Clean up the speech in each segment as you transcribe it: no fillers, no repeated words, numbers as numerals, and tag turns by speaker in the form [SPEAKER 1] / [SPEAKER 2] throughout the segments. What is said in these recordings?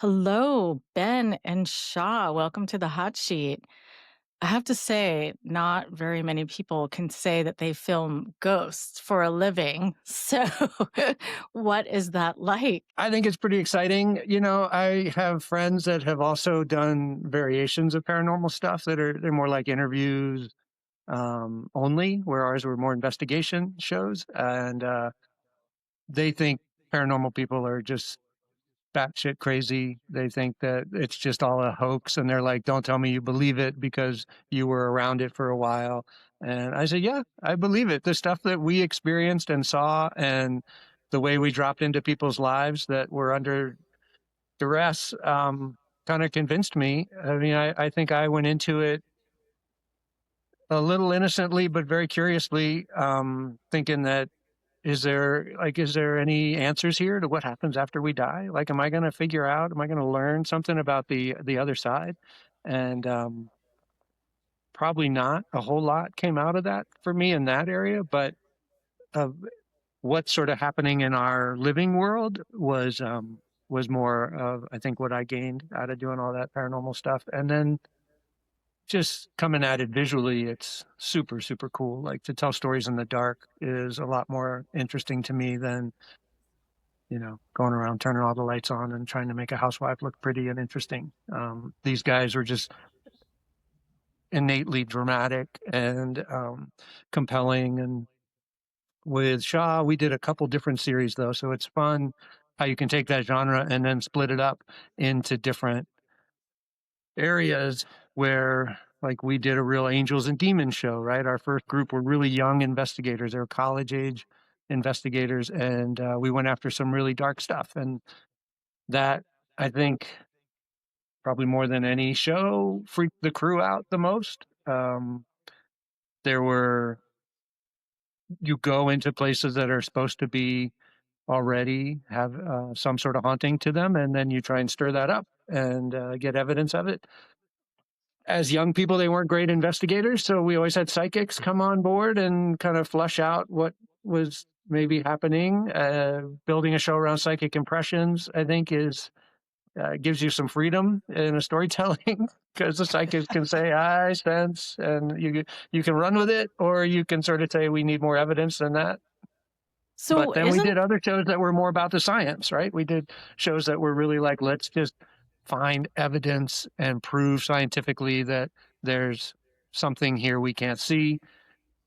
[SPEAKER 1] Hello, Ben and Shah. Welcome to the Hotsheet. I have to say, not very many people can say that they film ghosts for a living. So, what is that like?
[SPEAKER 2] I think it's pretty exciting. I have friends that have also done variations of paranormal stuff they're more like interviews only, where ours were more investigation shows, and they think paranormal people are just batshit crazy. They think that it's just all a hoax, and they're like, "Don't tell me you believe it because you were around it for a while." And I say, "Yeah, I believe it. The stuff that we experienced and saw, and the way we dropped into people's lives that were under duress kind of convinced me. I mean, I think I went into it a little innocently, but very curiously, thinking that is there any answers here to what happens after we die? Like, am I going to figure out? Am I going to learn something about the other side? And probably not a whole lot came out of that for me in that area, but uh, what's sort of happening in our living world was more of, I think, what I gained out of doing all that paranormal stuff. And then just coming at it visually, it's super, super cool. Like, to tell stories in the dark is a lot more interesting to me than, going around turning all the lights on and trying to make a housewife look pretty and interesting. These guys were just innately dramatic and compelling. And with Shah, we did a couple different series though, so it's fun how you can take that genre and then split it up into different areas where, like, we did a real angels and demons show, right? Our first group were really young investigators. They were college age investigators, and we went after some really dark stuff. And that, I think, probably more than any show, freaked the crew out the most. There were You go into places that are supposed to be already have some sort of haunting to them, and then you try and stir that up and get evidence of it. As young people, they weren't great investigators, so we always had psychics come on board and kind of flush out what was maybe happening. Building a show around psychic impressions, I think, is gives you some freedom in a storytelling because the psychic can say, "I sense," and you can run with it, or you can sort of say, "We need more evidence than that." But
[SPEAKER 1] So,
[SPEAKER 2] then we
[SPEAKER 1] isn't
[SPEAKER 2] did other shows that were more about the science, right? We did shows that were really like, let's just find evidence and prove scientifically that there's something here we can't see.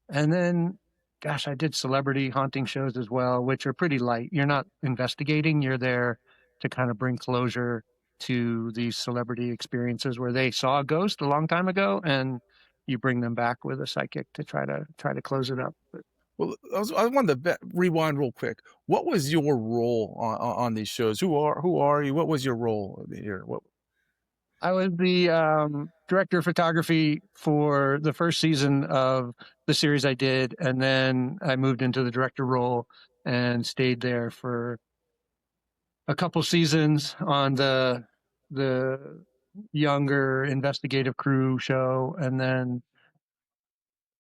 [SPEAKER 2] And then, gosh, I did celebrity haunting shows as well, which are pretty light. You're not investigating, you're there to kind of bring closure to these celebrity experiences where they saw a ghost a long time ago, and you bring them back with a psychic to try to close it up.
[SPEAKER 3] Well, I wanted to rewind real quick. What was your role on these shows? Who are you? What was your role here? What?
[SPEAKER 2] I was the director of photography for the first season of the series I did, and then I moved into the director role and stayed there for a couple seasons on the younger investigative crew show, and then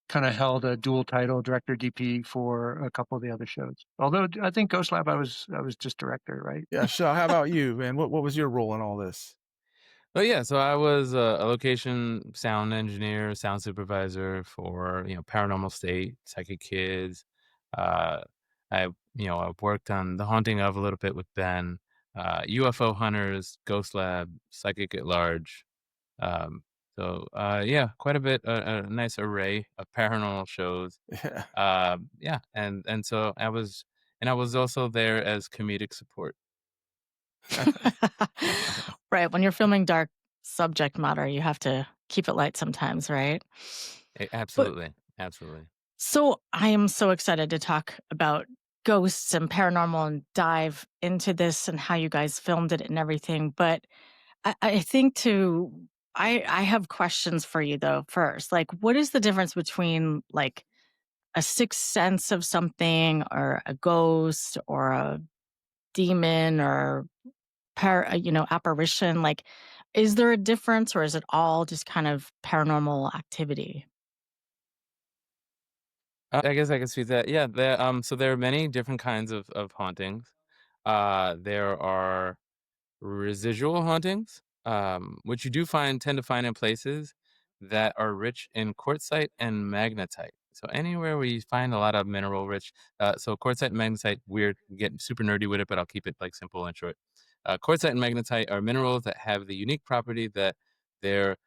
[SPEAKER 2] kind of held a dual title, director DP, for a couple of the other shows. Although I think Ghost Lab, I was just director, right?
[SPEAKER 3] Yeah, Shah. How about you, man? What was your role in all this?
[SPEAKER 4] Oh yeah, so I was a location sound engineer, sound supervisor for Paranormal State, Psychic Kids. Uh, I've worked on The Haunting of a little bit with Ben, UFO Hunters, Ghost Lab, Psychic at Large. Yeah, quite a bit, a nice array of paranormal shows.
[SPEAKER 3] Yeah.
[SPEAKER 4] Yeah, and I was also there as comedic support.
[SPEAKER 1] right? When you're filming dark subject matter, you have to keep it light sometimes, right? But
[SPEAKER 4] Absolutely, absolutely.
[SPEAKER 1] so, I am so excited to talk about ghosts and paranormal and dive into this and how you guys filmed it and everything. But I think I have questions for you though first. Like, what is the difference between like a sixth sense of something or a ghost or a demon or apparition? Like, is there a difference or is it all just kind of paranormal activity?
[SPEAKER 4] I guess I can see that. Yeah, so there are many different kinds of hauntings. There are residual hauntings, which you do tend to find in places that are rich in quartzite and magnetite. So anywhere where you find a lot of mineral rich, so quartzite and magnetite, weird, getting super nerdy with it, but I'll keep it like simple and short. Quartzite and magnetite are minerals that have the unique property that their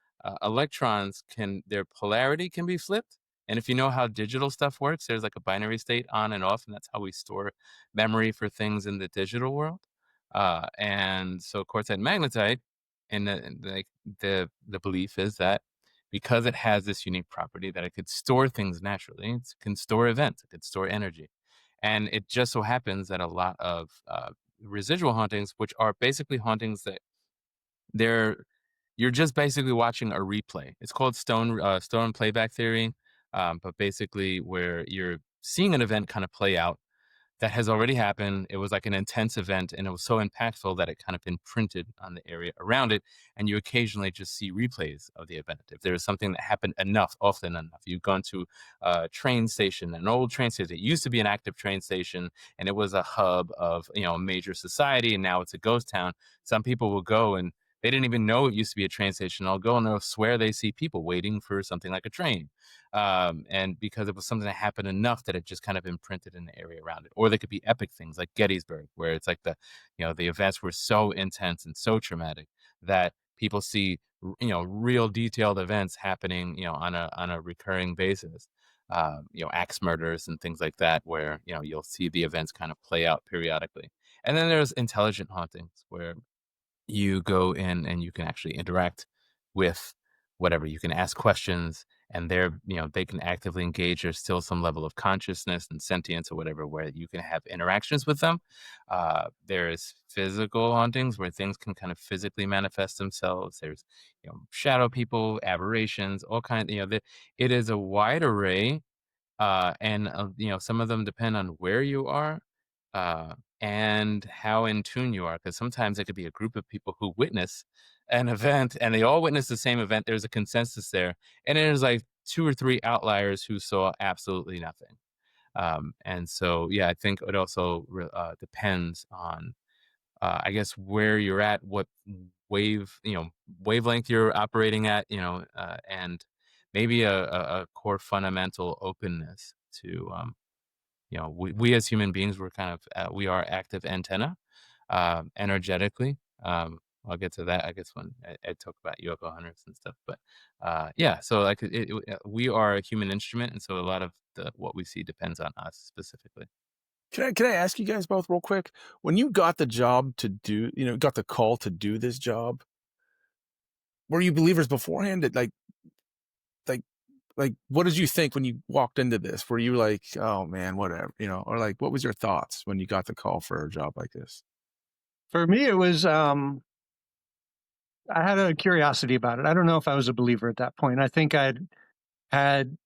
[SPEAKER 4] electrons their polarity can be flipped. And if you know how digital stuff works, there's like a binary state on and off, and that's how we store memory for things in the digital world. And so quartzite magnetite, like the belief is that because it has this unique property that it could store things naturally, it can store events, it could store energy, and it just so happens that a lot of residual hauntings, which are basically hauntings that they're you're just basically watching a replay. It's called stone playback theory, but basically where you're seeing an event kind of play out that has already happened. It was like an intense event, and it was so impactful that it kind of imprinted on the area around it. And you occasionally just see replays of the event. If there's something that happened often enough, you've gone to a train station, an old train station. It used to be an active train station, and it was a hub of a major society, and now it's a ghost town. Some people will go and they didn't even know it used to be a train station. They'll go and they'll swear they see people waiting for something like a train, and because it was something that happened enough that it just kind of imprinted in the area around it. Or they could be epic things like Gettysburg, where it's like the events were so intense and so traumatic that people see real detailed events happening on a recurring basis. Axe murders and things like that, where you'll see the events kind of play out periodically. And then there's intelligent hauntings, where you go in and you can actually interact with whatever. You can ask questions, and they can actively engage. There's still some level of consciousness and sentience or whatever, where you can have interactions with them. There's physical hauntings where things can kind of physically manifest themselves. There's shadow people, aberrations, all kinds. It is a wide array, and some of them depend on where you are, and how in tune you are, because sometimes it could be a group of people who witness an event and they all witness the same event. There's a consensus there, and there's like two or three outliers who saw absolutely nothing. And so, yeah, I think it also depends on, I guess, where you're at, what wavelength you're operating at, and maybe a core fundamental openness to, we as human beings, we're kind of, we are active antenna, energetically. I'll get to that, I guess, when I talk about UFO hunters and stuff. But yeah, so like we are a human instrument, and so a lot of what we see depends on us specifically.
[SPEAKER 3] Can I ask you guys both real quick? When you got the job to do, got the call to do this job, were you believers beforehand? Like, like, what did you think when you walked into this? Were you like, oh man, whatever, or like, what was your thoughts when you got the call for a job like this?
[SPEAKER 2] For me, it was I had a curiosity about it. I don't know if I was a believer at that point. I think I'd had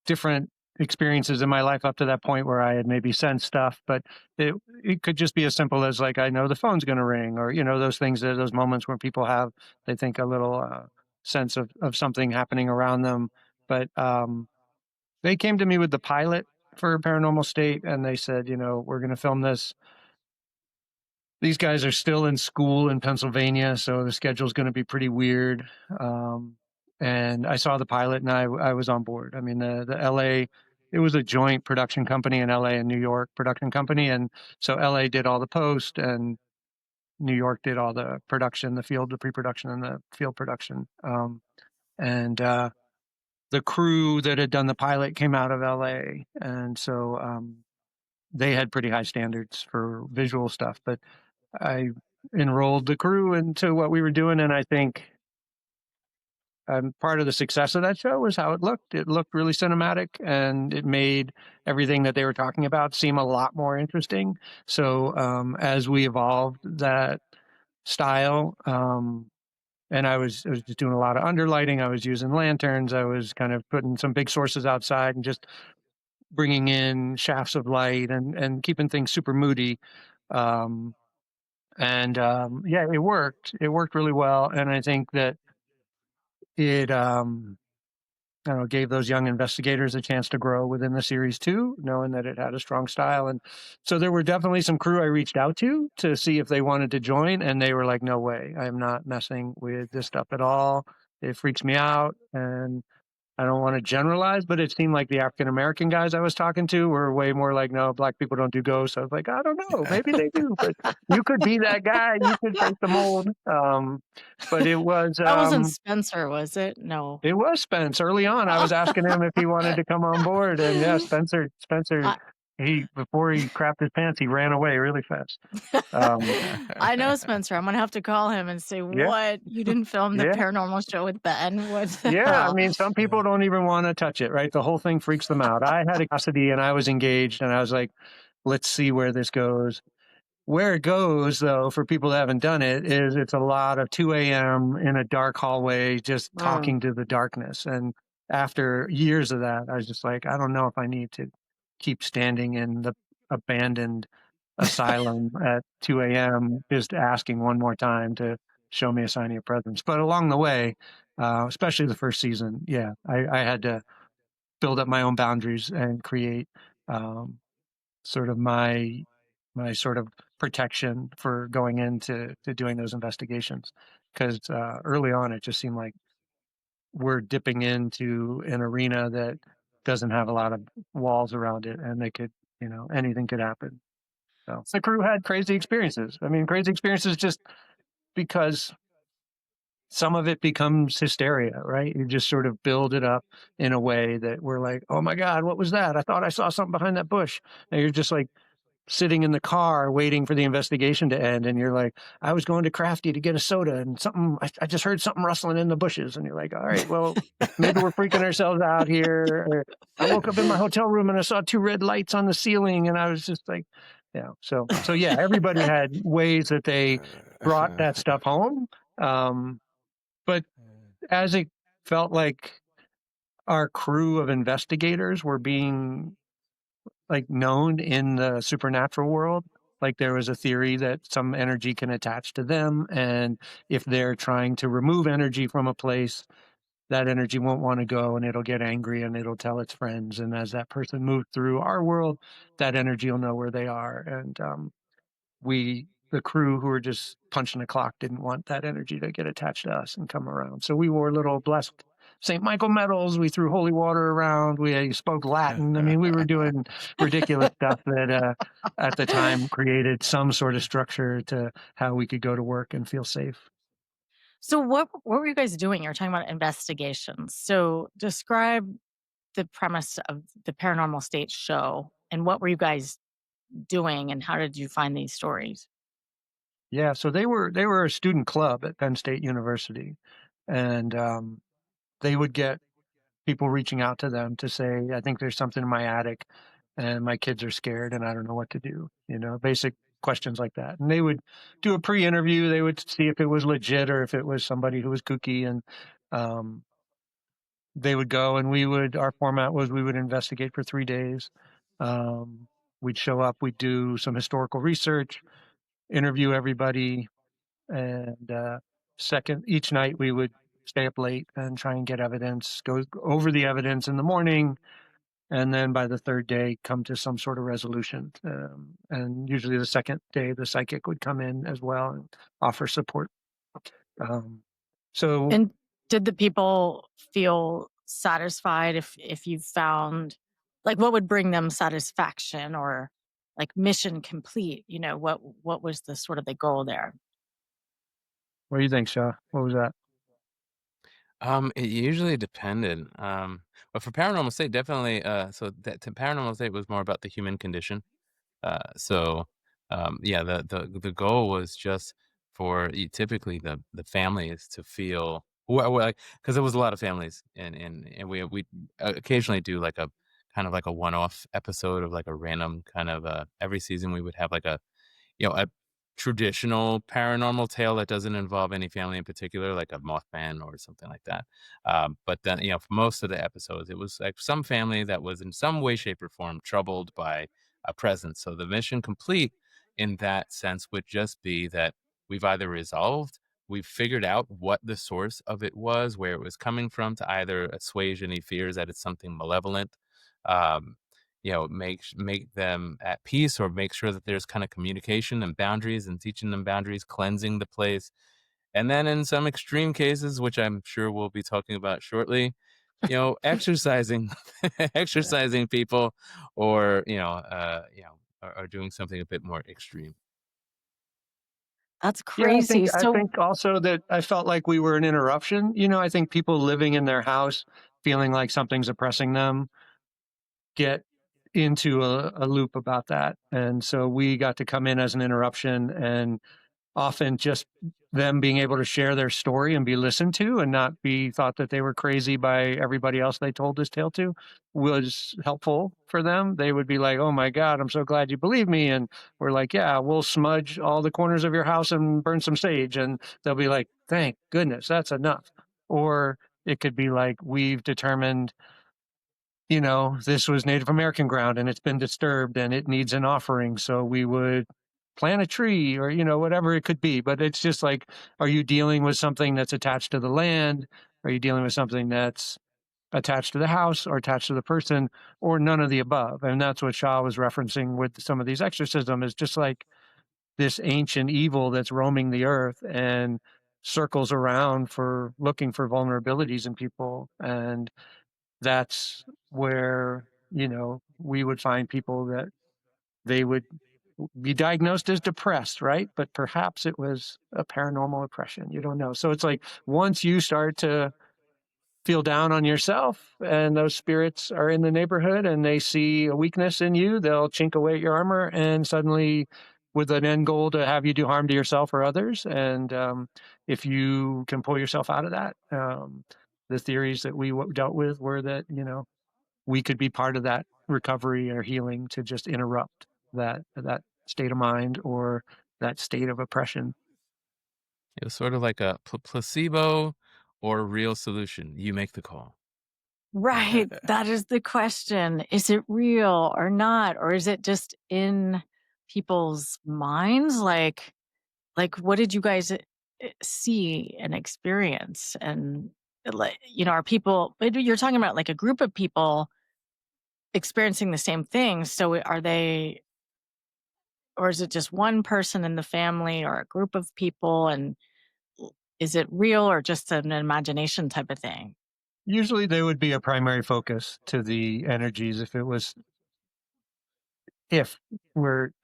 [SPEAKER 2] different experiences in my life up to that point where I had maybe sensed stuff, but it could just be as simple as like, I know the phone's going to ring, or, those things, those moments where people have, they think, a little sense of something happening around them. But they came to me with the pilot for Paranormal State, and they said, we're going to film this. These guys are still in school in Pennsylvania, so the schedule's going to be pretty weird. And I saw the pilot, and I was on board. I mean, the LA, it was a joint production company in LA and New York production company, and so LA did all the post, and New York did all the production, the pre-production, and the field production. And the crew that had done the pilot came out of LA, and so they had pretty high standards for visual stuff, but I enrolled the crew into what we were doing, and I think part of the success of that show was how it looked. It looked really cinematic, and it made everything that they were talking about seem a lot more interesting. So as we evolved that style, and I was just doing a lot of underlighting. I was using lanterns. I was kind of putting some big sources outside and just bringing in shafts of light and keeping things super moody. Yeah, it worked. It worked really well, and I think that it I don't know, gave those young investigators a chance to grow within the series too, knowing that it had a strong style. And so there were definitely some crew I reached out to see if they wanted to join, and they were like, "No way, I am not messing with this stuff at all. It freaks me out." And I don't want to generalize, but it seemed like the African American guys I was talking to were way more like, "No, black people don't do ghosts." I was like, "I don't know, maybe they do, but you could be that guy. You could break the mold." But
[SPEAKER 1] That wasn't Spencer, was it? No.
[SPEAKER 2] it was Spence early on. I was asking him if he wanted to come on board, and yeah, Spencer,
[SPEAKER 1] I
[SPEAKER 2] he before he crapped his pants, he ran away really fast. Um,
[SPEAKER 1] I know Spencer. I'm gonna have to call him and say,
[SPEAKER 2] yeah,
[SPEAKER 1] "What? You didn't film the
[SPEAKER 2] yeah,
[SPEAKER 1] paranormal show with Ben? What the
[SPEAKER 2] yeah. I
[SPEAKER 1] hell?"
[SPEAKER 2] mean, some people don't even want to touch it, right? The whole thing freaks them out. I had a curiosity, and I was engaged, and I was like, "Let's see where this goes." Where it goes, though, for people that haven't done it, is it's a lot of 2 a.m. in a dark hallway, just
[SPEAKER 1] Mm.
[SPEAKER 2] talking to the darkness. And after years of that, I was just like, I don't know if I need to keep standing in the abandoned asylum at 2 a.m., just asking one more time to show me a sign of your presence. But along the way, especially the first season, yeah, I had to build up my own boundaries and create um, sort of my sort of protection for going into doing those investigations, because early on it just seemed like we're dipping into an arena that doesn't have a lot of walls around it, and they could, anything could happen. So the crew had crazy experiences. I mean, crazy experiences just because some of it becomes hysteria, right? You just sort of build it up in a way that we're like, oh my God, what was that? I thought I saw something behind that bush. And you're just like sitting in the car waiting for the investigation to end, and you're like, I was going to Crafty to get a soda, and I just heard something rustling in the bushes, and you're like, all right, well, maybe we're freaking ourselves out here. Or I woke up in my hotel room and I saw two red lights on the ceiling, and I was just like, yeah. So yeah, everybody had ways that they brought that stuff home. But as it felt like our crew of investigators were being like known in the supernatural world. Like there was a theory that some energy can attach to them. And if they're trying to remove energy from a place, that energy won't want to go and it'll get angry and it'll tell its friends. And as that person moves through our world, that energy will know where they are. And the crew who were just punching the clock didn't want that energy to get attached to us and come around. So we wore little blessed St. Michael medals. We threw holy water around. We spoke Latin. I mean, we were doing ridiculous stuff that at the time created some sort of structure to how we could go to work and feel safe.
[SPEAKER 1] So what were you guys doing? You were talking about investigations. So describe the premise of the Paranormal State show and what were you guys doing and how did you find these stories?
[SPEAKER 2] Yeah, so they were a student club at Penn State University, and they would get people reaching out to them to say, I think there's something in my attic and my kids are scared and I don't know what to do, basic questions like that. And they would do a pre-interview. They would see if it was legit or if it was somebody who was kooky. And um, they would go and our format was we would investigate for 3 days. We'd show up, we'd do some historical research, interview everybody. And each night we would stay up late and try and get evidence, go over the evidence in the morning, and then by the third day come to some sort of resolution. And usually the second day the psychic would come in as well and offer support. um, so
[SPEAKER 1] And did the people feel satisfied if you found like what would bring them satisfaction or like mission complete? What was the sort of the goal there?
[SPEAKER 2] what do you think, Shah? What was that?
[SPEAKER 4] It usually depended. But for Paranormal State, definitely. So that to Paranormal State was more about the human condition. So, yeah, the goal was just for typically the families to feel well, because there was a lot of families, and we occasionally do like a kind of like a one-off episode of like a random kind of every season we would have like a traditional paranormal tale that doesn't involve any family in particular, like a Mothman or something like that. But then, for most of the episodes, it was like some family that was in some way, shape, or form troubled by a presence. So the mission complete in that sense would just be that we've either resolved we've figured out what the source of it was, where it was coming from, to either assuage any fears that it's something malevolent, um, make them at peace, or make sure that there's kind of communication and boundaries, and teaching them boundaries, cleansing the place. And then in some extreme cases, which I'm sure we'll be talking about shortly, exercising,
[SPEAKER 2] Yeah.
[SPEAKER 4] exercising people, or are doing something a bit more extreme.
[SPEAKER 1] That's
[SPEAKER 2] Yeah,
[SPEAKER 1] crazy.
[SPEAKER 2] I
[SPEAKER 1] So
[SPEAKER 2] think also that I felt like we were an interruption. I think people living in their house feeling like something's oppressing them get into a loop about that. And so we got to come in as an interruption, and often just them being able to share their story and be listened to and not be thought that they were crazy by everybody else they told this tale to was helpful for them. They would be like, "Oh my God, I'm so glad you believe me." And we're like, "Yeah, we'll smudge all the corners of your house and burn some sage." And they'll be like, "Thank goodness, that's enough." Or it could be like, "We've determined this was Native American ground and it's been disturbed and it needs an offering. So we would plant a tree," or, whatever it could be. But it's just like, are you dealing with something that's attached to the land? Are you dealing with something that's attached to the house or attached to the person, or none of the above? And that's what Shah was referencing with some of these exorcism, is just like this ancient evil that's roaming the earth and circles around for looking for vulnerabilities in people. And that's where we would find people that they would be diagnosed as depressed, right? But perhaps it was a paranormal oppression. You don't know. So it's like, once you start to feel down on yourself and those spirits are in the neighborhood and they see a weakness in you, they'll chink away at your armor, and suddenly, with an end goal to have you do harm to yourself or others. And if you can pull yourself out of that, the theories that we dealt with were that we could be part of that recovery or healing to just interrupt that state of mind or that state of oppression.
[SPEAKER 4] It was sort of like a placebo or a real solution. You make the call.
[SPEAKER 1] right, that is the question. Is it real or not? Or is it just in people's minds? Like, what did you guys see and experience? And like, are people? But you're talking about like a group of people experiencing the same thing. So are they, or is it just one person in the family or a group of people? And is it real or just an imagination type of thing?
[SPEAKER 2] Usually they would be a primary focus to the energies if I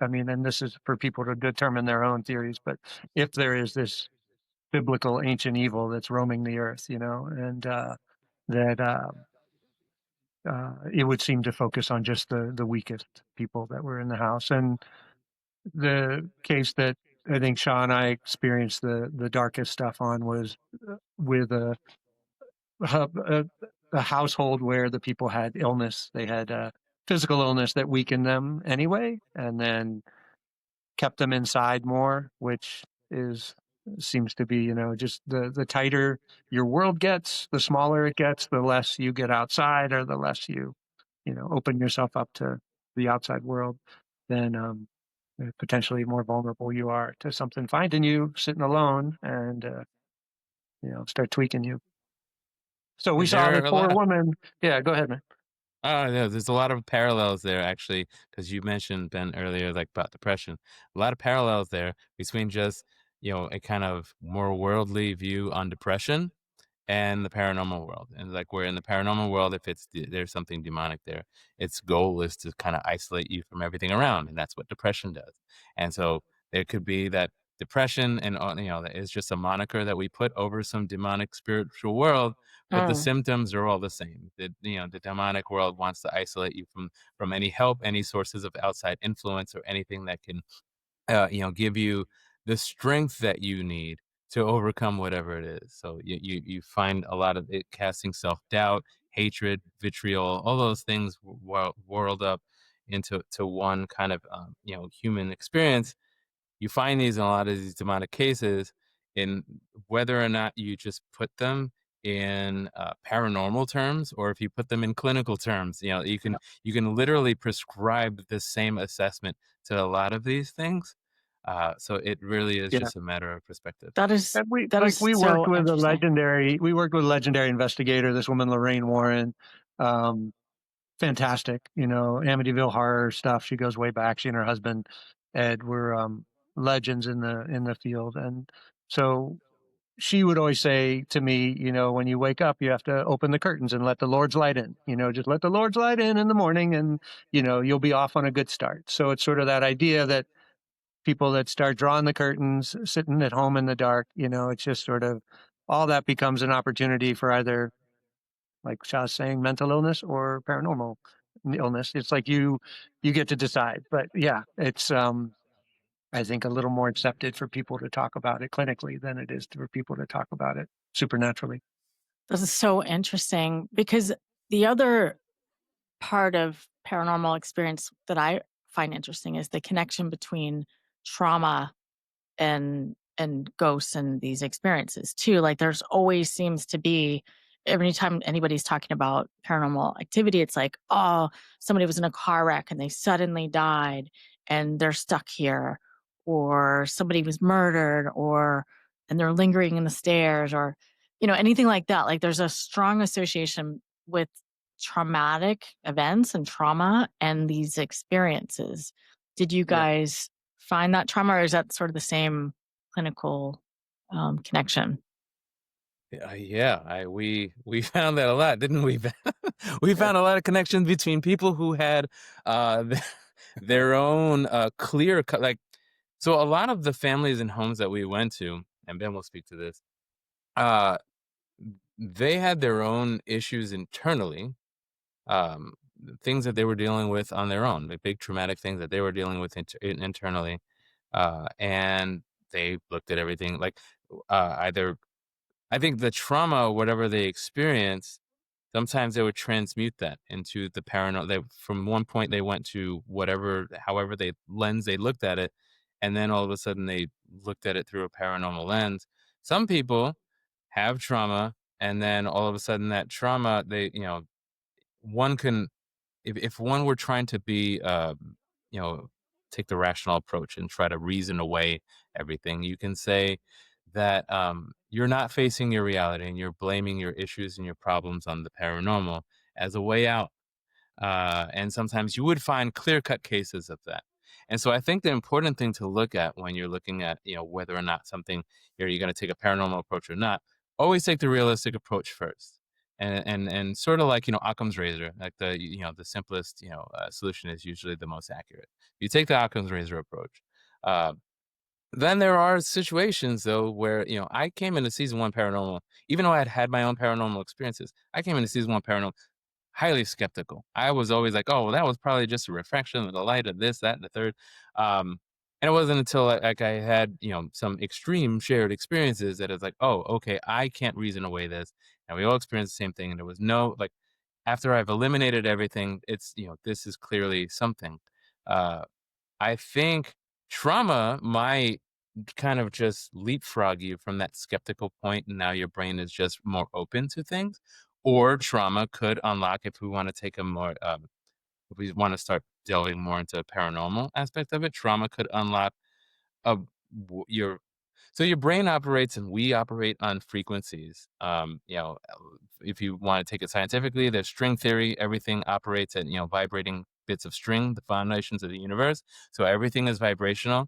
[SPEAKER 2] mean, and this is for people to determine their own theories, but if there is this biblical ancient evil that's roaming the earth, and that it would seem to focus on just the weakest people that were in the house. And the case that I think Shaw and I experienced the darkest stuff on was with a, a household where the people had illness. They had physical illness that weakened them anyway, and then kept them inside more, which is seems to be just the tighter your world gets, the smaller it gets, the less you get outside, or the less you open yourself up to the outside world, then potentially more vulnerable you are to something finding you sitting alone and start tweaking you. So we saw
[SPEAKER 4] There
[SPEAKER 2] this
[SPEAKER 4] are a
[SPEAKER 2] poor
[SPEAKER 4] lot of
[SPEAKER 2] woman. Yeah, go ahead, man.
[SPEAKER 4] Oh, yeah, there's a lot of parallels there, actually, because you mentioned, Ben, earlier, like, about depression. A lot of parallels there between just, a kind of more worldly view on depression and the paranormal world. And like, where in the paranormal world, if there's something demonic there, its goal is to kind of isolate you from everything around, and that's what depression does. And so there could be that depression, and that is just a moniker that we put over some demonic spiritual world, but the
[SPEAKER 1] Mm.
[SPEAKER 4] symptoms are all the same. The demonic world wants to isolate you from any help, any sources of outside influence, or anything that can give you the strength that you need to overcome whatever it is. So you find a lot of it casting self-doubt, hatred, vitriol, all those things whirled up into one kind of human experience. You find these in a lot of these demonic cases, in whether or not you just put them in paranormal terms, or if you put them in clinical terms. You can literally prescribe the same assessment to a lot of these things. So it really is
[SPEAKER 2] Yeah.
[SPEAKER 4] just a matter of perspective.
[SPEAKER 1] That is
[SPEAKER 2] And we
[SPEAKER 1] that
[SPEAKER 2] like
[SPEAKER 1] is
[SPEAKER 2] we worked
[SPEAKER 1] so
[SPEAKER 2] with a
[SPEAKER 1] interesting.
[SPEAKER 2] legendary investigator, this woman Lorraine Warren. Um, Fantastic, Amityville horror stuff. She goes way back. She and her husband Ed were legends in the field, and so she would always say to me, when you wake up, you have to open the curtains and let the Lord's light in. Just let the Lord's light in the morning, and you'll be off on a good start. So it's sort of that idea that people that start drawing the curtains, sitting at home in the dark, it's just sort of all that becomes an opportunity for either, like Shah's saying, mental illness or paranormal illness. It's like you get to decide. But yeah, it's I think a little more accepted for people to talk about it clinically than it is for people to talk about it supernaturally.
[SPEAKER 1] This is so interesting because the other part of paranormal experience that I find interesting is the connection between trauma and ghosts and these experiences too. Like there's always seems to be every time anybody's talking about paranormal activity, it's like, oh, somebody was in a car wreck and they suddenly died and they're stuck here, or somebody was murdered, or and they're lingering in the stairs, or anything like that. Like there's a strong association with traumatic events and trauma and these experiences. Did you
[SPEAKER 2] Yeah.
[SPEAKER 1] guys find that trauma, or is that sort of the same clinical connection?
[SPEAKER 4] Yeah, we found that a lot, didn't we? We found a lot of connections between people who had their own clear cut, like, so a lot of the families and homes that we went to, and Ben will speak to this. Uh, they had their own issues internally, um, things that they were dealing with on their own, like big traumatic things that they were dealing with internally, and they looked at everything like either I think the trauma, whatever they experience, sometimes they would transmute that into the paranormal. They from one point they went to whatever, however they lens they looked at it, and then all of a sudden they looked at it through a paranormal lens. Some people have trauma, and then all of a sudden that trauma, one can, if one were trying to be, you know, take the rational approach and try to reason away everything, you can say that you're not facing your reality and you're blaming your issues and your problems on the paranormal as a way out. And sometimes you would find clear-cut cases of that. And so I think the important thing to look at when you're looking at, whether or not something you're going to take a paranormal approach or not, always take the realistic approach first. And sort of like, Occam's razor, like the simplest, solution is usually the most accurate. You take the Occam's razor approach. Uh, then there are situations though where, I came into season one paranormal, even though I had my own paranormal experiences, I came into season one paranormal highly skeptical. I was always like, "Oh, well, that was probably just a reflection of the light of this, that, and the third." And it wasn't until like I had, some extreme shared experiences that it's like, "Oh, okay, I can't reason away this." And we all experienced the same thing. And there was no like, after I've eliminated everything, it's, this is clearly something. Uh, I think trauma might kind of just leapfrog you from that skeptical point, and now your brain is just more open to things. Or trauma could unlock, if we want to take a more, if we want to start delving more into the paranormal aspect of it, trauma could unlock a your so your brain operates and we operate on frequencies. If you want to take it scientifically, there's string theory. Everything operates at, vibrating bits of string, the foundations of the universe. So everything is vibrational.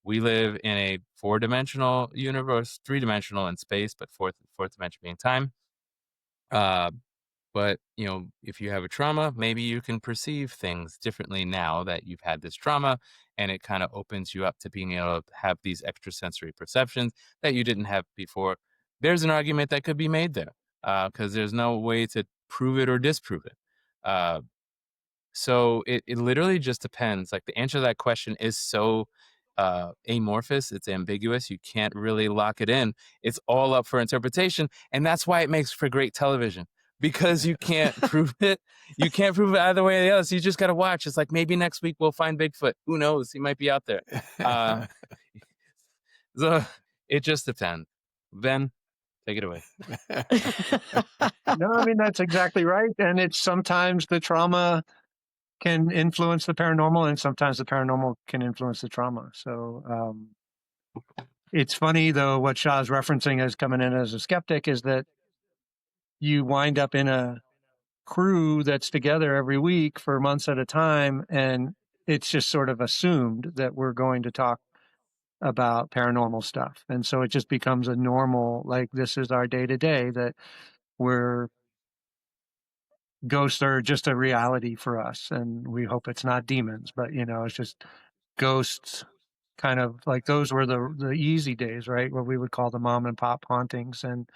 [SPEAKER 4] We live in a four-dimensional universe, three-dimensional in space, but fourth dimension being time. Uh, but, if you have a trauma, maybe you can perceive things differently now that you've had this trauma, and it kind of opens you up to being able to have these extrasensory perceptions that you didn't have before. There's an argument that could be made there, because there's no way to prove it or disprove it. Uh, so it literally just depends. Like the answer to that question is so amorphous, it's ambiguous. You can't really lock it in. It's all up for interpretation. And that's why it makes for great television. Because you can't prove it. You can't prove it either way or the other. So you just gotta watch. It's like maybe next week we'll find Bigfoot. Who knows? He might be out there. Uh, so it just depends. Ben, take it away.
[SPEAKER 2] No, I mean, that's exactly right. And it's sometimes the trauma can influence the paranormal, and sometimes the paranormal can influence the trauma. So it's funny, though, what Shah's referencing as coming in as a skeptic is that you wind up in a crew that's together every week for months at a time, and it's just sort of assumed that we're going to talk about paranormal stuff. And so it just becomes a normal, like, this is our day to day, that we're ghosts are just a reality for us. And we hope it's not demons, but it's just ghosts. Kind of like those were the easy days, right? What we would call the mom and pop hauntings. And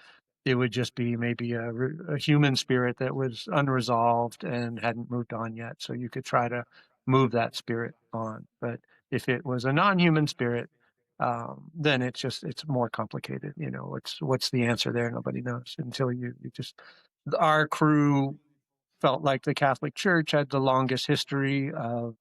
[SPEAKER 2] it would just be maybe a human spirit that was unresolved and hadn't moved on yet. So you could try to move that spirit on. But if it was a non-human spirit, then it's more complicated. What's the answer there? Nobody knows until you just. Our crew felt like the Catholic Church had the longest history of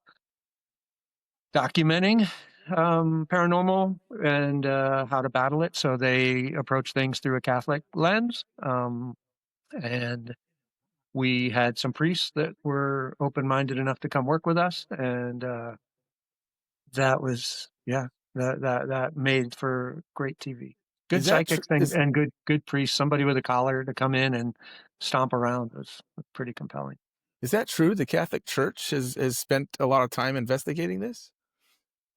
[SPEAKER 2] documenting paranormal and how to battle it. So they approach things through a Catholic lens. And we had some priests that were open-minded enough to come work with us. And that was, that made for great TV. Good
[SPEAKER 3] Is that
[SPEAKER 2] psychics and good priests, somebody with a collar to come in and stomp around was pretty compelling.
[SPEAKER 3] Is that true? The Catholic Church has spent a lot of time investigating this?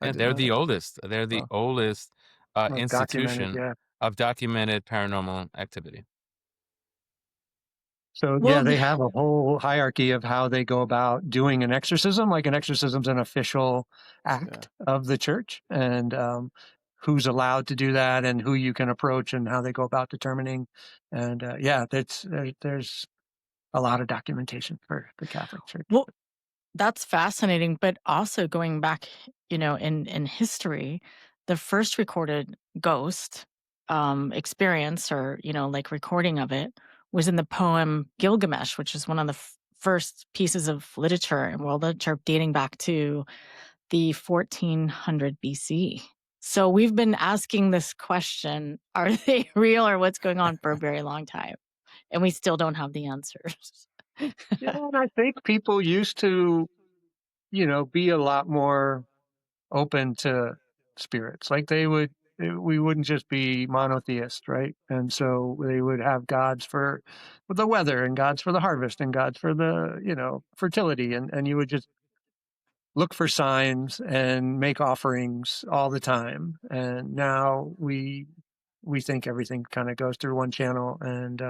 [SPEAKER 4] Yeah, they're the oldest. They're the oldest institution of documented paranormal activity.
[SPEAKER 2] So they have a whole hierarchy of how they go about doing an exorcism. Like an exorcism's an official act of the church, and who's allowed to do that, and who you can approach, and how they go about determining. And there's a lot of documentation for the Catholic Church.
[SPEAKER 1] Well, that's fascinating, but also going back, in history, the first recorded ghost experience, or like recording of it, was in the poem Gilgamesh, which is one of the first pieces of literature in world literature dating back to the 1400 BC. So we've been asking this question, are they real or what's going on, for a very long time, and we still don't have the answers.
[SPEAKER 2] And I think people used to be a lot more open to spirits. Like we wouldn't just be monotheist, right? And so they would have gods for the weather, and gods for the harvest, and gods for the fertility, and you would just look for signs and make offerings all the time. And now we think everything kind of goes through one channel, and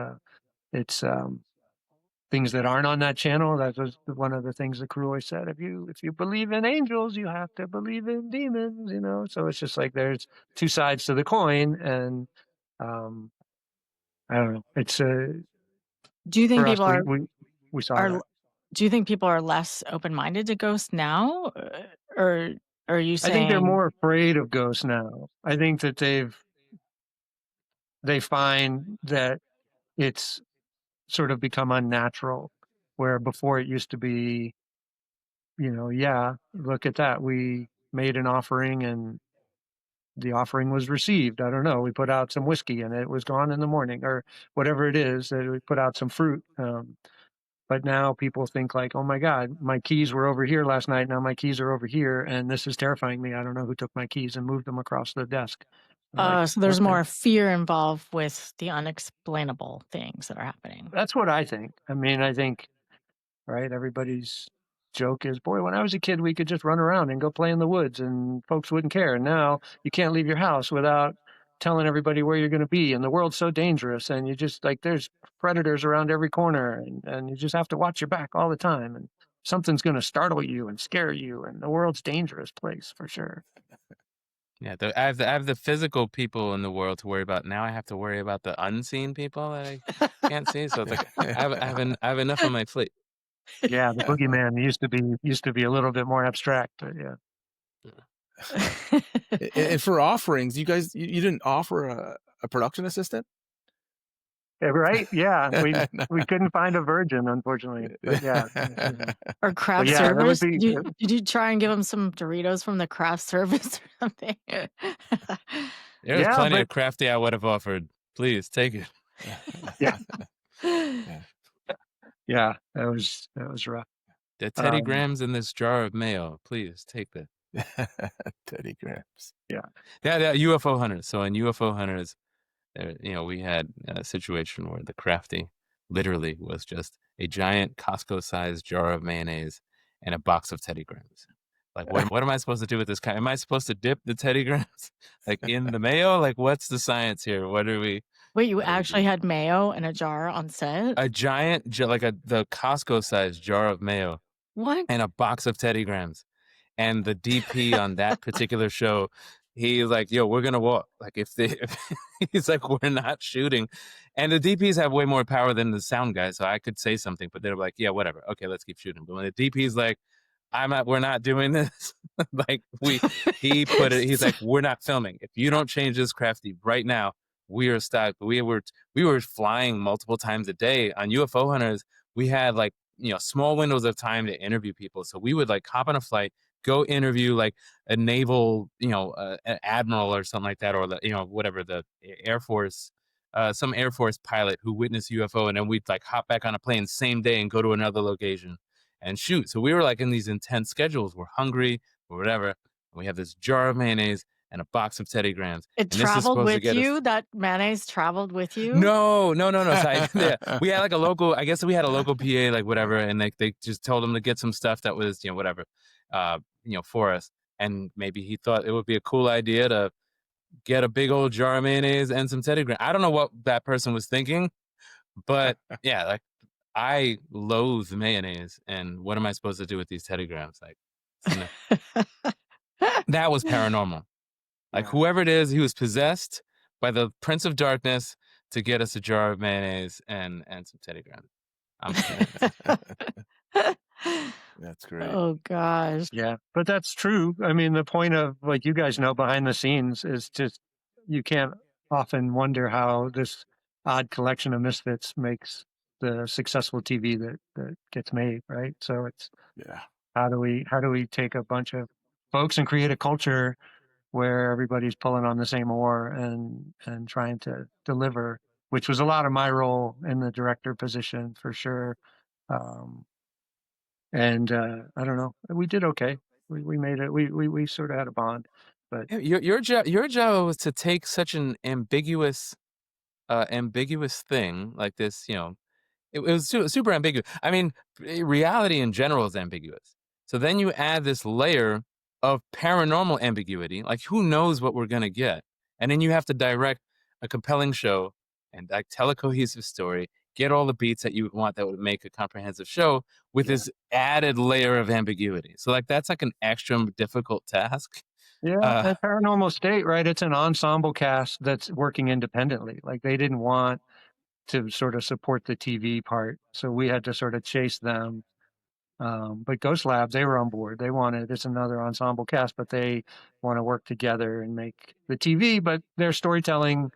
[SPEAKER 2] it's things that aren't on that channel. That was one of the things the crew always said. If you believe in angels, you have to believe in demons, So it's just like there's two sides to the coin, and I don't know. It's
[SPEAKER 1] do you think people
[SPEAKER 2] we saw that.
[SPEAKER 1] Do you think people are less open-minded to ghosts now, or are you saying?
[SPEAKER 2] I think they're more afraid of ghosts now. I think that they find that it's sort of become unnatural, where before it used to be, look at that. We made an offering and the offering was received. I don't know. We put out some whiskey and it was gone in the morning, or whatever it is. That we put out some fruit. But now people think like, oh my God, my keys were over here last night. Now my keys are over here, and this is terrifying me. I don't know who took my keys and moved them across the desk.
[SPEAKER 1] So there's more fear involved with the unexplainable things that are happening.
[SPEAKER 2] That's what I think. I mean, I think, right, everybody's joke is, boy, when I was a kid, we could just run around and go play in the woods and folks wouldn't care. And now you can't leave your house without telling everybody where you're going to be. And the world's so dangerous. And you just there's predators around every corner, and you just have to watch your back all the time. And something's going to startle you and scare you. And the world's a dangerous place for sure.
[SPEAKER 4] Yeah, I have the physical people in the world to worry about. Now I have to worry about the unseen people that I can't see. So it's like I have enough on my plate.
[SPEAKER 2] Yeah, the boogeyman used to be a little bit more abstract, but yeah.
[SPEAKER 3] And for offerings, you guys, you didn't offer a production assistant?
[SPEAKER 2] Right? Yeah, we couldn't find a virgin, unfortunately. But yeah,
[SPEAKER 1] or craft service. Did you try and give them some Doritos from the craft service or something?
[SPEAKER 4] There's plenty of crafty I would have offered. Please take it.
[SPEAKER 2] Yeah. Yeah, that was rough.
[SPEAKER 4] The Teddy
[SPEAKER 2] Um,
[SPEAKER 4] Grahams in this jar of mayo. Please take the
[SPEAKER 3] Teddy Grahams.
[SPEAKER 2] yeah.
[SPEAKER 4] yeah, UFO hunters. So in UFO hunters, we had a situation where the crafty literally was just a giant Costco-sized jar of mayonnaise and a box of Teddy Grahams. Like, what am I supposed to do with this? Am I supposed to dip the Teddy Grahams like in the mayo? Like, what's the science here? What do we
[SPEAKER 1] Wait, you
[SPEAKER 4] do?
[SPEAKER 1] actually had mayo in a jar on set?
[SPEAKER 4] A giant, the Costco-sized jar of mayo
[SPEAKER 1] What?
[SPEAKER 4] and a box of Teddy Grahams. And the DP on that particular show, he's like, "Yo, we're gonna walk." Like, if he's like, "We're not shooting," and the DPs have way more power than the sound guys, so I could say something, but they're like, "Yeah, whatever. Okay, let's keep shooting." But when the DP's like, we're not doing this," like he's like, "We're not filming. If you don't change this crafty right now, we are stuck." We were flying multiple times a day on UFO hunters. We had like small windows of time to interview people, so we would like hop on a flight, go interview like a naval, an admiral or something like that, or the whatever, the Air Force, some Air Force pilot who witnessed UFO, and then we'd like hop back on a plane same day and go to another location and shoot. So we were like in these intense schedules. We're hungry or whatever. And we have this jar of mayonnaise and a box of Teddy Grahams.
[SPEAKER 1] It
[SPEAKER 4] And this is
[SPEAKER 1] traveled
[SPEAKER 4] supposed to
[SPEAKER 1] with
[SPEAKER 4] get us.
[SPEAKER 1] you? That mayonnaise traveled with you?
[SPEAKER 4] No. So we had like a local, I guess we had a local PA, like whatever, and they just told him to get some stuff that was, whatever, for us. And maybe he thought it would be a cool idea to get a big old jar of mayonnaise and some Teddy Graham. I don't know what that person was thinking, but yeah, like I loathe mayonnaise, and what am I supposed to do with these Teddy Grahams? Like, that was paranormal. Like,
[SPEAKER 2] Yeah.
[SPEAKER 4] whoever it is, he was possessed by the Prince of Darkness to get us a jar of mayonnaise and some Teddy Grahams. I'm convinced.
[SPEAKER 3] That's great.
[SPEAKER 1] Oh gosh.
[SPEAKER 2] Yeah, but that's true. I mean, the point of, like, you guys know, behind the scenes is just, you can't often wonder how this odd collection of misfits makes the successful TV that gets made, right? So it's,
[SPEAKER 3] Yeah.
[SPEAKER 2] how do we take a bunch of folks and create a culture where everybody's pulling on the same oar and trying to deliver, which was a lot of my role in the director position for sure. And I don't know, we did okay. We made it. We sort of had a bond, but
[SPEAKER 4] Your job was to take such an ambiguous thing like this, it was super ambiguous. I mean, reality in general is ambiguous. So then you add this layer of paranormal ambiguity, like who knows what we're gonna get, and then you have to direct a compelling show and like tell a cohesive story, get all the beats that you would want that would make a comprehensive show with
[SPEAKER 2] yeah.
[SPEAKER 4] this added layer of ambiguity. So like that's like an extra difficult task.
[SPEAKER 2] Yeah,
[SPEAKER 4] Uh,
[SPEAKER 2] at Paranormal State, right? It's an ensemble cast that's working independently. Like, they didn't want to sort of support the TV part, so we had to sort of chase them. But Ghost Labs, they were on board. They wanted, it's another ensemble cast, but they want to work together and make the TV. But their storytelling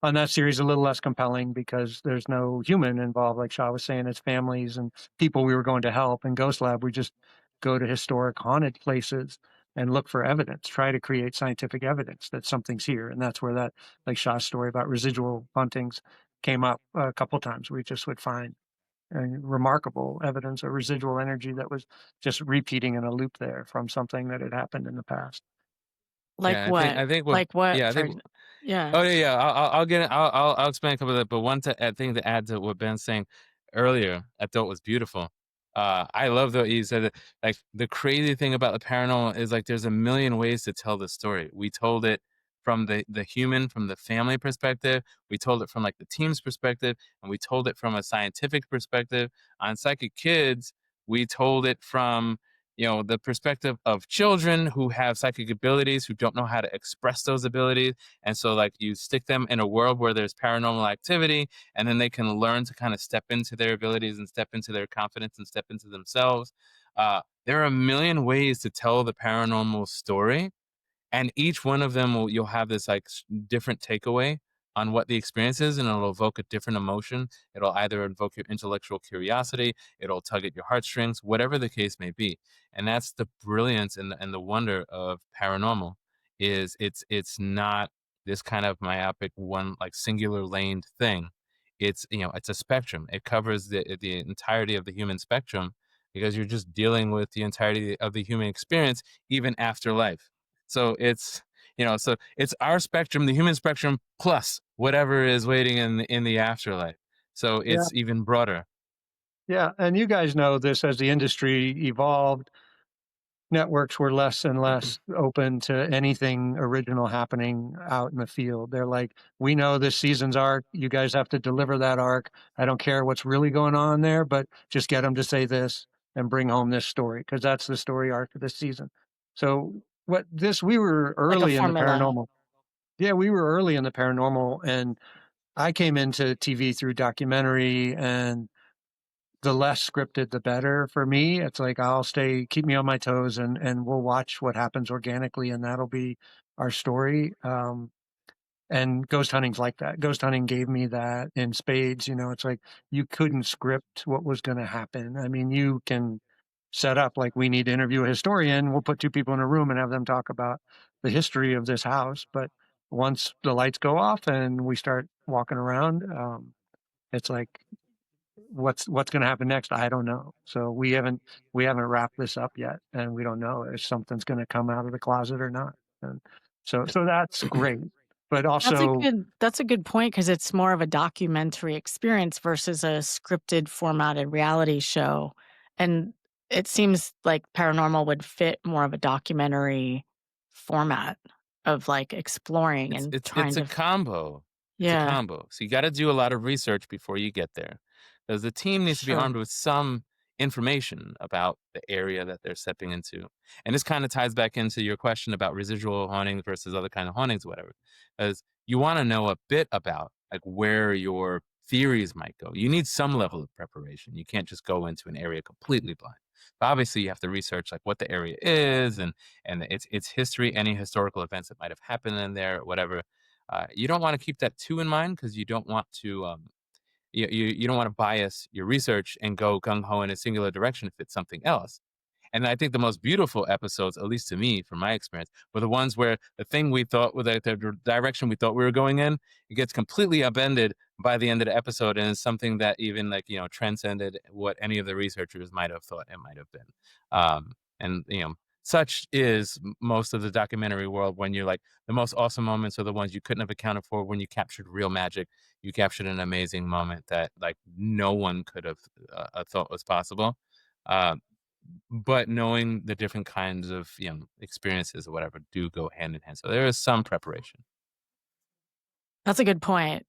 [SPEAKER 2] on that series is a little less compelling because there's no human involved. Like Shah was saying, it's families and people we were going to help. In Ghost Lab, we just go to historic haunted places and look for evidence, try to create scientific evidence that something's here. And that's where that, like Shah's story about residual hauntings, came up a couple times. We just would find remarkable evidence of residual energy that was just repeating in a loop there from something that had happened in the past.
[SPEAKER 1] Like
[SPEAKER 4] yeah,
[SPEAKER 1] what?
[SPEAKER 4] I think what
[SPEAKER 1] Like what?
[SPEAKER 4] yeah, I
[SPEAKER 1] For
[SPEAKER 4] think
[SPEAKER 1] yeah.
[SPEAKER 4] Oh yeah. I'll get it. I'll explain a couple of that. But one thing to add to what Ben's saying earlier, I thought was beautiful. I love that you said that. Like the crazy thing about the paranormal is like there's a million ways to tell the story. We told it from the human, from the family perspective. We told it from like the team's perspective, and we told it from a scientific perspective. On Psychic Kids, we told it from the perspective of children who have psychic abilities who don't know how to express those abilities, and so like you stick them in a world where there's paranormal activity, and then they can learn to kind of step into their abilities and step into their confidence and step into themselves. There are a million ways to tell the paranormal story, and each one of them you'll have this like different takeaway on what the experience is, and it'll evoke a different emotion. It'll either invoke your intellectual curiosity, it'll tug at your heartstrings, whatever the case may be. And that's the brilliance and the wonder of paranormal, is it's not this kind of myopic one like singular laned thing. It's it's a spectrum. It covers the entirety of the human spectrum, because you're just dealing with the entirety of the human experience, even after life. So it's, so it's our spectrum, the human spectrum, plus whatever is waiting in the afterlife. So
[SPEAKER 2] Yeah.
[SPEAKER 4] it's even broader.
[SPEAKER 2] Yeah. And you guys know this, as the industry evolved, networks were less and less open to anything original happening out in the field. They're like, we know this season's arc. You guys have to deliver that arc. I don't care what's really going on there, but just get them to say this and bring home this story, because that's the story arc of this season. So we were
[SPEAKER 1] Like a
[SPEAKER 2] early in the
[SPEAKER 1] formula.
[SPEAKER 2] paranormal. Yeah, we were early in the paranormal, and I came into TV through documentary, and the less scripted, the better for me. It's like, keep me on my toes, and we'll watch what happens organically, and that'll be our story. And ghost hunting's like that. Ghost hunting gave me that in spades. It's like you couldn't script what was going to happen. I mean, you can set up, like, we need to interview a historian. We'll put two people in a room and have them talk about the history of this house. But once the lights go off and we start walking around, it's like, what's going to happen next? I don't know. So we haven't wrapped this up yet, and we don't know if something's going to come out of the closet or not. And so that's great. But also,
[SPEAKER 1] That's a good point, because it's more of a documentary experience versus a scripted, formatted reality show. And it seems like Paranormal would fit more of a documentary format of, like, exploring
[SPEAKER 4] It's
[SPEAKER 1] and
[SPEAKER 4] it's
[SPEAKER 1] trying
[SPEAKER 4] it's a
[SPEAKER 1] to
[SPEAKER 4] combo. It's a
[SPEAKER 1] yeah,
[SPEAKER 4] combo. So you got to do a lot of research before you get there, because the team needs to be
[SPEAKER 1] sure.
[SPEAKER 4] armed with some information about the area that they're stepping into. And this kind of ties back into your question about residual hauntings versus other kind of hauntings, whatever. Because you want to know a bit about, like, where your theories might go. You need some level of preparation. You can't just go into an area completely blind. But obviously, you have to research, like, what the area is, and its history, any historical events that might have happened in there, whatever. You don't want to keep that too in mind, because you don't want to you don't want to bias your research and go gung ho in a singular direction if it's something else. And I think the most beautiful episodes, at least to me, from my experience, were the ones where the thing we thought, with the direction we thought we were going in, it gets completely upended by the end of the episode, and it's something that even, like, transcended what any of the researchers might have thought it might have been. And such is most of the documentary world, when you're like, the most awesome moments are the ones you couldn't have accounted for, when you captured real magic. You captured an amazing moment that, like, no one could have thought was possible. Uh, but knowing the different kinds of experiences or whatever do go hand in hand, so there is some preparation.
[SPEAKER 1] That's a good point.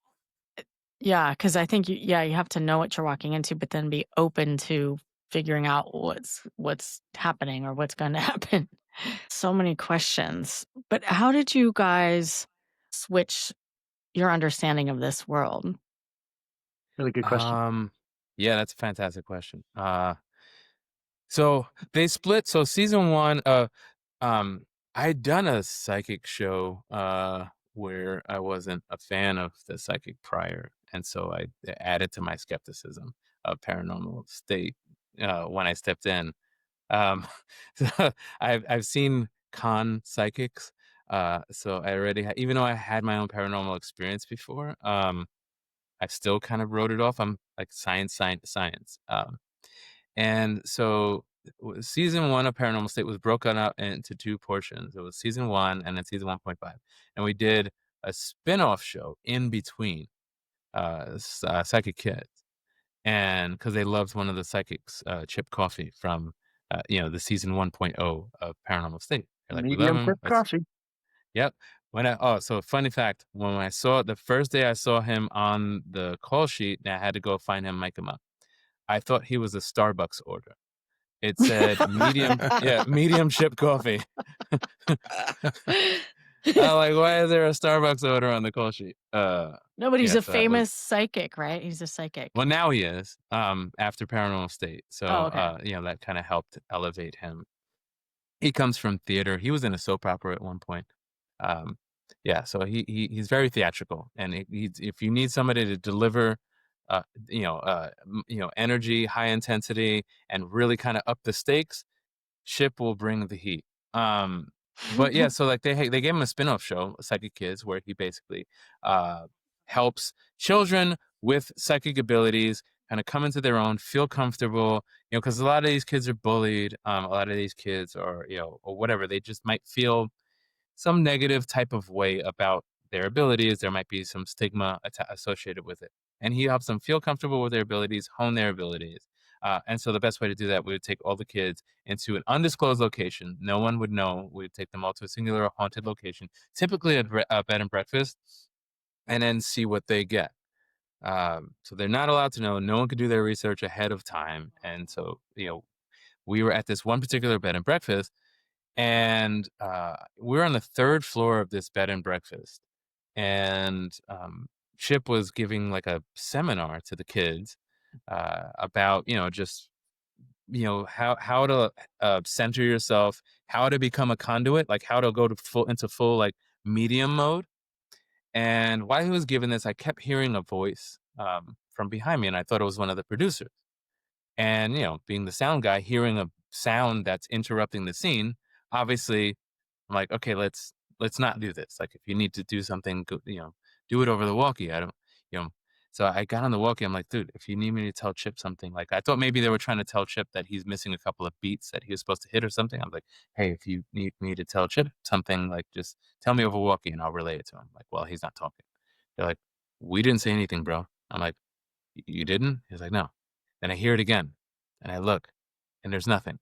[SPEAKER 1] Yeah, because I think you have to know what you're walking into, but then be open to figuring out what's happening or what's going to happen. So many questions. But how did you guys switch your understanding of this world?
[SPEAKER 2] really good question.
[SPEAKER 4] Yeah, that's a fantastic question. So they split. So season one, I'd done a psychic show where I wasn't a fan of the psychic prior, and so I added to my skepticism of Paranormal State when I stepped in. Um, so I've seen con psychics, so I already even though I had my own paranormal experience before, I still kind of wrote it off. I'm like science, science, science. And so season one of Paranormal State was broken up into two portions. It was season one and then season 1.5. And we did a spin-off show in between, Psychic Kids. And because they loved one of the psychics, Chip Coffey from, the season 1.0 of Paranormal State. They're like, we love
[SPEAKER 2] Medium
[SPEAKER 4] him.
[SPEAKER 2] chip coffee.
[SPEAKER 4] Yep. So funny fact, when I saw the first day I saw him on the call sheet, and I had to go find him, mic him up. I thought he was a Starbucks order. It said medium, yeah, medium chip coffee. I'm like, why is there a Starbucks order on the call sheet?
[SPEAKER 1] No, but he's
[SPEAKER 4] Yeah,
[SPEAKER 1] a
[SPEAKER 4] so that was,
[SPEAKER 1] famous psychic, right? He's a psychic.
[SPEAKER 4] well, now he is, after Paranormal State. So,
[SPEAKER 1] Oh, okay.
[SPEAKER 4] that kind of helped elevate him. He comes from theater. He was in a soap opera at one point. Um, yeah, so he's very theatrical, and if you need somebody to deliver, energy, high intensity, and really kind of up the stakes, Chip will bring the heat. But yeah, so like they gave him a spin-off show, Psychic Kids, where he basically helps children with psychic abilities kind of come into their own, feel comfortable, because a lot of these kids are bullied. A lot of these kids are, or whatever, they just might feel some negative type of way about their abilities. There might be some stigma associated with it. And he helps them feel comfortable with their abilities, hone their abilities. And so the best way to do that, we would take all the kids into an undisclosed location. No one would know. We would take them all to a singular haunted location, typically a bed and breakfast, and then see what they get. So they're not allowed to know. No one could do their research ahead of time. And so, we were at this one particular bed and breakfast, and we were on the third floor of this bed and breakfast. And Chip was giving like a seminar to the kids about, just, how to center yourself, how to become a conduit, like how to go to full like medium mode. And while he was giving this, I kept hearing a voice from behind me, and I thought it was one of the producers. And, being the sound guy, hearing a sound that's interrupting the scene, obviously, I'm like, okay, let's not do this. Like, if you need to do something, do it over the walkie. I don't, you know. So I got on the walkie. I'm like, dude, if you need me to tell Chip something, like I thought maybe they were trying to tell Chip that he's missing a couple of beats that he was supposed to hit or something. I'm like, hey, if you need me to tell Chip something, like just tell me over walkie and I'll relay it to him. Like, well, he's not talking. They're like, we didn't say anything, bro. I'm like, you didn't? He's like, no. Then I hear it again, and I look, and there's nothing.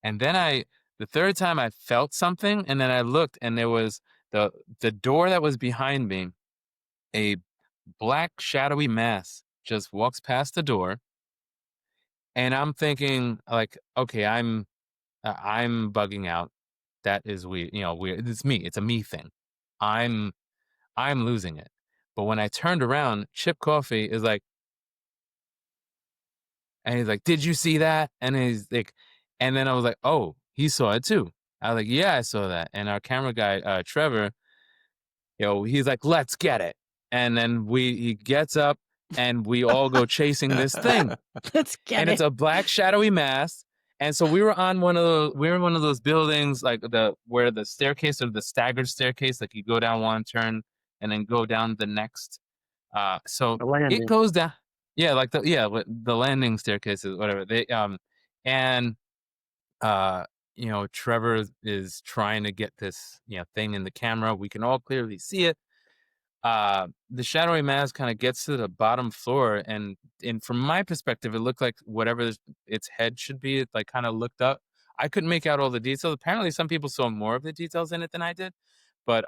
[SPEAKER 4] And then the third time I felt something, and then I looked, and there was the door that was behind me, a black shadowy mass just walks past the door, and I'm thinking like, okay, I'm bugging out. That is weird, weird. It's me. It's a me thing. I'm I'm losing it. But when I turned around, Chip Coffee is like, and he's like, "Did you see that?" And he's like, and then I was like, "Oh, he saw it too." I was like, "Yeah, I saw that." And our camera guy, Trevor, he's like, "Let's get it." And then he gets up and we all go chasing this thing.
[SPEAKER 1] Let's get
[SPEAKER 4] And it's
[SPEAKER 1] it.
[SPEAKER 4] a black shadowy mass. And so we were in one of those buildings, like where the staircase, or the staggered staircase, like you go down one turn and then go down the next. So
[SPEAKER 2] The
[SPEAKER 4] it
[SPEAKER 2] landing.
[SPEAKER 4] goes down. Yeah, like the landing staircases, whatever. And uh Trevor is trying to get this, thing in the camera. We can all clearly see it. The shadowy mask kind of gets to the bottom floor, and from my perspective, it looked like whatever its head should be, it like kind of looked up. I couldn't make out all the details. Apparently some people saw more of the details in it than I did. But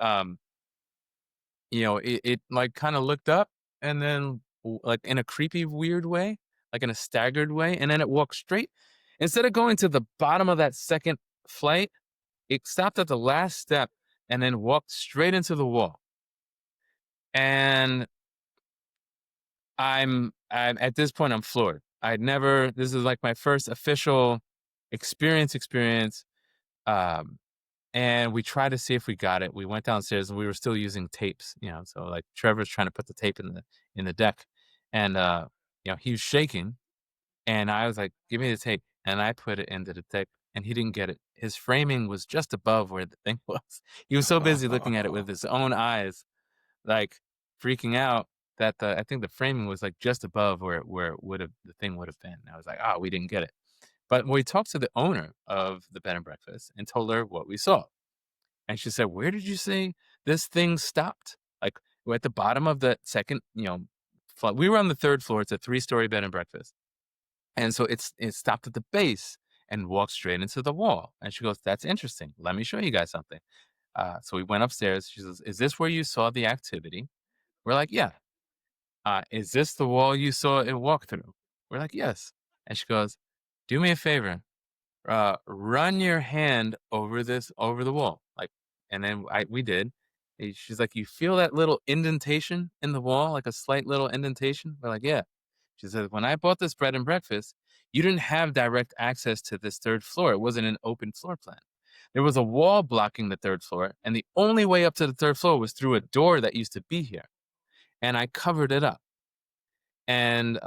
[SPEAKER 4] it like kind of looked up, and then like in a creepy weird way, like in a staggered way, and then it walked straight. Instead of going to the bottom of that second flight, it stopped at the last step and then walked straight into the wall. And I'm at this point, I'm floored. This is like my first official experience. Um, and we tried to see if we got it. We went downstairs and we were still using tapes, so like Trevor's trying to put the tape in the deck, and he was shaking, and I was like, give me the tape. And I put it into the tape, and he didn't get it. His framing was just above where the thing was. He was so busy looking at it with his own eyes, like freaking out, that I think the framing was like just above where the thing would have been. I was like, we didn't get it. But we talked to the owner of the bed and breakfast and told her what we saw. And she said, "Where did you say this thing stopped?" Like, we're at the bottom of the second, we were on the third floor. It's a 3-story bed and breakfast. And so it stopped at the base and walked straight into the wall. And she goes, "That's interesting. Let me show you guys something." So we went upstairs. She says, "Is this where you saw the activity?" We're like, "Yeah." "Is this the wall you saw it walk through?" We're like, "Yes." And she goes, "Do me a favor. Run your hand over the wall." Like, and then we did. She's like, "You feel that little indentation in the wall, like a slight little indentation?" We're like, "Yeah." She says, "When I bought this bread and breakfast, you didn't have direct access to this third floor. It wasn't an open floor plan. There was a wall blocking the third floor, and the only way up to the third floor was through a door that used to be here. And I covered it up. And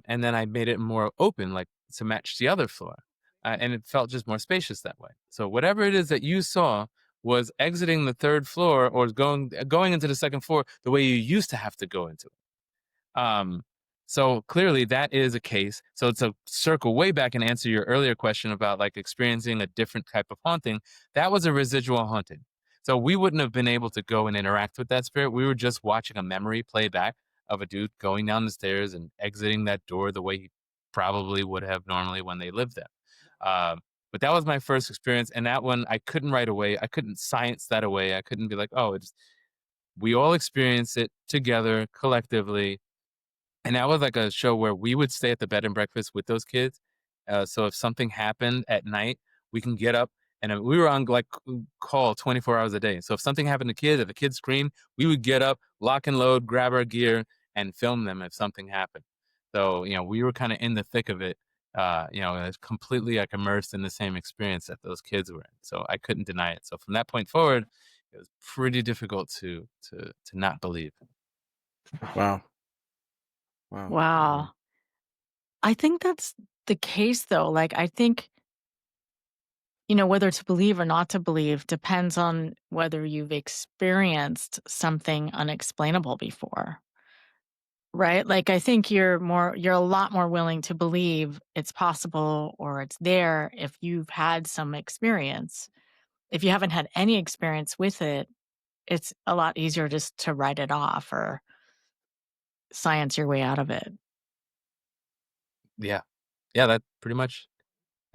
[SPEAKER 4] then I made it more open, like to match the other floor. And it felt just more spacious that way. So whatever it is that you saw was exiting the third floor, or going into the second floor the way you used to have to go into it." So clearly that is a case. So to circle way back and answer your earlier question about like experiencing a different type of haunting, that was a residual haunting. So we wouldn't have been able to go and interact with that spirit. We were just watching a memory play back of a dude going down the stairs and exiting that door the way he probably would have normally when they lived there. But that was my first experience. And that one I couldn't right away. I couldn't science that away. I couldn't be like, oh, it's we all experience it together collectively. And that was like a show where we would stay at the bed and breakfast with those kids. So if something happened at night, we can get up and we were on like call 24 hours a day. So if something happened to kids, if the kids screamed, we would get up, lock and load, grab our gear, and film them if something happened. So we were kind of in the thick of it. Completely like immersed in the same experience that those kids were in. So I couldn't deny it. So from that point forward, it was pretty difficult to not believe.
[SPEAKER 3] Wow. Wow.
[SPEAKER 1] Wow. I think that's the case, though. Like, I think, whether to believe or not to believe depends on whether you've experienced something unexplainable before, right? Like, I think you're a lot more willing to believe it's possible or it's there if you've had some experience. If you haven't had any experience with it, it's a lot easier just to write it off or science your way out of it.
[SPEAKER 4] Yeah. Yeah, that pretty much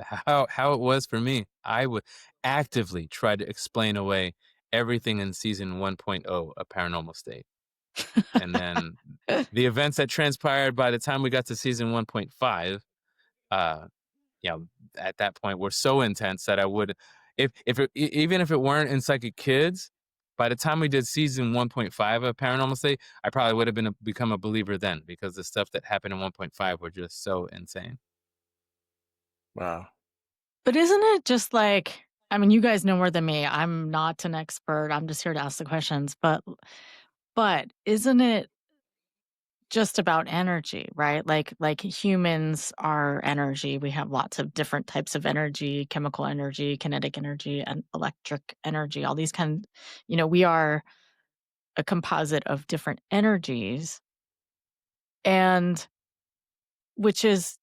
[SPEAKER 4] how it was for me. I would actively try to explain away everything in season 1.0 of Paranormal State. And then the events that transpired by the time we got to season 1.5, uh, at that point were so intense that I would, even if it weren't in Psychic Kids, by the time we did season 1.5 of Paranormal State, I probably would have become a believer then because the stuff that happened in 1.5 were just so insane.
[SPEAKER 3] Wow.
[SPEAKER 1] But isn't it just like, I mean, you guys know more than me. I'm not an expert. I'm just here to ask the questions. But isn't it just about energy, right? Like humans are energy. We have lots of different types of energy, chemical energy, kinetic energy, and electric energy. All these we are a composite of different energies. And which is,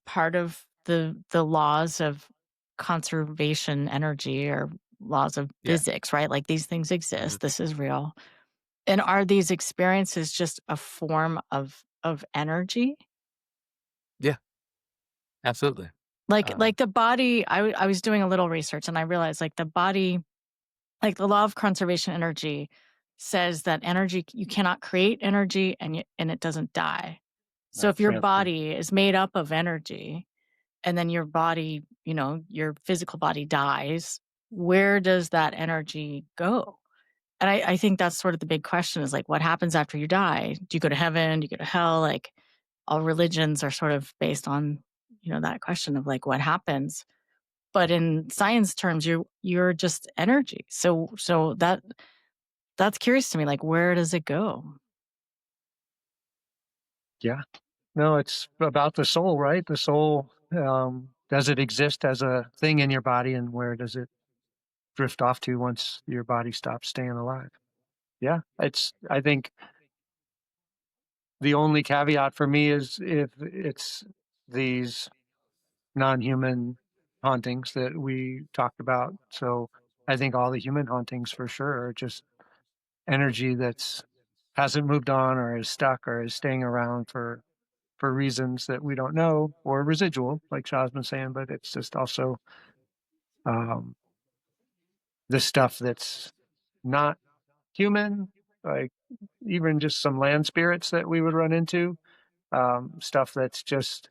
[SPEAKER 1] part of the laws of conservation energy or laws of
[SPEAKER 4] Yeah.
[SPEAKER 1] physics, right? Like these things
[SPEAKER 4] Mhm.
[SPEAKER 1] exist. This is real. And are these experiences just a form of energy?
[SPEAKER 4] Yeah, absolutely.
[SPEAKER 1] Like the body, I was doing a little research and I realized like the body, like the law of conservation energy says that energy, you cannot create energy and it doesn't die. So if your
[SPEAKER 2] Transfer.
[SPEAKER 1] body is made up of energy, and then your body, your physical body dies, where does that energy go? And I think that's sort of the big question is like, what happens after you die? Do you go to heaven? Do you go to hell? Like all religions are sort of based on, that question of like what happens. But in science terms, you're just energy. So that's curious to me. Like, where does it go?
[SPEAKER 2] Yeah. No, it's about the soul, right? The soul, does it exist as a thing in your body, and where does it drift off to once your body stops staying alive? Yeah, I think the only caveat for me is if it's these non-human hauntings that we talked about. So I think all the human hauntings for sure are just energy that's hasn't moved on or is stuck or is staying around for reasons that we don't know, or residual, like Shah's been saying. But it's just also um, the stuff that's not human, like even just some land spirits that we would run into, stuff that's just,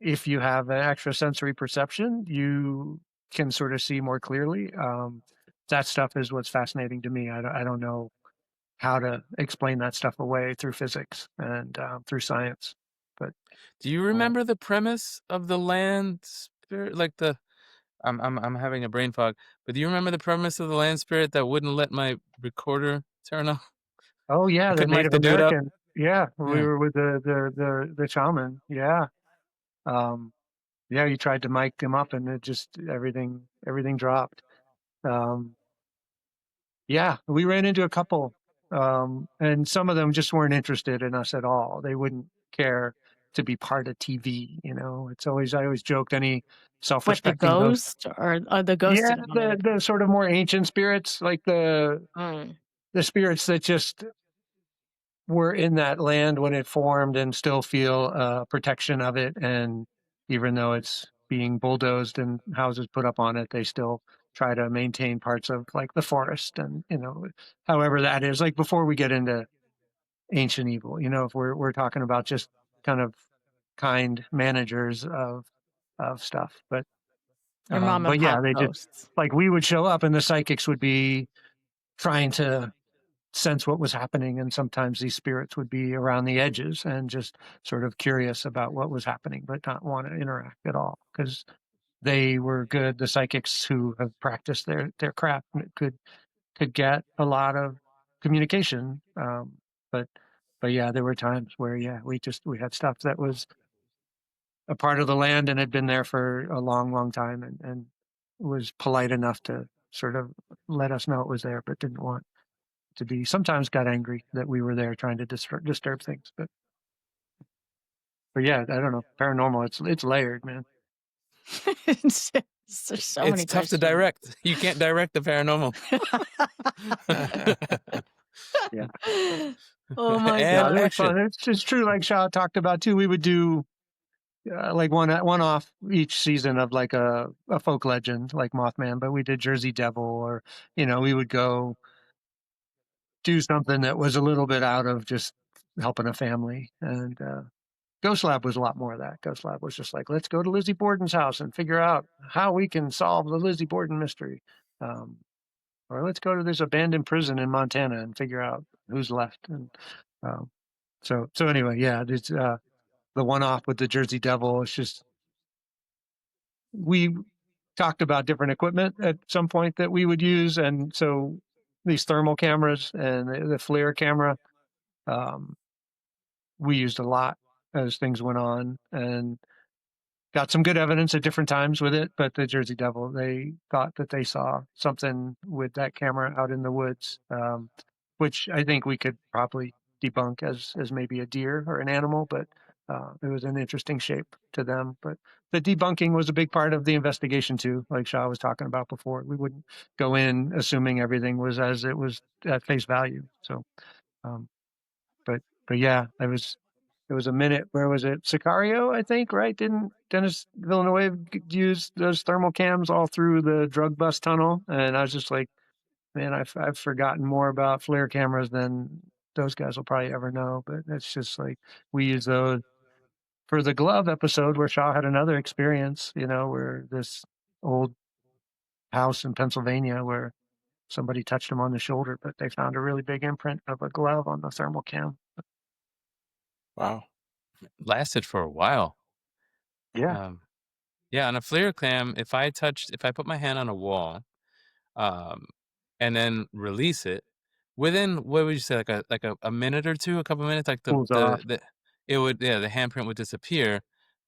[SPEAKER 2] if you have an extrasensory perception, you can sort of see more clearly. That stuff is what's fascinating to me. I don't know how to explain that stuff away through physics and through science. But
[SPEAKER 4] Do you
[SPEAKER 2] um,
[SPEAKER 4] remember the premise of the land spirit? Like I'm having a brain fog, but do you remember the premise of the land spirit that wouldn't let my recorder turn off?
[SPEAKER 2] oh
[SPEAKER 4] I
[SPEAKER 2] yeah, the
[SPEAKER 4] couldn't mic
[SPEAKER 2] Native
[SPEAKER 4] the dude up.
[SPEAKER 2] American. Yeah, we
[SPEAKER 4] Yeah.
[SPEAKER 2] were with the shaman. Yeah, um, yeah. You tried to mic him up, and it just everything dropped. Um, Yeah, we ran into a couple, and some of them just weren't interested in us at all. They wouldn't care to be part of TV. You know, I always joked any
[SPEAKER 1] What, the
[SPEAKER 2] self-respecting ghost.
[SPEAKER 1] ghost or the ghost
[SPEAKER 2] Yeah,
[SPEAKER 1] didn't want it?
[SPEAKER 2] the sort of more ancient spirits, like the
[SPEAKER 1] Mm.
[SPEAKER 2] spirits that just were in that land when it formed and still feel protection of it. And even though it's being bulldozed and houses put up on it, they still try to maintain parts of like the forest and, you know, however that is. Like before we get into ancient evil, you know, if we're talking about just kind of kind managers of stuff.
[SPEAKER 1] Your mom and
[SPEAKER 2] But yeah,
[SPEAKER 1] pop
[SPEAKER 2] they just
[SPEAKER 1] ghosts.
[SPEAKER 2] like we would show up and the psychics would be trying to sense what was happening, and sometimes these spirits would be around the edges and just sort of curious about what was happening but not want to interact at all because they were good. The psychics who have practiced their craft could get a lot of communication, but yeah, there were times where we had stuff that was a part of the land and had been there for a long time and was polite enough to sort of let us know it was there but didn't want to be, sometimes got angry that we were there trying to disturb things. But yeah, I don't know. Paranormal, it's layered, man.
[SPEAKER 1] There's so many
[SPEAKER 4] It's tough to
[SPEAKER 1] questions.
[SPEAKER 4] direct. You can't direct the paranormal.
[SPEAKER 2] Yeah.
[SPEAKER 1] Oh my
[SPEAKER 4] And
[SPEAKER 1] god.
[SPEAKER 2] It was
[SPEAKER 4] action.
[SPEAKER 2] fun. It's just true, like Shah talked about too. We would do like one off each season of like a folk legend like Mothman, but we did Jersey Devil, or you know, we would go do something that was a little bit out of just helping a family. And Ghost Lab was a lot more of that. Ghost Lab was just like, let's go to Lizzie Borden's house and figure out how we can solve the Lizzie Borden mystery. Or let's go to this abandoned prison in Montana and figure out who's left. And so anyway, yeah, it's the one-off with the Jersey Devil. It's just, we talked about different equipment at some point that we would use. And so these thermal cameras and the FLIR camera, we used a lot as things went on and got some good evidence at different times with it. But the Jersey Devil, they thought that they saw something with that camera out in the woods, which I think we could probably debunk as maybe a deer or an animal, but it was an interesting shape to them. But the debunking was a big part of the investigation too, like Shah was talking about before. We wouldn't go in assuming everything was as it was at face value. So, but yeah, there was a minute, where was it? Sicario, I think, right? Didn't Dennis Villeneuve use those thermal cams all through the drug bust tunnel? And I was just like, man, I've forgotten more about FLIR cameras than those guys will probably ever know. But it's just like, we use those for the glove episode where Shaw had another experience, you know, where this old house in Pennsylvania where somebody touched him on the shoulder, but they found a really big imprint of a glove on the thermal cam.
[SPEAKER 3] Wow.
[SPEAKER 4] Lasted for a while.
[SPEAKER 2] Yeah.
[SPEAKER 4] Yeah, on a FLIR cam, if I put my hand on a wall, and then release it, within, what would you say, like a minute or two, a couple minutes, like
[SPEAKER 2] Pulls off.
[SPEAKER 4] the handprint would disappear.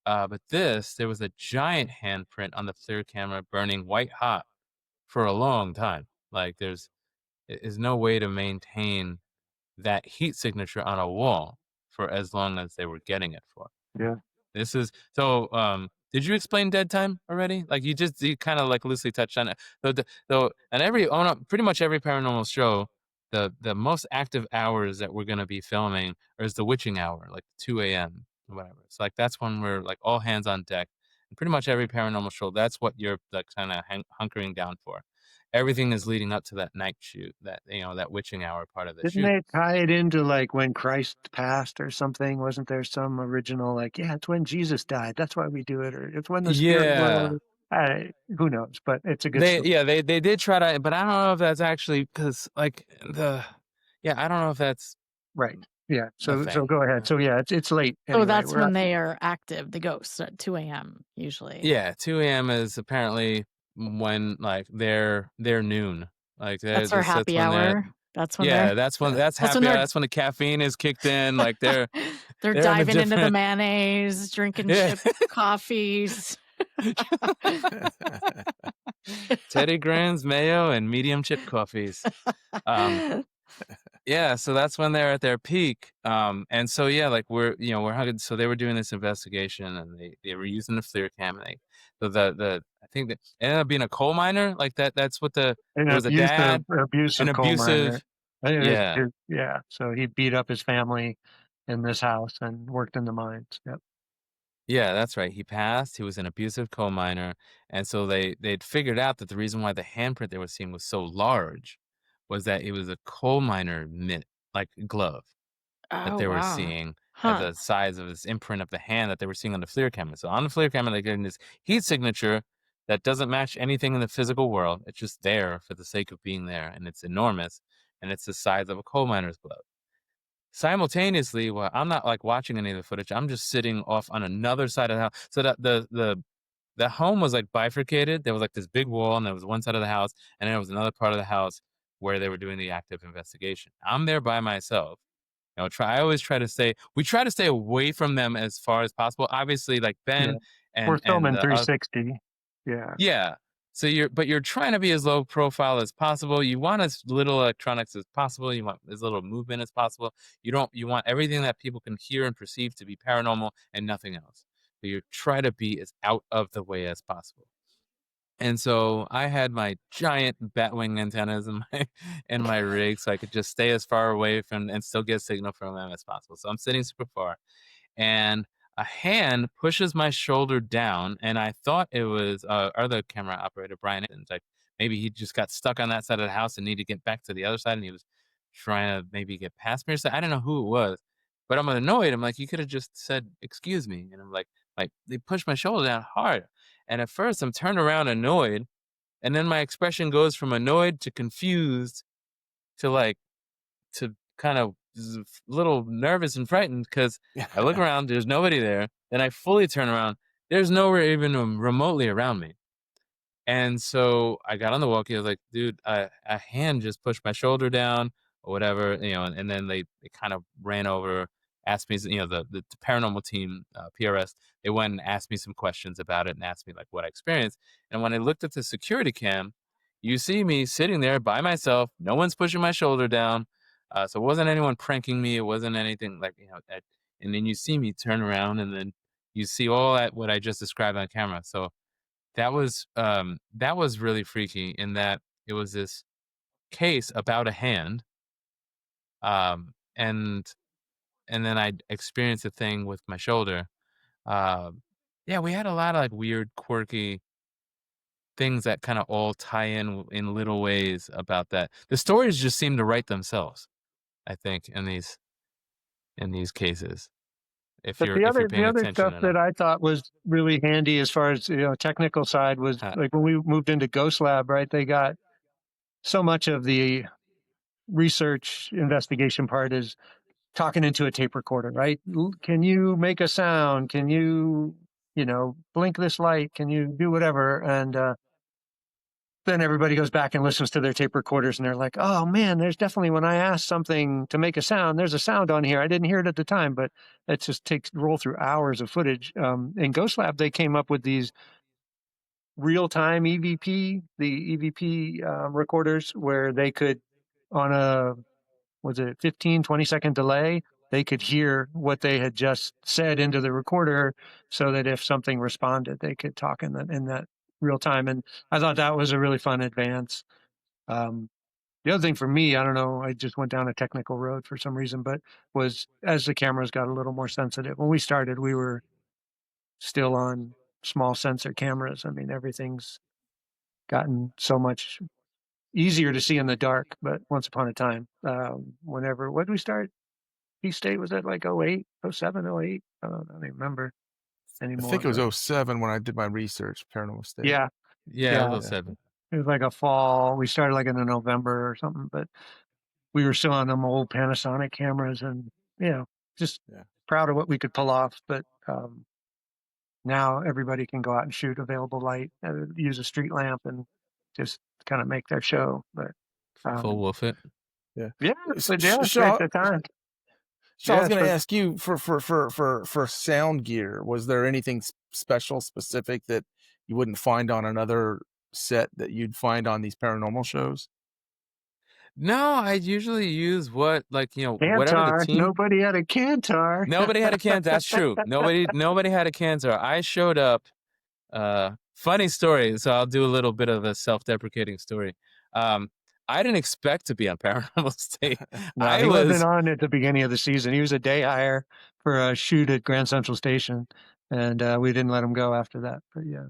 [SPEAKER 4] But there was a giant handprint on the FLIR camera burning white hot for a long time. Like there's no way to maintain that heat signature on a wall for as long as they were getting it for.
[SPEAKER 2] Yeah.
[SPEAKER 4] This is so. Did you explain dead time already? Like you kind of like loosely touched on it. Though, and pretty much every paranormal show, the most active hours that we're gonna be filming is the witching hour, like 2 a.m. or whatever. It's like that's when we're like all hands on deck. And pretty much every paranormal show, that's what you're like kind of hunkering down for. Everything is leading up to that night shoot, that that witching hour part of the
[SPEAKER 2] Didn't
[SPEAKER 4] shoot.
[SPEAKER 2] they tie it into like when Christ passed or something? Wasn't there some original like, yeah, it's when Jesus died, that's why we do it, or it's when the spirit
[SPEAKER 4] Yeah.
[SPEAKER 2] who knows? But it's a good story.
[SPEAKER 4] They did try to, but I don't know if that's actually because like I don't know if that's
[SPEAKER 2] Right. Yeah.
[SPEAKER 4] a
[SPEAKER 2] So
[SPEAKER 4] thing.
[SPEAKER 2] go ahead. So yeah, it's late anyway.
[SPEAKER 1] So that's
[SPEAKER 2] We're
[SPEAKER 1] when
[SPEAKER 2] at,
[SPEAKER 1] they are active, the ghosts, at 2 a.m. usually.
[SPEAKER 4] Yeah, 2 a.m. is apparently when like they're noon. Like
[SPEAKER 1] That's our happy
[SPEAKER 4] when they're
[SPEAKER 1] hour. That's when they're
[SPEAKER 4] that's when
[SPEAKER 1] that's when
[SPEAKER 4] happy hour.
[SPEAKER 1] they're
[SPEAKER 4] That's when the caffeine is kicked in. Like they're
[SPEAKER 1] they're
[SPEAKER 4] in a
[SPEAKER 1] diving into the
[SPEAKER 4] different
[SPEAKER 1] mayonnaise, drinking
[SPEAKER 4] Yeah.
[SPEAKER 1] chip coffees.
[SPEAKER 4] Teddy Grahams, mayo, and medium chip coffees. Yeah, so that's when they're at their peak. And so yeah, like we're hunted. So they were doing this investigation, and they were using the FLIR cam. And so the I think that it ended up being a coal miner. Like that's what
[SPEAKER 2] An
[SPEAKER 4] there was a dad, an
[SPEAKER 2] abusive coal miner.
[SPEAKER 4] abusive. Yeah,
[SPEAKER 2] Yeah. So he beat up his family in this house and worked in the mines. Yep.
[SPEAKER 4] yeah, that's right. He passed. He was an abusive coal miner, and so they'd figured out that the reason why the handprint they were seeing was so large was that it was a coal miner mitt, like glove, that
[SPEAKER 1] Oh,
[SPEAKER 4] they were
[SPEAKER 1] wow.
[SPEAKER 4] seeing at
[SPEAKER 1] Huh.
[SPEAKER 4] the size of this imprint of the hand that they were seeing on the FLIR camera. So on the FLIR camera, they're getting this heat signature that doesn't match anything in the physical world. It's just there for the sake of being there, and it's enormous, and it's the size of a coal miner's glove. Simultaneously, while I'm not like watching any of the footage, I'm just sitting off on another side of the house. So that the home was like bifurcated. There was like this big wall, and there was one side of the house, and then there was another part of the house where they were doing the active investigation. I'm there by myself. I always try to stay. We try to stay away from them as far as possible. Obviously, like
[SPEAKER 2] Yeah.
[SPEAKER 4] Ben
[SPEAKER 2] We're
[SPEAKER 4] and
[SPEAKER 2] filming
[SPEAKER 4] the
[SPEAKER 2] 360. Yeah.
[SPEAKER 4] yeah. So you're trying to be as low profile as possible. You want as little electronics as possible. You want as little movement as possible. You want everything that people can hear and perceive to be paranormal and nothing else. So you try to be as out of the way as possible. And so I had my giant batwing antennas in my rig, so I could just stay as far away from and still get signal from them as possible. So I'm sitting super far, and a hand pushes my shoulder down, and I thought it was our other camera operator, Brian. And like maybe he just got stuck on that side of the house and needed to get back to the other side, and he was trying to maybe get past me or something. I don't know who it was, but I'm annoyed. I'm like, you could have just said, "Excuse me," and I'm like they pushed my shoulder down hard, and at first I'm turned around annoyed, and then my expression goes from annoyed to confused to like to kind of little nervous and frightened because I look around, there's nobody there. Then I fully turn around, there's nowhere even remotely around me. And so I got on the walkie. I was like, dude, a hand just pushed my shoulder down or whatever, and then they kind of ran over, asked me, the paranormal team, PRS, they went and asked me some questions about it and asked me like what I experienced. And when I looked at the security cam, you see me sitting there by myself. No one's pushing my shoulder down. So it wasn't anyone pranking me. It wasn't anything like, and then you see me turn around and then you see all that, what I just described on camera. So that was really freaky in that it was this case about a hand, and then I experienced a thing with my shoulder. Yeah, we had a lot of like weird, quirky things that kind of all tie in little ways about that. The stories just seem to write themselves, I think, in these cases.
[SPEAKER 2] But
[SPEAKER 4] If you're
[SPEAKER 2] the
[SPEAKER 4] paying
[SPEAKER 2] other
[SPEAKER 4] attention
[SPEAKER 2] stuff that
[SPEAKER 4] enough.
[SPEAKER 2] I thought was really handy as far as technical side was
[SPEAKER 4] Huh.
[SPEAKER 2] like when we moved into Ghost Lab, right? They got so much of the research investigation part is talking into a tape recorder, right? Can you make a sound? Can you, blink this light? Can you do whatever? And then everybody goes back and listens to their tape recorders and they're like, oh man, there's definitely when I asked something to make a sound, there's a sound on here. I didn't hear it at the time, but it just takes roll through hours of footage. In Ghost Lab, they came up with these real-time the EVP recorders where they could on a was it 15, 20-second delay, they could hear what they had just said into the recorder so that if something responded, they could talk in that real time. And I thought that was a really fun advance. Um, the other thing for me, I don't know, I just went down a technical road for some reason, but was as the cameras got a little more sensitive. When we started, we were still on small sensor cameras. I mean, everything's gotten so much easier to see in the dark, but once upon a time, what did we start? Peace State was that like 08, 07, 08? I don't even remember
[SPEAKER 3] I think
[SPEAKER 2] anymore.
[SPEAKER 3] it was
[SPEAKER 2] But
[SPEAKER 3] '07 when I did my research, Paranormal State.
[SPEAKER 2] yeah,
[SPEAKER 4] Yeah,
[SPEAKER 2] yeah,
[SPEAKER 4] those 7.
[SPEAKER 2] it was like a fall. We started like in the November or something, but we were still on them old Panasonic cameras, and just
[SPEAKER 3] Yeah.
[SPEAKER 2] proud of what we could pull off. But now everybody can go out and shoot available light, use a street lamp, and just kind of make their show. But
[SPEAKER 4] Full wolf it.
[SPEAKER 3] Yeah.
[SPEAKER 2] yeah, but
[SPEAKER 3] Shaw,
[SPEAKER 2] at the time,
[SPEAKER 3] I was
[SPEAKER 2] yeah.
[SPEAKER 3] going to
[SPEAKER 2] So
[SPEAKER 3] ask you for sound gear. Was there anything special, specific that you wouldn't find on another set that you'd find on these paranormal shows?
[SPEAKER 4] No, I usually use what, like, whatever the
[SPEAKER 2] Cantar.
[SPEAKER 4] team.
[SPEAKER 2] Nobody had a Cantar.
[SPEAKER 4] Nobody had a can. That's true. Nobody had a Cantor. I showed up. Funny story. So I'll do a little bit of a self-deprecating story. Um, I didn't expect to be on Paranormal State.
[SPEAKER 2] No,
[SPEAKER 4] I
[SPEAKER 2] he wasn't
[SPEAKER 4] was,
[SPEAKER 2] on at the beginning of the season. He was a day hire for a shoot at Grand Central Station, and we didn't let him go after that. But yeah,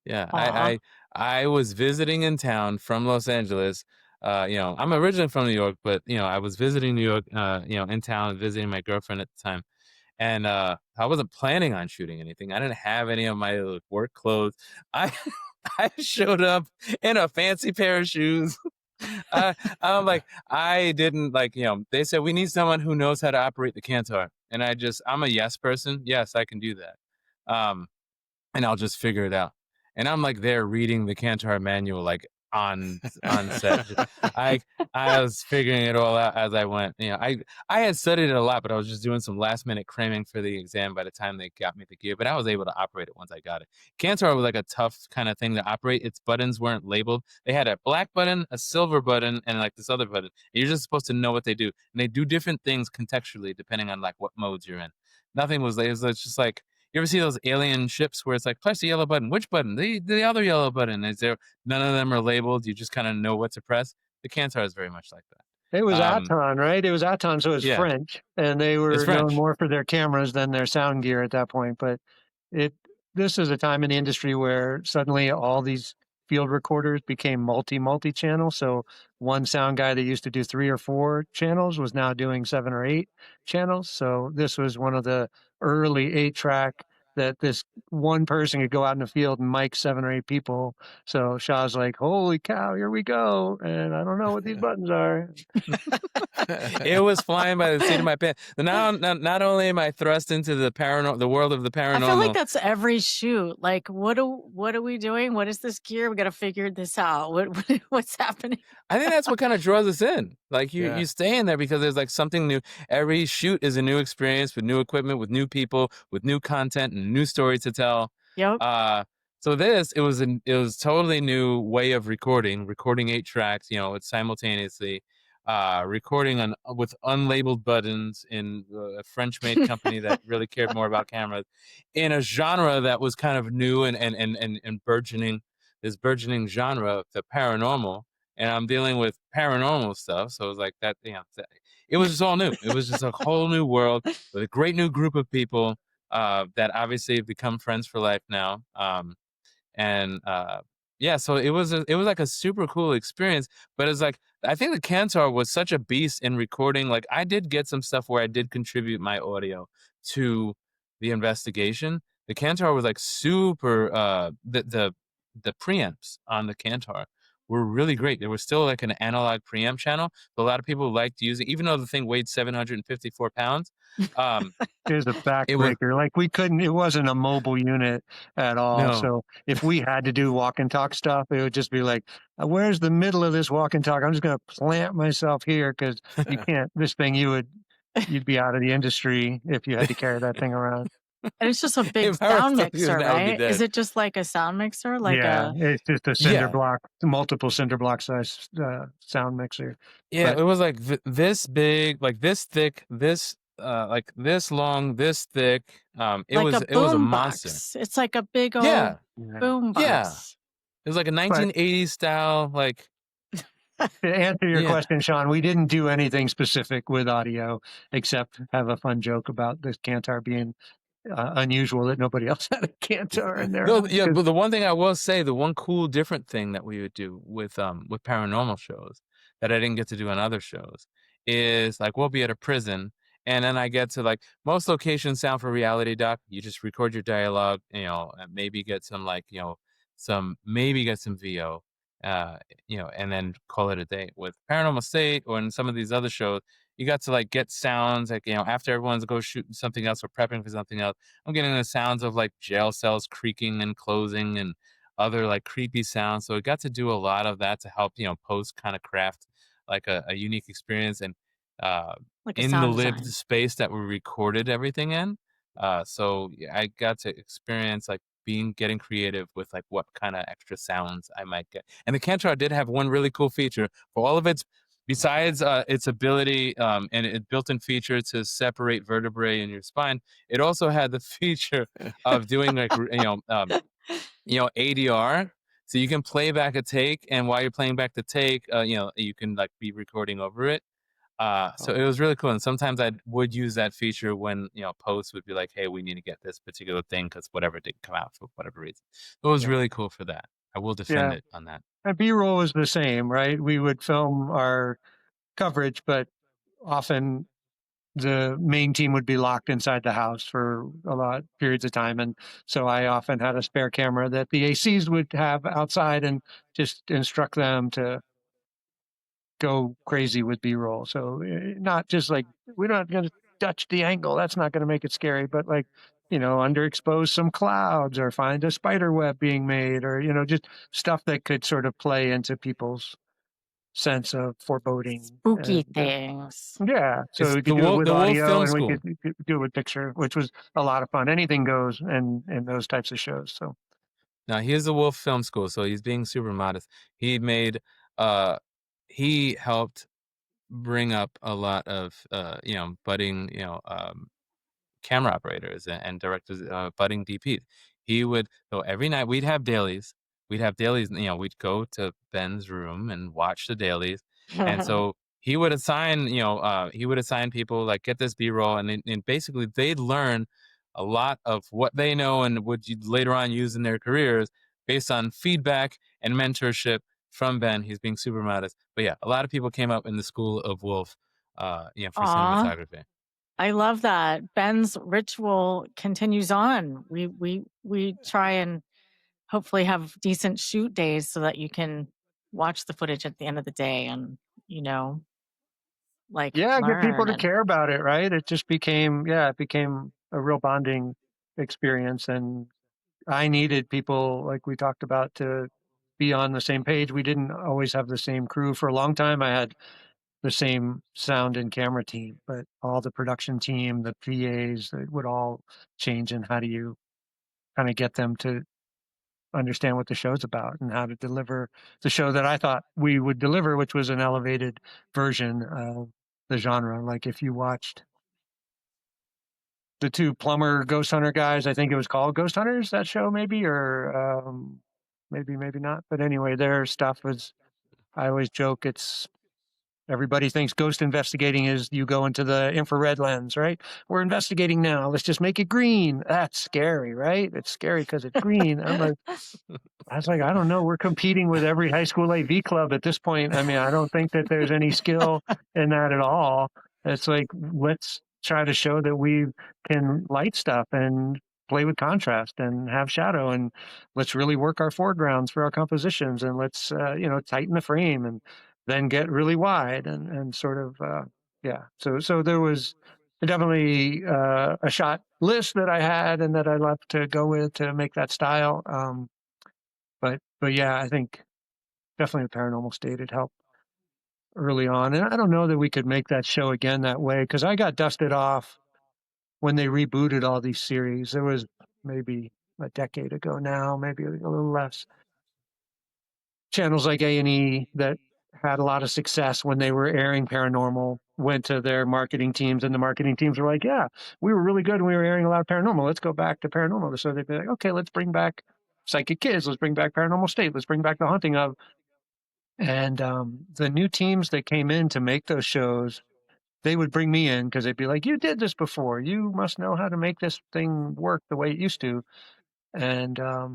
[SPEAKER 4] yeah,
[SPEAKER 1] Aw.
[SPEAKER 4] I was visiting in town from Los Angeles. I'm originally from New York, but I was visiting New York, in town, visiting my girlfriend at the time. And I wasn't planning on shooting anything. I didn't have any of my work clothes. I I showed up in a fancy pair of shoes. I'm like, I didn't like, they said we need someone who knows how to operate the Cantar. And I'm a yes person. Yes, I can do that. Um, and I'll just figure it out. And I'm like there reading the Cantar manual, like on set. I I was figuring it all out as I went. I had studied it a lot, but I was just doing some last minute cramming for the exam by the time they got me the gear. But I was able to operate it once I got it. Cantar was like a tough kind of thing to operate. Its buttons weren't labeled. They had a black button, a silver button, and like this other button. You're just supposed to know what they do, and they do different things contextually depending on like what modes you're in. Nothing was. It was just like, you ever see those alien ships where it's like, press the yellow button? Which button? The other yellow button. Is there? None of them are labeled. You just kind of know what to press. The Cantar is very much like
[SPEAKER 2] it was
[SPEAKER 4] that.
[SPEAKER 2] Aton, right? It was Aton, so it was
[SPEAKER 4] Yeah,
[SPEAKER 2] French, and they
[SPEAKER 4] it's
[SPEAKER 2] were known
[SPEAKER 4] French.
[SPEAKER 2] more for their cameras than their sound gear at that point. But it this is a time in the industry where suddenly all these field recorders became multi-channel. So one sound guy that used to do 3 or 4 channels was now doing 7 or 8 channels. So this was one of the early 8-track that this one person could go out in the field and mic 7 or 8 people. So Shah's like, "Holy cow, here we go!" And I don't know what these buttons are.
[SPEAKER 4] It was flying by the seat of my pants. Not only am I thrust into the world of the
[SPEAKER 1] I feel like
[SPEAKER 4] paranormal.
[SPEAKER 1] that's every shoot. Like, what are we doing? What is this gear? We got to figure this out. What's happening?
[SPEAKER 4] I think that's what kind of draws us in. Like
[SPEAKER 3] Yeah.
[SPEAKER 4] you stay in there because there's like something new. Every shoot is a new experience with new equipment, with new people, with new content and new story to tell.
[SPEAKER 1] Yep.
[SPEAKER 4] So it was totally new way of recording 8 tracks. It's simultaneously recording with unlabeled buttons in a French-made company that really cared more about cameras in a genre that was kind of new and burgeoning. This burgeoning genre of the paranormal, and I'm dealing with paranormal stuff. So it was like that, it was just all new. It was just a whole new world with a great new group of people that obviously have become friends for life now. And yeah, so it was like a super cool experience. But it's like, I think the Cantar was such a beast in recording. Like, I did get some stuff where I did contribute my audio to the investigation. The Cantar was like super. The preamps on the Cantar were really great. There was still like an analog preamp channel. But a lot of people liked using, even though the thing weighed 754 pounds.
[SPEAKER 2] It was a
[SPEAKER 4] It was
[SPEAKER 2] backbreaker. Like it wasn't a mobile unit at all.
[SPEAKER 4] no.
[SPEAKER 2] So if we had to do walk and talk stuff, it would just be like, where's the middle of this walk and talk? I'm just going to plant myself here because you can't, this thing, you'd be out of the industry if you had to carry that thing around.
[SPEAKER 1] And it's just a big
[SPEAKER 4] If I were
[SPEAKER 1] sound
[SPEAKER 4] still using
[SPEAKER 1] mixer,
[SPEAKER 4] that, I would be
[SPEAKER 1] right? Is
[SPEAKER 4] dead.
[SPEAKER 1] it just like a sound mixer? Like
[SPEAKER 2] Yeah,
[SPEAKER 1] a
[SPEAKER 2] it's just a cinder
[SPEAKER 4] Yeah.
[SPEAKER 2] block, multiple cinder block size sound mixer.
[SPEAKER 4] Yeah,
[SPEAKER 2] But
[SPEAKER 4] it was like this big, like this thick, this like this long, this thick. It
[SPEAKER 1] like a
[SPEAKER 4] was a
[SPEAKER 1] boom
[SPEAKER 4] monster.
[SPEAKER 1] box. It's like a big old
[SPEAKER 4] Yeah,
[SPEAKER 2] yeah.
[SPEAKER 1] boom
[SPEAKER 4] yeah.
[SPEAKER 1] box.
[SPEAKER 4] It was like a
[SPEAKER 2] But
[SPEAKER 4] 1980s style, like
[SPEAKER 2] to answer your
[SPEAKER 4] yeah.
[SPEAKER 2] question, Sean, we didn't do anything specific with audio except have a fun joke about this Cantar being unusual that nobody else had a Cantar in their
[SPEAKER 4] No,
[SPEAKER 2] house.
[SPEAKER 4] yeah, but the one thing I will say, the one cool different thing that we would do with paranormal shows that I didn't get to do on other shows is like, we'll be at a prison, and then I get to, like, most locations sound for reality doc. You just record your dialogue, and maybe get some like, maybe get some VO, and then call it a day. With Paranormal State or in some of these other shows, you got to like get sounds like, after everyone's go shooting something else or prepping for something else, I'm getting the sounds of like jail cells creaking and closing and other like creepy sounds. So I got to do a lot of that to help, post kind of craft like a unique experience and
[SPEAKER 1] Like a
[SPEAKER 4] in the
[SPEAKER 1] sound
[SPEAKER 4] lived
[SPEAKER 1] design.
[SPEAKER 4] space that we recorded everything in. So yeah, I got to experience like getting creative with like what kind of extra sounds I might get. And the Cantar did have one really cool feature for all of its besides its ability and its built-in feature to separate vertebrae in your spine, it also had the feature of doing like ADR. So you can play back a take, and while you're playing back the take, you can like be recording over it. So it was really cool. And sometimes I would use that feature when, posts would be like, hey, we need to get this particular thing because whatever didn't come out for whatever reason. It was
[SPEAKER 2] Yeah.
[SPEAKER 4] really cool for that. I will defend
[SPEAKER 2] Yeah.
[SPEAKER 4] it on that.
[SPEAKER 2] And B-roll was the same, right? We would film our coverage, but often the main team would be locked inside the house for a lot periods of time. And so I often had a spare camera that the ACs would have outside and just instruct them to go crazy with B-roll. So not just like, we're not going to touch the angle. That's not going to make it scary, but like, underexpose some clouds or find a spider web being made or, just stuff that could sort of play into people's sense of foreboding.
[SPEAKER 1] Spooky
[SPEAKER 2] And,
[SPEAKER 1] things.
[SPEAKER 2] yeah. So
[SPEAKER 4] It's
[SPEAKER 2] we could do it with
[SPEAKER 4] the Wolf
[SPEAKER 2] audio
[SPEAKER 4] Film
[SPEAKER 2] and we
[SPEAKER 4] School.
[SPEAKER 2] could do it with picture, which was a lot of fun. Anything goes in those types of shows. So
[SPEAKER 4] Now here's the Wolf Film School, so he's being super modest. He made he helped bring up a lot of budding camera operators and directors, budding DPs. He would, so every night we'd have dailies. We'd go to Ben's room and watch the dailies. And so he would assign, people like, get this B-roll, and basically they'd learn a lot of what they know and would later on use in their careers based on feedback and mentorship from Ben. He's being super modest. But yeah, a lot of people came up in the school of Wolf, for
[SPEAKER 1] Aw.
[SPEAKER 4] cinematography.
[SPEAKER 1] I love that. Ben's ritual continues on. We try and hopefully have decent shoot days so that you can watch the footage at the end of the day and, like
[SPEAKER 2] yeah, get people
[SPEAKER 1] learn
[SPEAKER 2] to
[SPEAKER 1] and
[SPEAKER 2] care about it, right? It just became, it became a real bonding experience. And I needed people, like we talked about, to be on the same page. We didn't always have the same crew for a long time. I had the same sound and camera team, but all the production team, the PAs, it would all change. And how do you kind of get them to understand what the show's about and how to deliver the show that I thought we would deliver, which was an elevated version of the genre. Like if you watched the two plumber ghost hunter guys, I think it was called Ghost Hunters, that show maybe, or maybe not. But anyway, their stuff was, I always joke, it's, everybody thinks ghost investigating is you go into the infrared lens, right? We're investigating now. Let's just make it green. That's scary, right? It's scary because it's green. I was like, I don't know. We're competing with every high school AV club at this point. I mean, I don't think that there's any skill in that at all. It's like, let's try to show that we can light stuff and play with contrast and have shadow, and let's really work our foregrounds for our compositions, and let's tighten the frame and then get really wide and sort of yeah. So there was definitely a shot list that I had and that I left to go with to make that style. But yeah, I think definitely the Paranormal State had helped early on. And I don't know that we could make that show again that way, because I got dusted off when they rebooted all these series. It was maybe a decade ago now, maybe a little less. Channels like A&E that had a lot of success when they were airing Paranormal went to their marketing teams, and the marketing teams were like, yeah, we were really good and we were airing a lot of Paranormal. Let's go back to Paranormal. So they'd be like, okay, let's bring back Psychic Kids. Let's bring back Paranormal State. Let's bring back The Haunting of. And the new teams that came in to make those shows, they would bring me in because they'd be like, you did this before. You must know how to make this thing work the way it used to. And a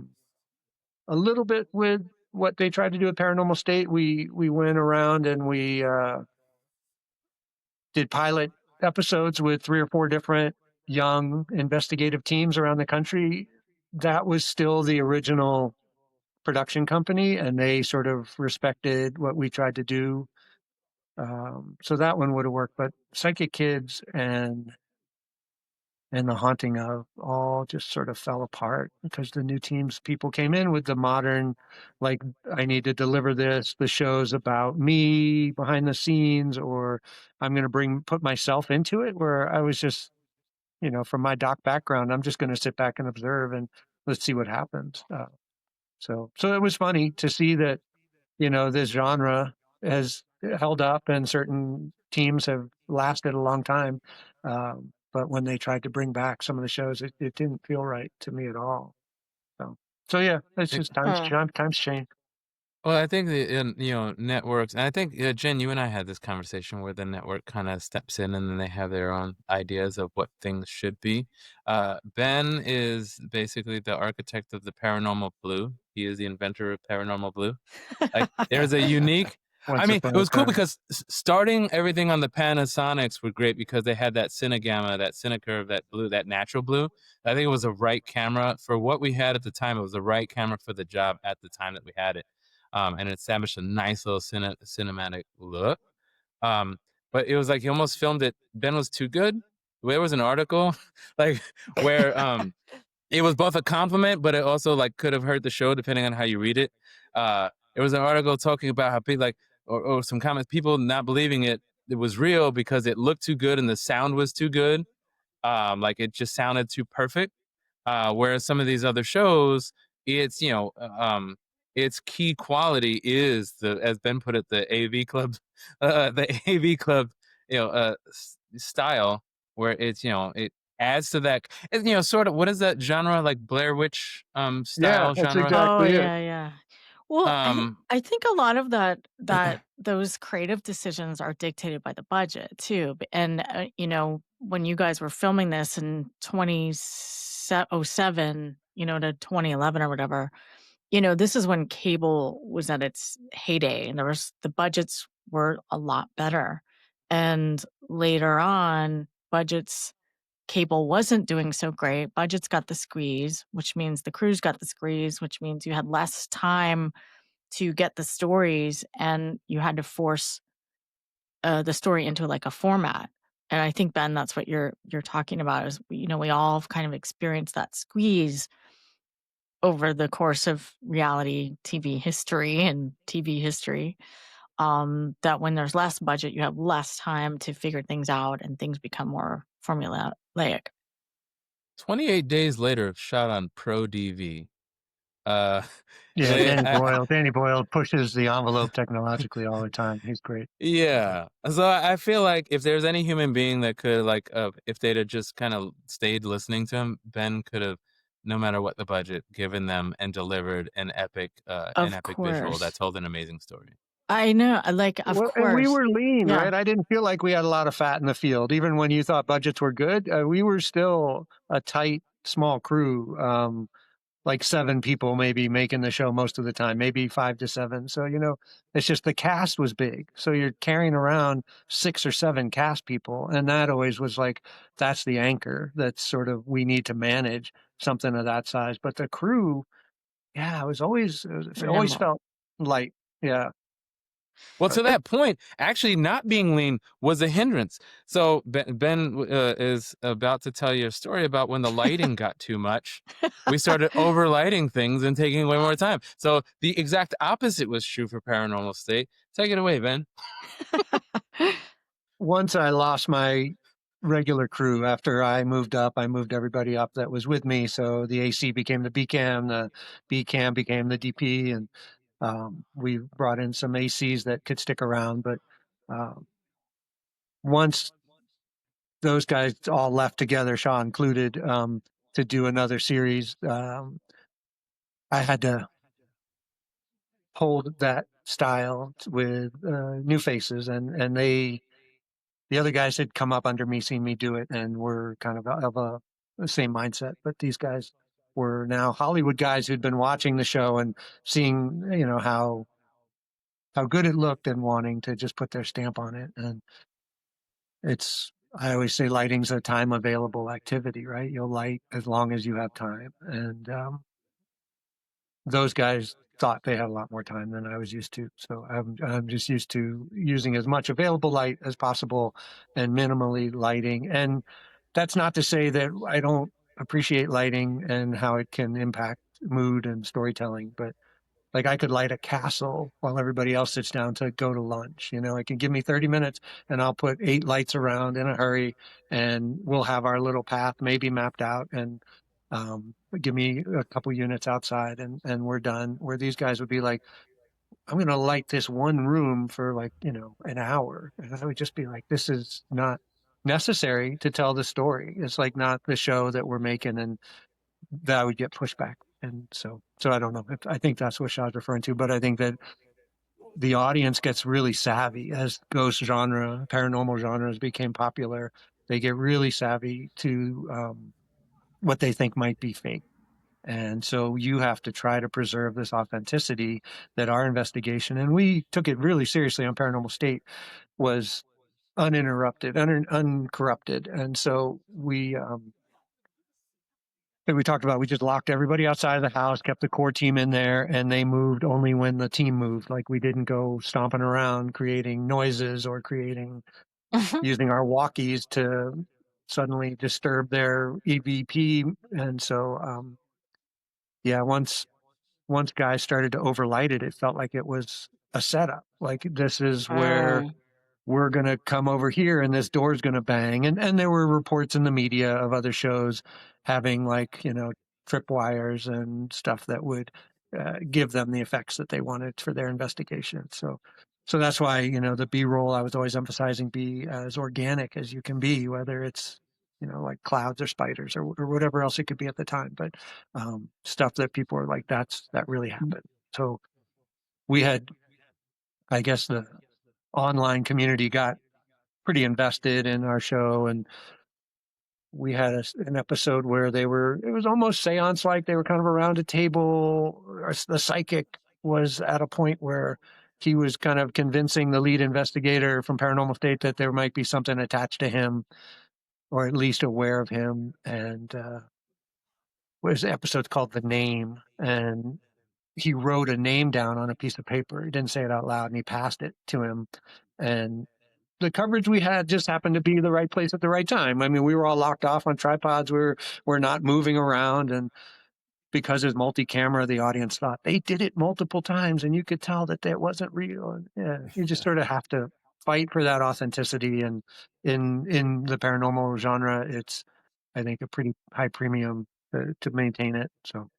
[SPEAKER 2] little bit with what they tried to do at Paranormal State, we went around and we did pilot episodes with 3 or 4 different young investigative teams around the country. That was still the original production company, and they sort of respected what we tried to do. So that one would have worked, but Psychic Kids and The Haunting of all just sort of fell apart because the new teams people came in with the modern, like, I need to deliver the show's about me behind the scenes, or I'm going to put myself into it, where I was just, from my doc background, I'm just going to sit back and observe and let's see what happens. So it was funny to see that, this genre has held up, and certain teams have lasted a long time. But when they tried to bring back some of the shows, it didn't feel right to me at all. So yeah, it's
[SPEAKER 4] It
[SPEAKER 2] just times
[SPEAKER 1] Huh.
[SPEAKER 2] times change.
[SPEAKER 4] Well, I think the networks, and I think, Jen, you and I had this conversation where the network kinda steps in, and then they have their own ideas of what things should be. Ben is basically the architect of the Paranormal Blue. He is the inventor of Paranormal Blue. Like, there's a unique I
[SPEAKER 2] Once
[SPEAKER 4] mean, it
[SPEAKER 2] upon a
[SPEAKER 4] was cool
[SPEAKER 2] time.
[SPEAKER 4] because starting everything on the Panasonics were great because they had that Cinegamma, that Cinecurve, that blue, that natural blue. I think it was the right camera for what we had at the time. It was the right camera for the job at the time that we had it, and it established a nice little cinematic look. Um, but it was like he almost filmed it. Ben was too good. There was an article like where it was both a compliment, but it also like could have hurt the show depending on how you read it. There was an article talking about how people like, or some comments, people not believing it was real because it looked too good and the sound was too good. Like it just sounded too perfect. Whereas some of these other shows, it's its key quality is the, as Ben put it, the AV club, the AV club, style, where it's it adds to that, sort of, what is that genre, like Blair Witch
[SPEAKER 2] Yeah,
[SPEAKER 4] style
[SPEAKER 2] that's
[SPEAKER 4] genre.
[SPEAKER 1] Oh,
[SPEAKER 2] exactly it.
[SPEAKER 1] yeah, yeah. Well,
[SPEAKER 4] Um,
[SPEAKER 1] I think a lot of that those creative decisions are dictated by the budget too. And when you guys were filming this in 2007, to 2011 or whatever, this is when cable was at its heyday, and the budgets were a lot better. And later on, cable wasn't doing so great. Budgets got the squeeze, which means the crews got the squeeze, which means you had less time to get the stories, and you had to force the story into like a format. And I think, Ben, that's what you're talking about. Is we all kind of experienced that squeeze over the course of reality TV history and TV history. That when there's less budget, you have less time to figure things out, and things become more formulaic.
[SPEAKER 4] 28 days later, shot on Pro DV. Uh,
[SPEAKER 2] Yeah,
[SPEAKER 4] they,
[SPEAKER 2] Danny Boyle. Danny Boyle pushes the envelope technologically all the time. He's great.
[SPEAKER 4] Yeah. So I feel like if there's any human being that could, like, if they'd have just kind of stayed listening to him, Ben could have, no matter what the budget, given them and delivered an
[SPEAKER 1] Of
[SPEAKER 4] epic visual that
[SPEAKER 1] course.
[SPEAKER 4] told an amazing story.
[SPEAKER 1] I know, like, of
[SPEAKER 2] Well, and we
[SPEAKER 1] course.
[SPEAKER 2] were lean,
[SPEAKER 1] Yeah.
[SPEAKER 2] right? I didn't feel like we had a lot of fat in the field, even when you thought budgets were good. We were still a tight, small crew. Like 7 people maybe making the show most of the time, maybe 5 to 7. So, it's just the cast was big. So you're carrying around 6 or 7 cast people. And that always was like, that's the anchor. That's sort of, we need to manage something of that size. But the crew, yeah, it always
[SPEAKER 1] Nimble.
[SPEAKER 2] felt light. Yeah.
[SPEAKER 4] Well, to that point, actually not being lean was a hindrance. So Ben is about to tell you a story about when the lighting got too much. We started overlighting things and taking way more time. So the exact opposite was true for Paranormal State. Take it away, Ben.
[SPEAKER 2] Once I lost my regular crew after I moved up, I moved everybody up that was with me. So the AC became the B cam, the B cam became the DP, and we brought in some ACs that could stick around. But once those guys all left together, Shaw included, to do another series, I had to hold that style with new faces, and the other guys had come up under me, seen me do it, and were kind of the same mindset. But these guys were now Hollywood guys who'd been watching the show and seeing, how good it looked and wanting to just put their stamp on it. And I always say lighting's a time available activity, right? You'll light as long as you have time. And those guys thought they had a lot more time than I was used to. So I'm just used to using as much available light as possible and minimally lighting. And that's not to say that I don't appreciate lighting and how it can impact mood and storytelling, but like I could light a castle while everybody else sits down to go to lunch. It can give me 30 minutes and I'll put 8 lights around in a hurry, and we'll have our little path maybe mapped out, and give me a couple units outside, and we're done. Where these guys would be like, I'm going to light this one room for like, an hour. And I would just be like, this is not necessary to tell the story. It's like not the show that we're making. And that would get pushback. And so I don't know. I think that's what Shah's referring to, but I think that the audience gets really savvy as ghost genre, paranormal genres became popular. They get really savvy to what they think might be fake. And so you have to try to preserve this authenticity that our investigation, and we took it really seriously on Paranormal State, was uninterrupted, uncorrupted. And so we talked about, we just locked everybody outside of the house, kept the core team in there, and they moved only when the team moved. Like we didn't go stomping around creating noises or using our walkies to suddenly disturb their EVP. And so, yeah, once guys started to overlight it, it felt like it was a setup. Like this is where
[SPEAKER 1] Mm.
[SPEAKER 2] we're going to come over here and this door's going to bang. And there were reports in the media of other shows having like, tripwires and stuff that would give them the effects that they wanted for their investigation. So that's why, the B-roll, I was always emphasizing be as organic as you can be, whether it's, like clouds or spiders or whatever else it could be at the time. But stuff that people are like, that really happened. So we had, I guess the online community got pretty invested in our show, and we had an episode where it was almost seance like. They were kind of around a table. The psychic was at a point where he was kind of convincing the lead investigator from Paranormal State that there might be something attached to him, or at least aware of him. And was the episode's called The Name, and he wrote a name down on a piece of paper. He didn't say it out loud, and he passed it to him. And the coverage we had just happened to be the right place at the right time. I mean, we were all locked off on tripods. We're not moving around. And because it's multi-camera, the audience thought they did it multiple times, and you could tell that that wasn't real. And yeah, you just sort of have to fight for that authenticity. And in the paranormal genre, it's, I think, a pretty high premium to maintain it. So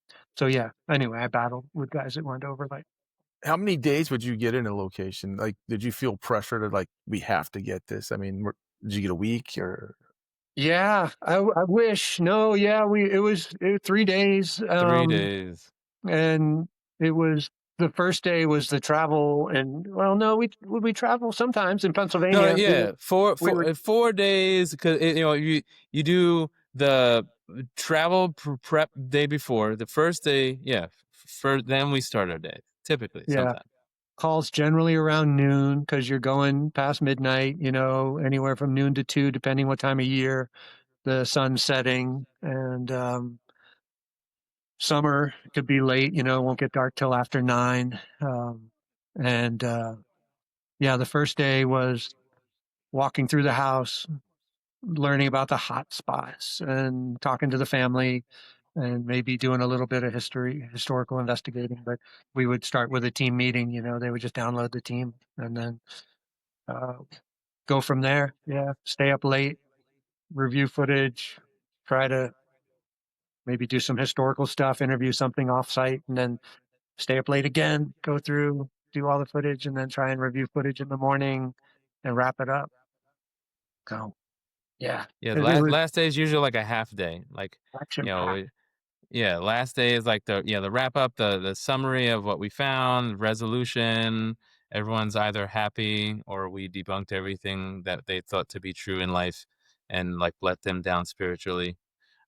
[SPEAKER 2] yeah. Anyway, I battled with guys that went over like.
[SPEAKER 3] How many days would you get in a location? Like, did you feel pressure to like, we have to get this? I mean, did you get a week or?
[SPEAKER 2] Yeah, I wish. No, yeah, it was 3 days.
[SPEAKER 4] 3 days.
[SPEAKER 2] And it was, the first day was the travel, and well, no, we travel sometimes in Pennsylvania.
[SPEAKER 4] No, yeah,
[SPEAKER 2] we were
[SPEAKER 4] 4 days because you do the travel prep day before the first day. Yeah, then we start our day typically.
[SPEAKER 2] yeah,
[SPEAKER 4] Sometimes.
[SPEAKER 2] calls generally around noon because you're going past midnight. Anywhere from noon to 2, depending what time of year the sun's setting, and summer could be late. Won't get dark till after 9. And yeah, the first day was walking through the house, learning about the hot spots and talking to the family, and maybe doing a little bit of historical investigating. But we would start with a team meeting. They would just download the team and then go from there. Yeah, stay up late, review footage, try to maybe do some historical stuff, interview something offsite, and then stay up late again, go through, do all the footage, and then try and review footage in the morning and wrap it up. So yeah,
[SPEAKER 4] Yeah,
[SPEAKER 2] it
[SPEAKER 4] last
[SPEAKER 2] was
[SPEAKER 4] last day is usually like a half day. Like
[SPEAKER 2] action
[SPEAKER 4] you know,
[SPEAKER 2] packed.
[SPEAKER 4] it- yeah, last day is like the wrap up, the summary of what we found, resolution. Everyone's either happy or we debunked everything that they thought to be true in life and like let them down spiritually.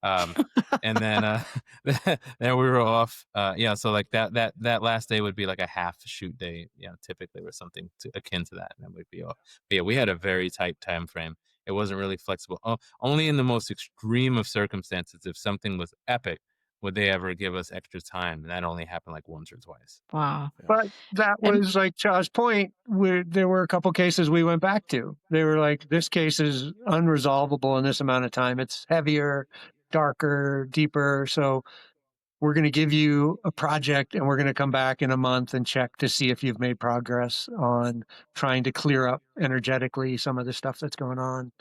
[SPEAKER 4] Um, and then then we were off. Yeah, so like that last day would be like a half shoot day, typically, or something akin to that, and then we'd be off. But yeah, we had a very tight time frame. It wasn't really flexible. Only in the most extreme of circumstances, if something was epic, would they ever give us extra time. And that only happened like once or twice.
[SPEAKER 1] Wow.
[SPEAKER 2] But that
[SPEAKER 1] And
[SPEAKER 2] was like Shah's point. There were a couple cases we went back to. They were like, this case is unresolvable in this amount of time. It's heavier, darker, deeper. So we're going to give you a project, and we're going to come back in a month and check to see if you've made progress on trying to clear up energetically some of the stuff that's going on.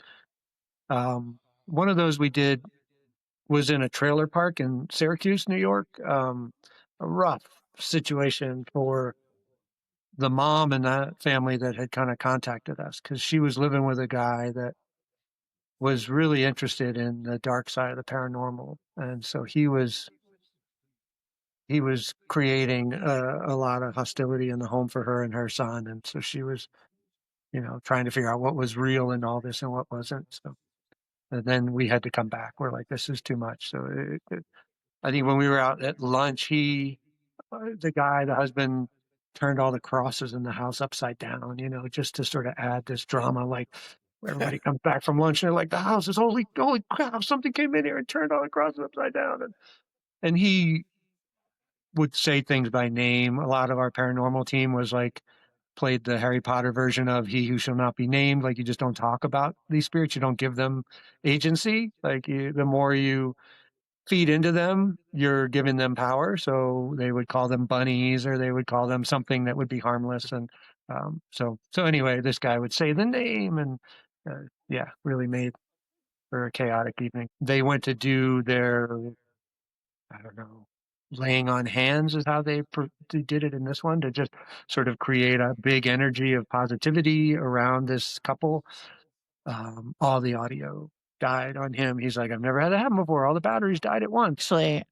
[SPEAKER 2] One of those we did was in a trailer park in Syracuse, New York. A rough situation for the mom in that family that had kind of contacted us because she was living with a guy that was really interested in the dark side of the paranormal, and so he was creating a lot of hostility in the home for her and her son, and so she was, trying to figure out what was real in all this and what wasn't. So and then we had to come back. We're like, this is too much. So I think when we were out at lunch, the husband, turned all the crosses in the house upside down, just to sort of add this drama. Like everybody comes back from lunch and they're like, the house is holy crap! Something came in here and turned all the crosses upside down, and he would say things by name. A lot of our paranormal team was like played the Harry Potter version of "He Who Shall Not Be Named." Like you just don't talk about these spirits. You don't give them agency. Like the more you feed into them, you're giving them power. So they would call them bunnies, or they would call them something that would be harmless. And so anyway, this guy would say the name, and yeah, really made for a chaotic evening. They went to do their, I don't know, laying on hands is how they did it in this one, to just sort of create a big energy of positivity around this couple. All the audio died on him. He's like, I've never had that happen before. All the batteries died at once.
[SPEAKER 1] Actually,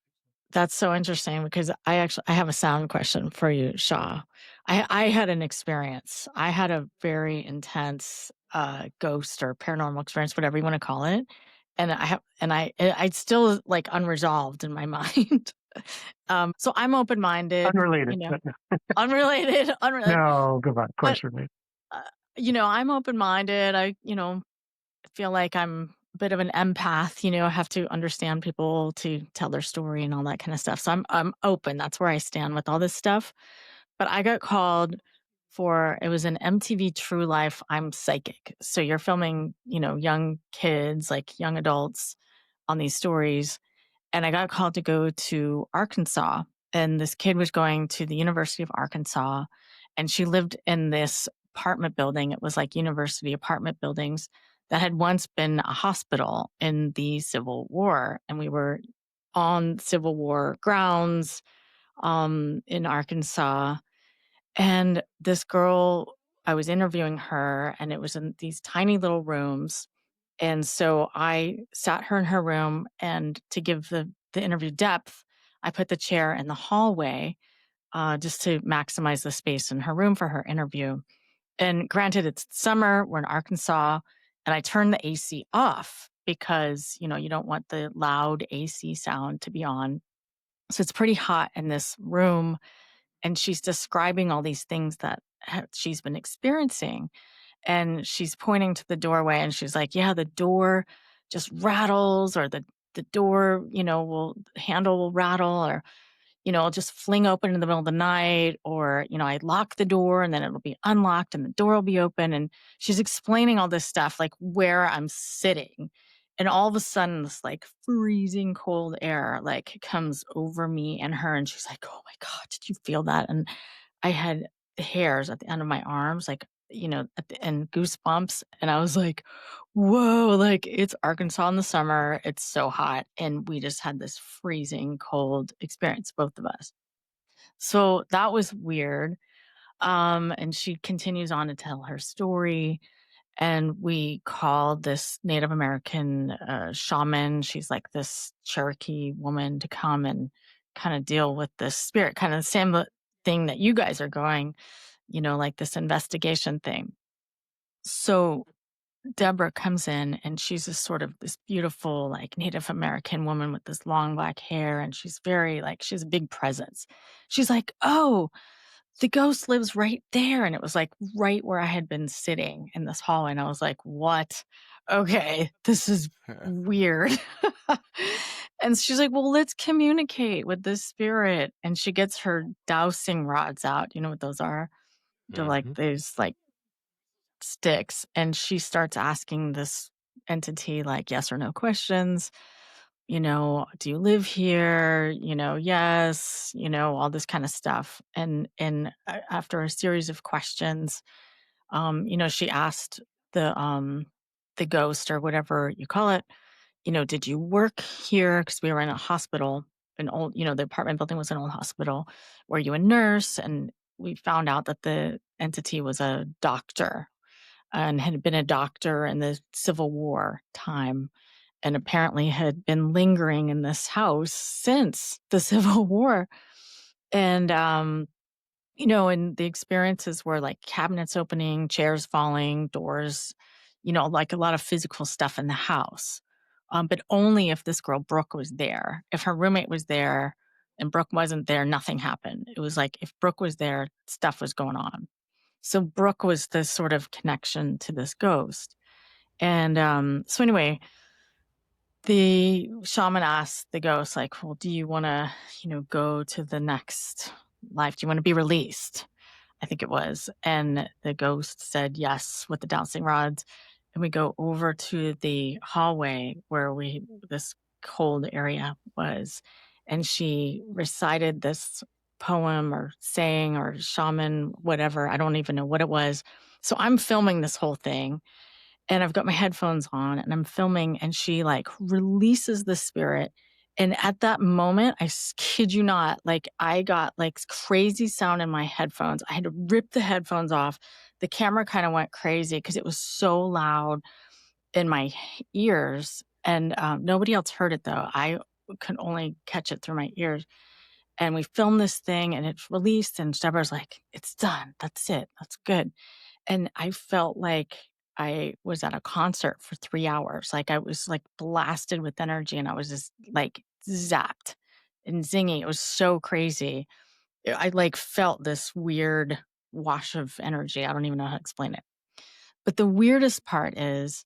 [SPEAKER 1] that's so interesting because I have a sound question for you, Shah. I had an experience. I had a very intense ghost or paranormal experience, whatever you want to call it, and it's still like unresolved in my mind. So I'm open minded,
[SPEAKER 2] Unrelated. But no,
[SPEAKER 1] unrelated.
[SPEAKER 2] no, goodbye. Of
[SPEAKER 1] But
[SPEAKER 2] course, related.
[SPEAKER 1] I'm open minded. Feel like I'm a bit of an empath, I have to understand people to tell their story and all that kind of stuff. So I'm open. That's where I stand with all this stuff. But I got called for it was an MTV True Life I'm Psychic. So you're filming, young kids, like young adults on these stories. And I got called to go to Arkansas. And this kid was going to the University of Arkansas. And she lived in this apartment building. It was like university apartment buildings that had once been a hospital in the Civil War. And we were on Civil War grounds in Arkansas. And this girl, I was interviewing her, and it was in these tiny little rooms. And so I sat her in her room, and to give the interview depth, I put the chair in the hallway just to maximize the space in her room for her interview. And granted, it's summer, we're in Arkansas, and I turned the AC off because, you don't want the loud AC sound to be on. So it's pretty hot in this room. And she's describing all these things that she's been experiencing. And she's pointing to the doorway and she's like, yeah, the door just rattles, or the door, handle will rattle, or I'll just fling open in the middle of the night, or, I lock the door and then it'll be unlocked and the door will be open. And she's explaining all this stuff, like where I'm sitting. And all of a sudden, this like freezing cold air like comes over me and her. And she's like, oh my God, did you feel that? And I had hairs at the end of my arms, like, and goosebumps. And I was like, whoa, like it's Arkansas in the summer. It's so hot. And we just had this freezing cold experience, both of us. So that was weird. And she continues on to tell her story. And we called this Native American shaman. She's like this Cherokee woman to come and kind of deal with this spirit, kind of the same thing that you guys are going, like this investigation thing. So Deborah comes in and she's this beautiful, like Native American woman with this long black hair. And she's very she's a big presence. She's like, oh, the ghost lives right there. And it was like right where I had been sitting in this hallway. And I was like, what? Okay, this is weird. And she's like, well, let's communicate with this spirit. And she gets her dowsing rods out. You know what those are? They're like these sticks. And she starts asking this entity like yes or no questions. Do you live here? Yes, all this kind of stuff. And after a series of questions, she asked the ghost or whatever you call it, did you work here? Because we were in a hospital, an old, the apartment building was an old hospital. Were you a nurse? And we found out that the entity was a doctor and had been a doctor in the Civil War time, and apparently had been lingering in this house since the Civil War. And and the experiences were like cabinets opening, chairs falling, doors, like a lot of physical stuff in the house. But only if this girl Brooke was there. If her roommate was there and Brooke wasn't there, nothing happened. It was like if Brooke was there, stuff was going on. So Brooke was the sort of connection to this ghost. And so anyway, the shaman asked the ghost, like, well, do you want to, go to the next life? Do you want to be released? I think it was. And the ghost said yes with the dowsing rods. And we go over to the hallway where this cold area was. And she recited this poem or saying or shaman, whatever. I don't even know what it was. So I'm filming this whole thing and I've got my headphones on and I'm filming and she like releases the spirit. And at that moment, kid you not, like I got like crazy sound in my headphones. I had to rip the headphones off. The camera kind of went crazy because it was so loud in my ears. And nobody else heard it though. I could only catch it through my ears. And we filmed this thing and it's released. And Deborah's like, it's done. That's it. That's good. And I felt like I was at a concert for 3 hours. Like I was like blasted with energy and I was just like zapped and zingy. It was so crazy. I like felt this weird wash of energy. I don't even know how to explain it. But the weirdest part is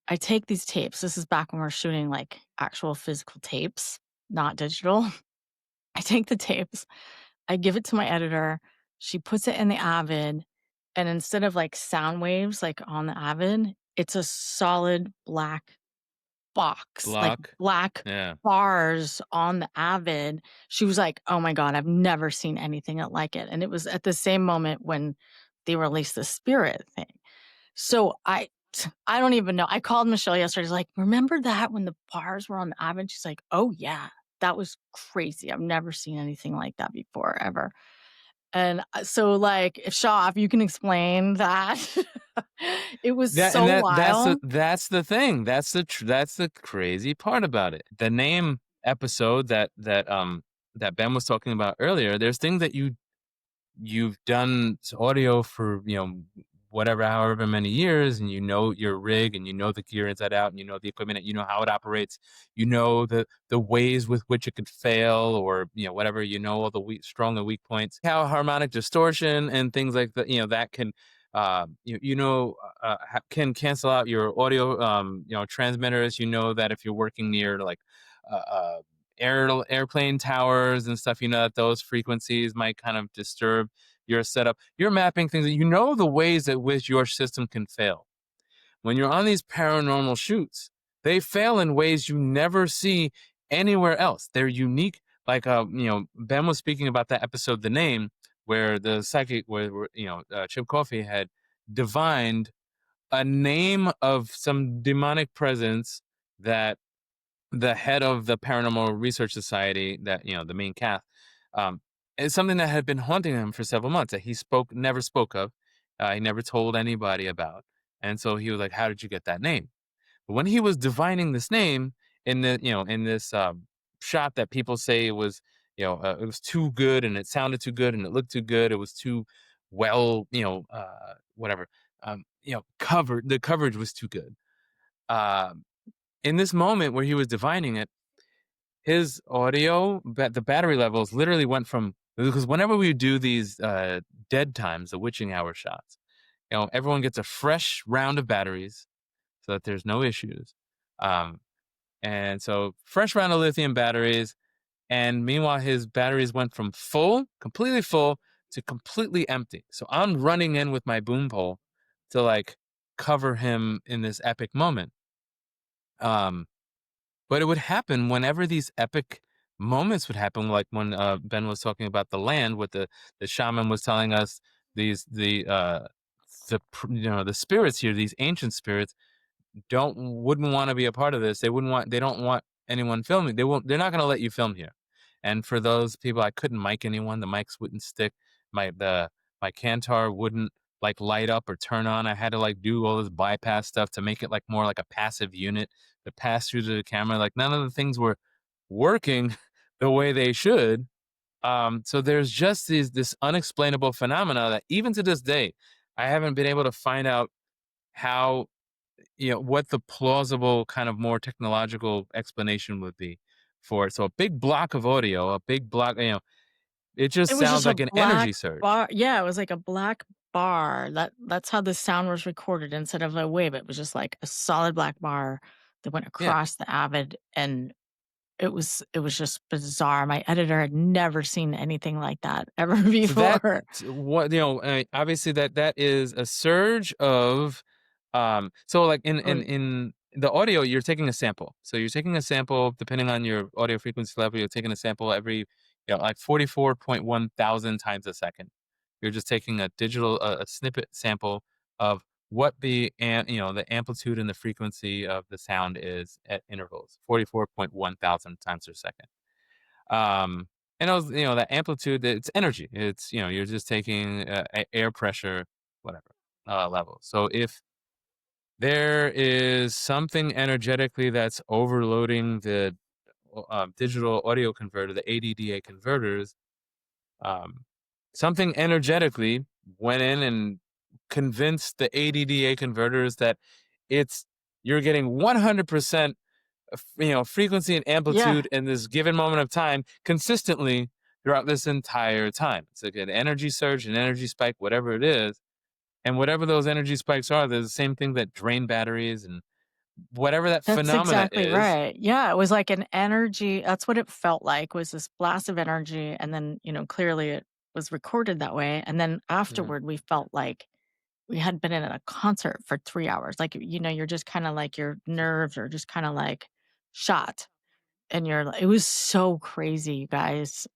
[SPEAKER 1] I take these tapes. This is back when we're shooting like actual physical tapes, not digital. I take the tapes, I give it to my editor. She puts it in the Avid. And instead of like sound waves, like on the Avid, it's a solid black box, like
[SPEAKER 4] Block.
[SPEAKER 1] black
[SPEAKER 4] Yeah.
[SPEAKER 1] bars on the Avid. She was like, oh my God, I've never seen anything like it. And it was at the same moment when they released the spirit thing. So I don't even know. I called Michelle yesterday. I was like, remember that when the bars were on the Avid? She's like, oh yeah, that was crazy. I've never seen anything like that before, ever. And so, like, if Shah, if you can explain that, it was
[SPEAKER 4] That and
[SPEAKER 1] so wild.
[SPEAKER 4] that's the thing. That's the crazy part about it. The name episode that Ben was talking about earlier. There's things that you've done audio for whatever, however many years, and you know your rig and you know the gear inside out and you know the equipment and you know how it operates, you know the ways with which it could fail, or whatever, all the strong and weak points, how harmonic distortion and things like that, that can can cancel out your audio transmitters. That if you're working near like airplane towers and stuff, that those frequencies might kind of disturb your setup. You're mapping things that the ways at which your system can fail. When you're on these paranormal shoots, they fail in ways you never see anywhere else. They're unique. Like Ben was speaking about that episode, The Name, where the psychic, where Chip Coffey had divined a name of some demonic presence that the head of the Paranormal Research Society, that the main cast, is something that had been haunting him for several months that he never spoke of, he never told anybody about, and so he was like, "How did you get that name?" But when he was divining this name in this shot that people say was it was too good and it sounded too good and it looked too good, it was too well whatever covered, the coverage was too good. In this moment where he was divining it, his audio, the battery levels literally went from, because whenever we do these dead times, the witching hour shots, everyone gets a fresh round of batteries so that there's no issues. And so fresh round of lithium batteries. And meanwhile, his batteries went from full, completely full, to completely empty. So I'm running in with my boom pole to like cover him in this epic moment. But it would happen whenever these epic moments would happen, like when Ben was talking about the land, with the shaman was telling us the spirits here, these ancient spirits wouldn't want to be a part of this. They don't want anyone filming. They're not going to let you film here. And for those people, I couldn't mic anyone. The mics wouldn't stick. my Kantar wouldn't like light up or turn on. I had to like do all this bypass stuff to make it like more like a passive unit to pass through to the camera. Like none of the things were working the way they should. So there's just this unexplainable phenomena that even to this day, I haven't been able to find out how, what the plausible kind of more technological explanation would be for it. So a big block of audio, a big block, it just
[SPEAKER 1] It was
[SPEAKER 4] sounds
[SPEAKER 1] just a
[SPEAKER 4] like an energy
[SPEAKER 1] black
[SPEAKER 4] surge.
[SPEAKER 1] bar. Yeah, it was like a black bar. That's how the sound was recorded instead of a wave. It was just like a solid black bar that went
[SPEAKER 4] Yeah.
[SPEAKER 1] across the Avid, and it was just bizarre. My editor had never seen anything like that ever
[SPEAKER 4] So that
[SPEAKER 1] before.
[SPEAKER 4] what obviously that is a surge of so like in
[SPEAKER 1] Oh,
[SPEAKER 4] in in the audio you're taking a sample. So you're taking a sample depending on your audio frequency level, you're taking a sample every like 44.1 thousand times a second. You're just taking a digital a snippet sample of what the amplitude and the frequency of the sound is at intervals 44.1 thousand times per second. And it was, that amplitude, it's energy. It's, you're just taking air pressure, whatever, level. So if there is something energetically that's overloading the digital audio converter, the ADDA converters, um, something energetically went in and convinced the ADDA converters that it's, you're getting 100% frequency and
[SPEAKER 1] yeah,
[SPEAKER 4] amplitude in this given moment of time consistently throughout this entire time. It's like an energy surge, an energy spike, whatever it is. And whatever those energy spikes are, they're the same thing that drain batteries and whatever that
[SPEAKER 1] that's
[SPEAKER 4] phenomena
[SPEAKER 1] exactly
[SPEAKER 4] is.
[SPEAKER 1] right. Yeah, it was like an energy. That's what it felt like, was this blast of energy, and then, clearly it was recorded that way, and then
[SPEAKER 4] Mhm.
[SPEAKER 1] afterward we felt like we had been in a concert for 3 hours. Like, you're just kinda like your nerves are just kinda like shot, and it was so crazy, you guys.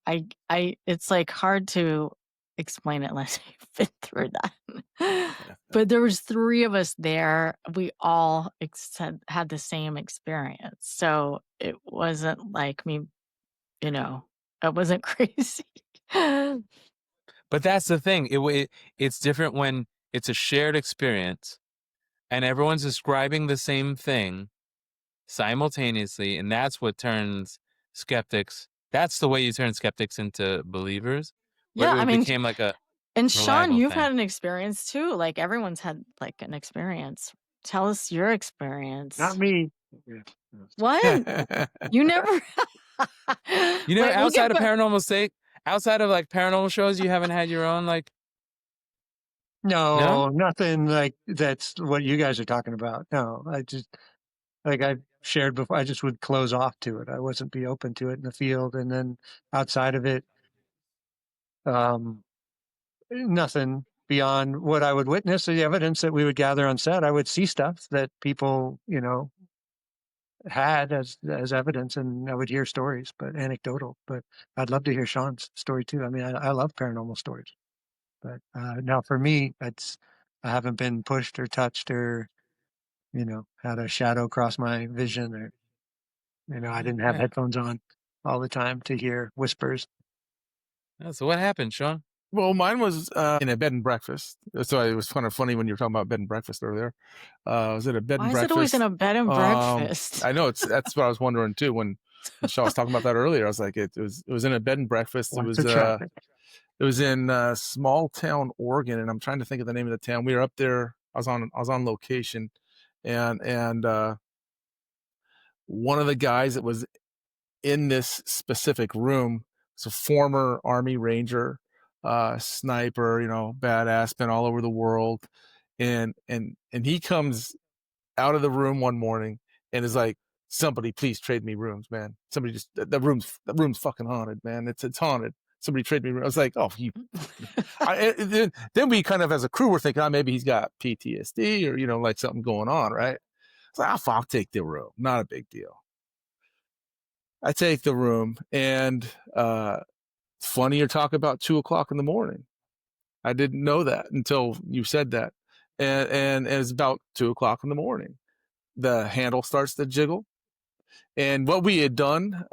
[SPEAKER 1] It's like hard to explain it unless you've been through that.
[SPEAKER 3] Yeah.
[SPEAKER 1] But there was 3 of us there. We all had the same experience. So it wasn't like me, you know, it wasn't crazy.
[SPEAKER 4] But that's the thing. It's different when it's a shared experience and everyone's describing the same thing simultaneously, and that's what turns skeptics. That's the way you turn skeptics into believers, where
[SPEAKER 1] Yeah, I
[SPEAKER 4] it
[SPEAKER 1] mean,
[SPEAKER 4] became like a
[SPEAKER 1] and Sean,
[SPEAKER 4] reliable
[SPEAKER 1] you've
[SPEAKER 4] thing.
[SPEAKER 1] had an experience too. Like, everyone's had like an experience. Tell us your
[SPEAKER 2] Not
[SPEAKER 1] experience.
[SPEAKER 2] me. Yeah.
[SPEAKER 1] What? You never Wait, we'll get
[SPEAKER 4] Outside of
[SPEAKER 1] back.
[SPEAKER 4] Paranormal State, outside of like paranormal shows, you haven't had your own like no?
[SPEAKER 2] No, nothing like that's what you guys are talking about. No, I just like I've shared before. I just would close off to it. I wasn't be open to it in the field, and then outside of it, um, nothing beyond what I would witness, the evidence that we would gather on set. I would see stuff that people, had as evidence, and I would hear stories, but anecdotal. But I'd love to hear Sean's story too. I mean, I love paranormal stories, but now for me, I haven't been pushed or touched or had a shadow cross my vision, or I didn't have
[SPEAKER 4] Yeah.
[SPEAKER 2] headphones on all the time to hear whispers.
[SPEAKER 4] Yeah, so what happened, Sean?
[SPEAKER 3] Well, mine was in a bed and breakfast. So it was kind of funny when you were talking about bed and breakfast earlier. I was at a bed and
[SPEAKER 1] Why is it always in
[SPEAKER 3] breakfast.
[SPEAKER 1] a bed and breakfast?
[SPEAKER 3] I know that's what I was wondering too when Shaw was talking about that earlier. I was like, it was in a bed and breakfast.
[SPEAKER 2] Lots of traffic.
[SPEAKER 3] It was in small town Oregon, and I'm trying to think of the name of the town. We were up there. I was on location, and one of the guys that was in this specific room was a former Army Ranger, sniper, badass, been all over the world, and he comes out of the room one morning and is like, "Somebody please trade me rooms, man. Somebody just the room's fucking haunted, man. It's haunted. Somebody trade me rooms." I was like, "Oh, you." Then we kind of as a crew were thinking, oh, maybe he's got PTSD or like something going on, right? So I'll take the room, not a big deal. I take the room, and funny you talk about 2:00 in the morning. I didn't know that until you said that, and it's about 2:00 in the morning. The handle starts to jiggle, and what we had done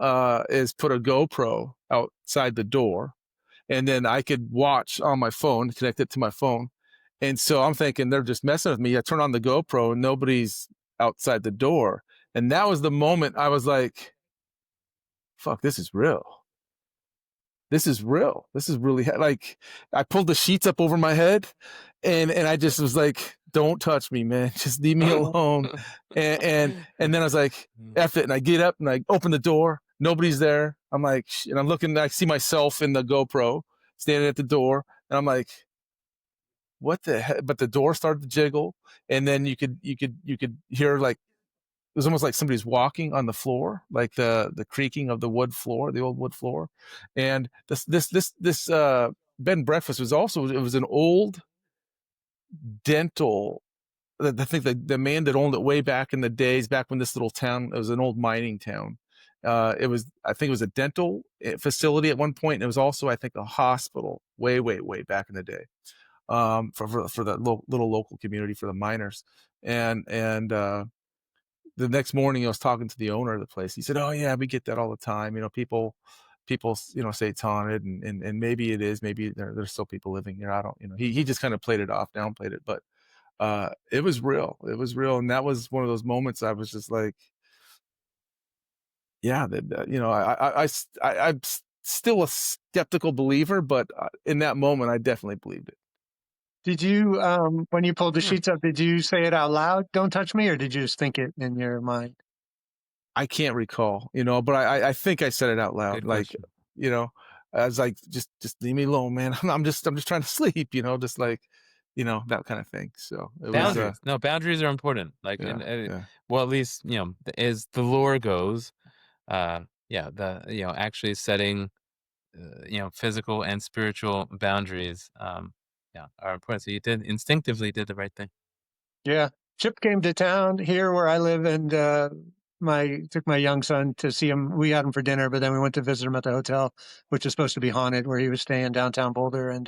[SPEAKER 3] is put a GoPro outside the door, and then I could watch on my phone, connect it to my phone. And so I'm thinking they're just messing with me. I turn on the GoPro and nobody's outside the door. And that was the moment I was like, fuck, this is real. This is real. This is really like, I pulled the sheets up over my head and I just was like, don't touch me, man. Just leave me alone. And then I was like, F it. And I get up and I open the door. Nobody's there. I'm like, and I'm looking, I see myself in the GoPro standing at the door. And I'm like, what the heck? But the door started to jiggle. And then you could hear like, it was almost like somebody's walking on the floor, like the creaking of the wood floor, the old wood floor. And this bed and breakfast was also, it was an old dental, I think the man that owned it way back in the days, back when this little town, it was an old mining town. I think it was a dental facility at one point. And it was also, I think, a hospital way back in the day, for that little local community for the miners. And the next morning I was talking to the owner of the place. He said, oh yeah, we get that all the time. People, say it's haunted and maybe it is, maybe there's still people living here. I don't, he just kind of played it off, downplayed it, but it was real. It was real. And that was one of those moments I was just like, yeah, I'm still a skeptical believer, but in that moment I definitely believed it.
[SPEAKER 2] Did you, when you pulled the sheets up, did you say it out loud, don't touch me, or did you just think it in your mind?
[SPEAKER 3] I can't recall, but I think I said it out loud.
[SPEAKER 4] Good
[SPEAKER 3] Like,
[SPEAKER 4] question.
[SPEAKER 3] I was like, just leave me alone, man. I'm just trying to sleep, just like, that kind of thing. So it
[SPEAKER 4] Boundaries. No, boundaries are important. Like, well, at least, as the lore goes, actually setting, physical and spiritual boundaries, are important. So you instinctively did the right thing.
[SPEAKER 2] Yeah. Chip came to town here where I live, and took my young son to see him. We had him for dinner, but then we went to visit him at the hotel, which is supposed to be haunted, where he was staying downtown Boulder, and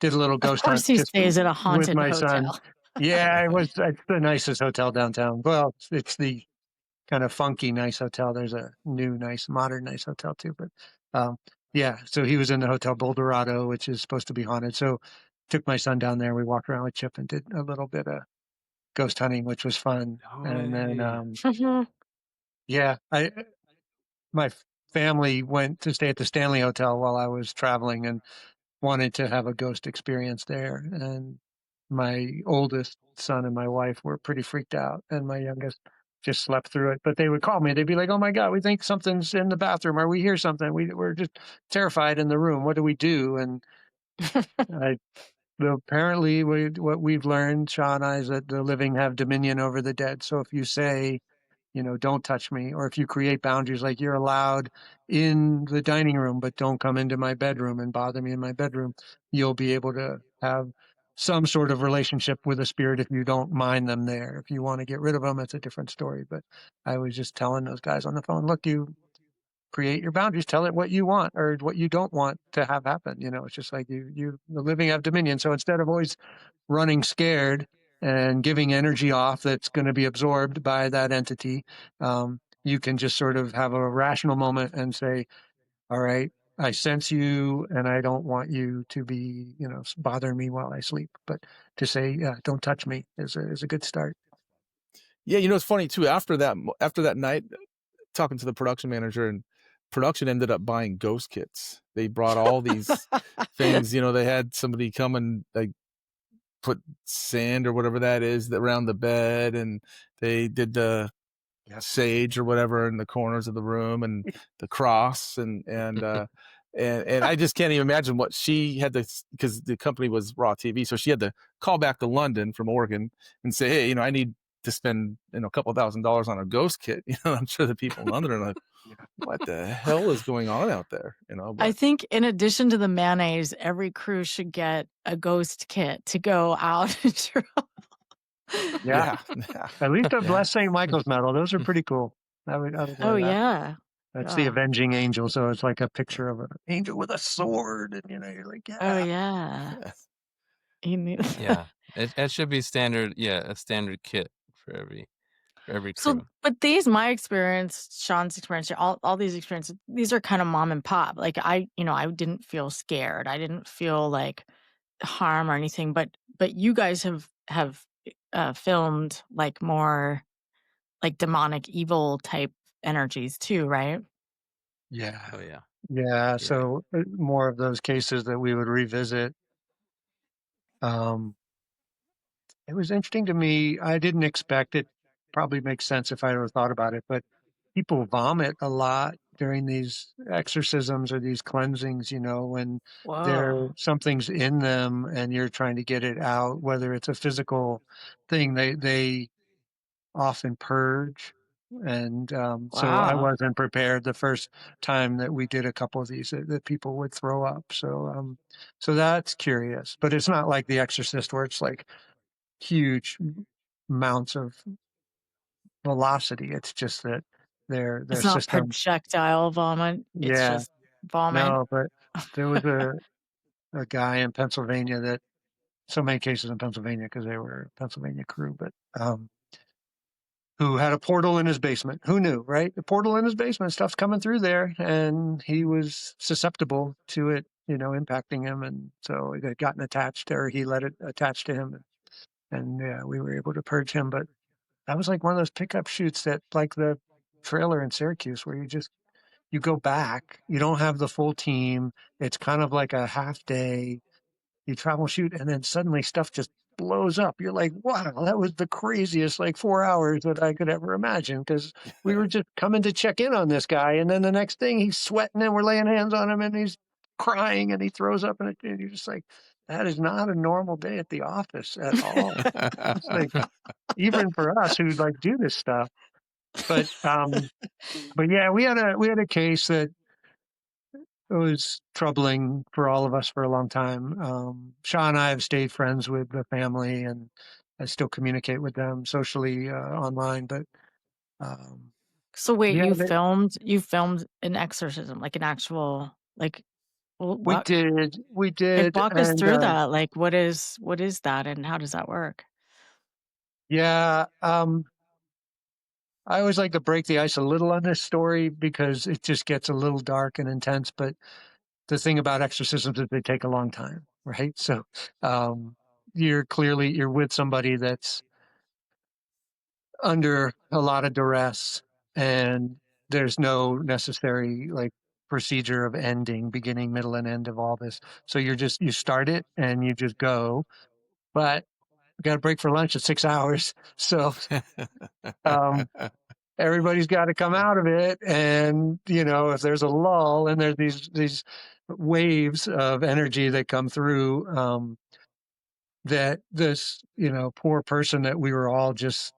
[SPEAKER 2] did a little
[SPEAKER 1] Of
[SPEAKER 2] ghost hunt
[SPEAKER 1] course he
[SPEAKER 2] just
[SPEAKER 1] stays at a
[SPEAKER 2] with
[SPEAKER 1] haunted
[SPEAKER 2] my son.
[SPEAKER 1] hotel.
[SPEAKER 2] Yeah, it's the nicest hotel downtown. Well, it's the kind of funky nice hotel. There's a new nice modern nice hotel too, but yeah. So he was in the Hotel Boulderado, which is supposed to be haunted. So took my son down there. We walked around with Chip and did a little bit of ghost hunting, which was fun. And then yeah, my family went to stay at the Stanley Hotel while I was traveling and wanted to have a ghost experience there. And my oldest son and my wife were pretty freaked out, and my youngest just slept through it. But they would call me. They'd be like, "Oh my God, we think something's in the bathroom, or we hear something. We're just terrified in the room. What do we do?" And I, apparently, what we've learned, Shah and I, is that the living have dominion over the dead. So if you say, don't touch me, or if you create boundaries, like you're allowed in the dining room, but don't come into my bedroom and bother me in my bedroom, you'll be able to have some sort of relationship with a spirit if you don't mind them there. If you want to get rid of them, it's a different story. But I was just telling those guys on the phone, look, you create your boundaries, tell it what you want or what you don't want to have happen. It's just like the living have dominion. So instead of always running scared and giving energy off that's going to be absorbed by that entity, you can just sort of have a rational moment and say, all right, I sense you and I don't want you to be, bothering me while I sleep. But to say, yeah, don't touch me is a good start.
[SPEAKER 3] Yeah. It's funny too. After that night, talking to the production manager, and production ended up buying ghost kits. They brought all these things, they had somebody come and like put sand or whatever that is around the bed, and they did the sage or whatever in the corners of the room, and the cross, and I just can't even imagine what she had to, because the company was Raw TV, so she had to call back to London from Oregon and say, hey, I need to spend a couple $1,000s on a ghost kit. I'm sure the people in London are like, what the hell is going on out there? But
[SPEAKER 1] I think in addition to the mayonnaise, every crew should get a ghost kit to go out and trouble.
[SPEAKER 2] Yeah. At least a blessed St. Michael's medal. Those are pretty cool. I would
[SPEAKER 1] Oh,
[SPEAKER 2] wear that.
[SPEAKER 1] yeah.
[SPEAKER 2] That's the avenging angel. So it's like a picture of an angel with a sword, and you're like,
[SPEAKER 1] Oh,
[SPEAKER 2] yeah.
[SPEAKER 1] yeah. You need
[SPEAKER 4] Yeah. It should be standard. Yeah, a standard kit for every
[SPEAKER 3] every
[SPEAKER 1] So,
[SPEAKER 3] crew.
[SPEAKER 1] but my experience, Sean's experience, all these experiences, these are kind of mom and pop. Like I didn't feel scared. I didn't feel like harm or anything. But you guys have filmed like more like demonic evil type energies too, right?
[SPEAKER 2] Yeah.
[SPEAKER 4] Oh yeah.
[SPEAKER 2] Yeah.
[SPEAKER 4] Yeah.
[SPEAKER 2] So more of those cases that we would revisit. Um, it was interesting to me. I didn't expect it. Probably makes sense if I ever thought about it, but people vomit a lot during these exorcisms or these cleansings, when
[SPEAKER 1] Whoa.
[SPEAKER 2] something's in them and you're trying to get it out, whether it's a physical thing, they often purge. And so I
[SPEAKER 1] Wow.
[SPEAKER 2] wasn't prepared the first time that we did a couple of these that people would throw up. So that's curious, but it's not like The Exorcist where it's like huge amounts of velocity. It's just that their
[SPEAKER 1] It's not
[SPEAKER 2] system.
[SPEAKER 1] projectile vomit. It's
[SPEAKER 2] Yeah,
[SPEAKER 1] just vomit.
[SPEAKER 2] no, but there was a guy in Pennsylvania that so many cases in Pennsylvania because they were a Pennsylvania crew, but who had a portal in his basement. Who knew, right? The portal in his basement, stuff's coming through there, and he was susceptible to it, impacting him, and so it had gotten attached, or he let it attach to him, and yeah, we were able to purge him. But that was like one of those pickup shoots that, like the trailer in Syracuse, where you go back, you don't have the full team. It's kind of like a half day. You travel shoot, and then suddenly stuff just blows up. You're like, wow, that was the craziest like 4 hours that I could ever imagine. Because we were just coming to check in on this guy, and then the next thing he's sweating, and we're laying hands on him, and he's crying, and he throws up, and you're just like, that is not a normal day at the office at all. It's like even for us who like do this stuff. But yeah, we had a case that was troubling for all of us for a long time. Shah and I have stayed friends with the family, and I still communicate with them socially online. But um,
[SPEAKER 1] So wait,
[SPEAKER 2] yeah,
[SPEAKER 1] you filmed an exorcism, like an actual like
[SPEAKER 2] we
[SPEAKER 1] what
[SPEAKER 2] did,
[SPEAKER 1] like walk us
[SPEAKER 2] and
[SPEAKER 1] through that. Like what is that and how does that work?
[SPEAKER 2] yeah, I always like to break the ice a little on this story because it just gets a little dark and intense. But the thing about exorcisms is they take a long time, right? So um, you're with somebody that's under a lot of duress, and there's no necessary like procedure of ending, beginning, middle, and end of all this. So you start it and you just go, but you got to break for lunch at 6 hours. So um, everybody's got to come out of it, and if there's a lull and there's these waves of energy that come through, that this poor person that we were all just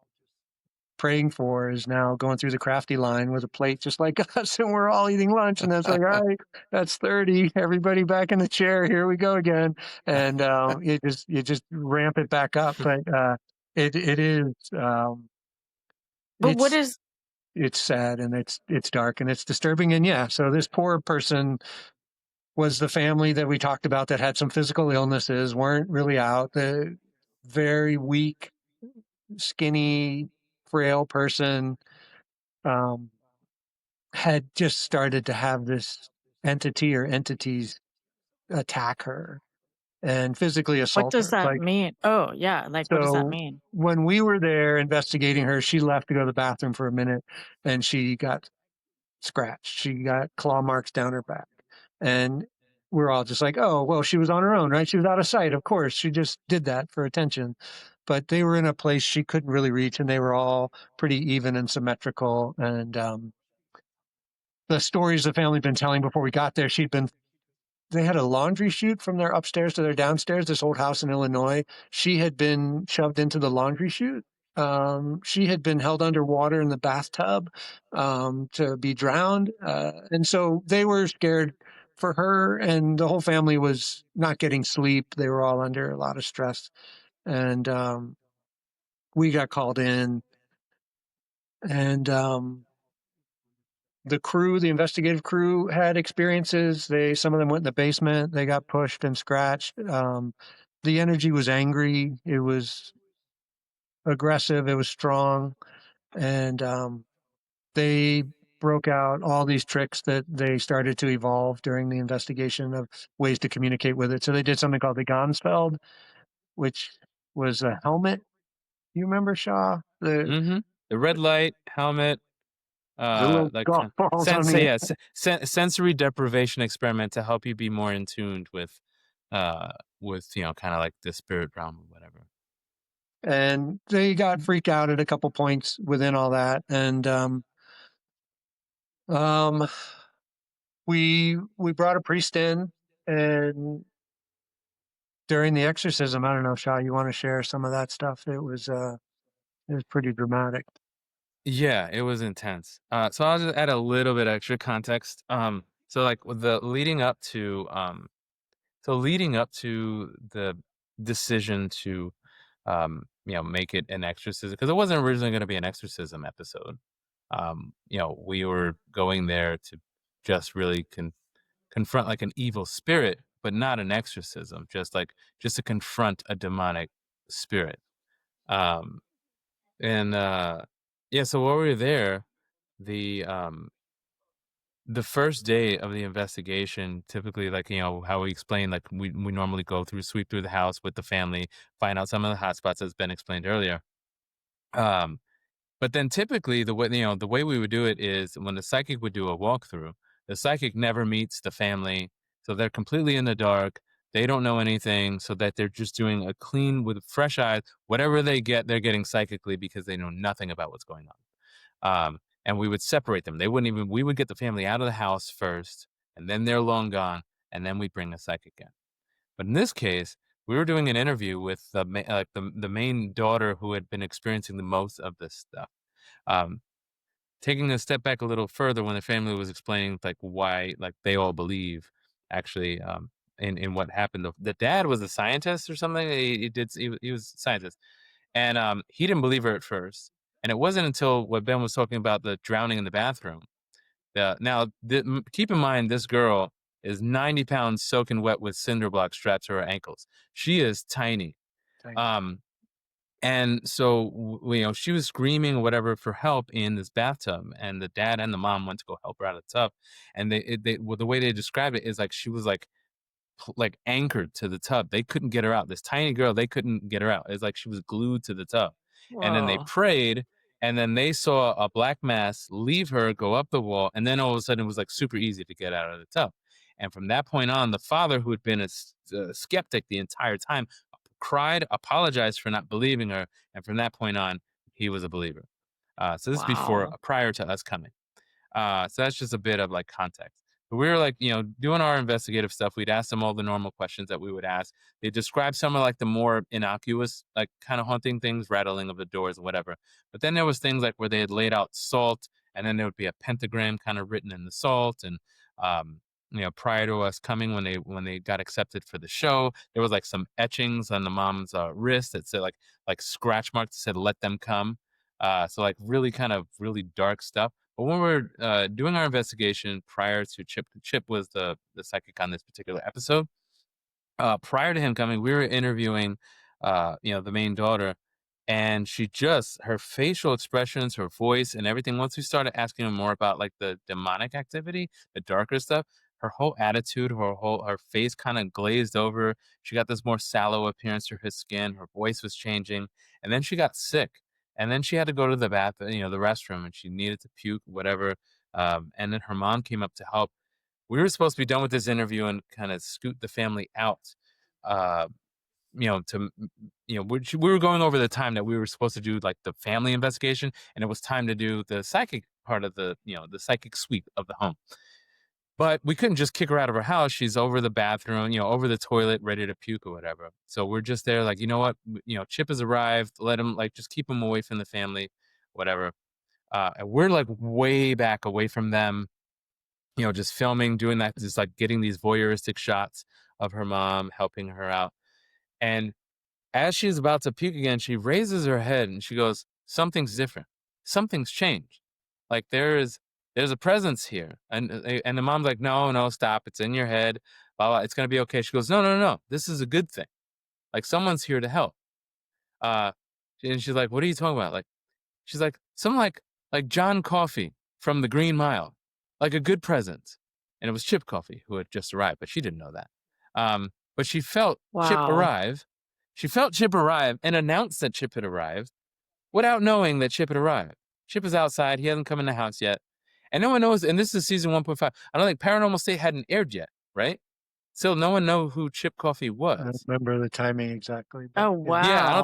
[SPEAKER 2] praying for is now going through the crafty line with a plate just like us, and we're all eating lunch, and that's like, all right, that's 30, everybody back in the chair, here we go again. And you just ramp it back up. But it is
[SPEAKER 1] But what
[SPEAKER 2] it's
[SPEAKER 1] is
[SPEAKER 2] it's sad, and it's dark, and it's disturbing. And yeah, so this poor person was the family that we talked about that had some physical illnesses, weren't really out, the very weak, skinny, frail person, um, had just started to have this entity or entities attack her and physically
[SPEAKER 1] what
[SPEAKER 2] assault
[SPEAKER 1] does
[SPEAKER 2] her.
[SPEAKER 1] that
[SPEAKER 2] Like,
[SPEAKER 1] mean? Oh, yeah, like what does that
[SPEAKER 2] so
[SPEAKER 1] mean?
[SPEAKER 2] when we were there investigating her, she left to go to the bathroom for a minute, and she got scratched. She got claw marks down her back. And we're all just like, oh, well, she was on her own, right? She was out of sight. Of course, she just did that for attention. But they were in a place she couldn't really reach, and they were all pretty even and symmetrical. And the stories the family had been telling before we got there, they had a laundry chute from their upstairs to their downstairs, this old house in Illinois. She had been shoved into the laundry chute. She had been held underwater in the bathtub to be drowned. And so they were scared for her, and the whole family was not getting sleep. They were all under a lot of stress. And we got called in, and the investigative crew had experiences. Some of them went in the basement. They got pushed and scratched. The energy was angry. It was aggressive. It was strong. and they broke out all these tricks that they started to evolve during the investigation of ways to communicate with it. So they did something called the Gansfeld, which was a helmet. You remember, Shah?
[SPEAKER 4] Mm-hmm. The red light helmet,
[SPEAKER 2] The little
[SPEAKER 4] like
[SPEAKER 2] golf balls on
[SPEAKER 4] sense,
[SPEAKER 2] the
[SPEAKER 4] yeah, sensory deprivation experiment to help you be more in tuned with kind of like the spirit realm or whatever.
[SPEAKER 2] and they got freaked out at a couple points within all that, and um, we brought a priest in, and during the exorcism, I don't know, Shah, you want to share some of that stuff? It was pretty dramatic.
[SPEAKER 4] Yeah, it was intense. So I'll just add a little bit extra context. So like with the leading up to the decision to, make it an exorcism, because it wasn't originally going to be an exorcism episode. We were going there to just really confront like an evil spirit, but not an exorcism, just to confront a demonic spirit. Um, and yeah, so while we were there, the um, the first day of the investigation, typically, like, how we explain, like, we normally sweep through the house with the family, find out some of the hotspots that's been explained earlier. Um, but then typically the way we would do it is when the psychic would do a walkthrough, the psychic never meets the family. So they're completely in the dark. They don't know anything, so that they're just doing a clean with fresh eyes. Whatever they get, they're getting psychically because they know nothing about what's going on. And we would separate them. We would get the family out of the house first, and then they're long gone, and then we bring a psychic in. But in this case, we were doing an interview with the main daughter, who had been experiencing the most of this stuff. Um, Taking a step back a little further, when the family was explaining like why, like, they all believe actually, in what happened. The dad was a scientist or something. He was a scientist, and he didn't believe her at first. And it wasn't until what Ben was talking about, the drowning in the bathroom. Keep in mind, this girl is 90 pounds soaking wet with cinder blocks strapped to her ankles. She is tiny. Um, and so, she was screaming or whatever for help in this bathtub, and the dad and the mom went to go help her out of the tub. And the way they described it is like she was like anchored to the tub. They couldn't get her out. This tiny girl, they couldn't get her out. It's like she was glued to the tub. And then they
[SPEAKER 2] Wow.
[SPEAKER 4] prayed, and then they saw a black mass leave her, go up the wall, and then all of a sudden it was like super easy to get out of the tub. And from that point on, the father, who had been a skeptic the entire time, cried, apologized for not believing her, and from that point on, he was a believer. So this is
[SPEAKER 2] Wow.
[SPEAKER 4] prior to us coming. So that's just a bit of like context. But we were like, doing our investigative stuff. We'd ask them all the normal questions that we would ask. They described some of like the more innocuous, like kind of haunting things, rattling of the doors and whatever. But then there was things like where they had laid out salt, and then there would be a pentagram kind of written in the salt. And prior to us coming, when they got accepted for the show, there was like some etchings on the mom's wrist that said like scratch marks that said "Let them come." So like really kind of really dark stuff. But when we were doing our investigation prior to Chip was the psychic on this particular episode. Prior to him coming, we were interviewing, the main daughter, and her facial expressions, her voice, and everything. Once we started asking her more about like the demonic activity, the darker stuff, her whole attitude, her face kind of glazed over. She got this more sallow appearance to her skin. Her voice was changing, and then she got sick, and then she had to go to the the restroom, and she needed to puke, whatever. And then her mom came up to help. We were supposed to be done with this interview and kind of scoot the family out. Uh, we were going over the time that we were supposed to do like the family investigation, and it was time to do the psychic part of the psychic sweep of the home. But we couldn't just kick her out of her house. She's over the bathroom, over the toilet, ready to puke or whatever. So we're just there, like, you know what? Chip has arrived. Let him, like, just keep him away from the family, whatever. And we're like way back away from them, just filming, doing that, just like getting these voyeuristic shots of her mom helping her out. And as she's about to puke again, she raises her head and she goes, "Something's different. Something's changed. Like there's a presence here." And the mom's like, "No, no, stop. It's in your head. Blah, blah. It's gonna be okay." She goes, "No, no, no. This is a good thing. Like someone's here to help." And she's like, "What are you talking about?" Like, she's like, some like John Coffey from the Green Mile, like a good present. And it was Chip Coffey who had just arrived, but she didn't know that. But she felt Chip
[SPEAKER 1] Wow.
[SPEAKER 4] arrive. She felt Chip arrive and announced that Chip had arrived without knowing that Chip had arrived. Chip is outside. He hasn't come in the house yet. And no one knows. And this is season 1.5. I don't think Paranormal State hadn't aired yet, right? Still, no one know who Chip Coffey
[SPEAKER 2] I don't
[SPEAKER 4] was.
[SPEAKER 2] remember the timing exactly. But
[SPEAKER 1] Oh, wow.
[SPEAKER 4] Yeah, I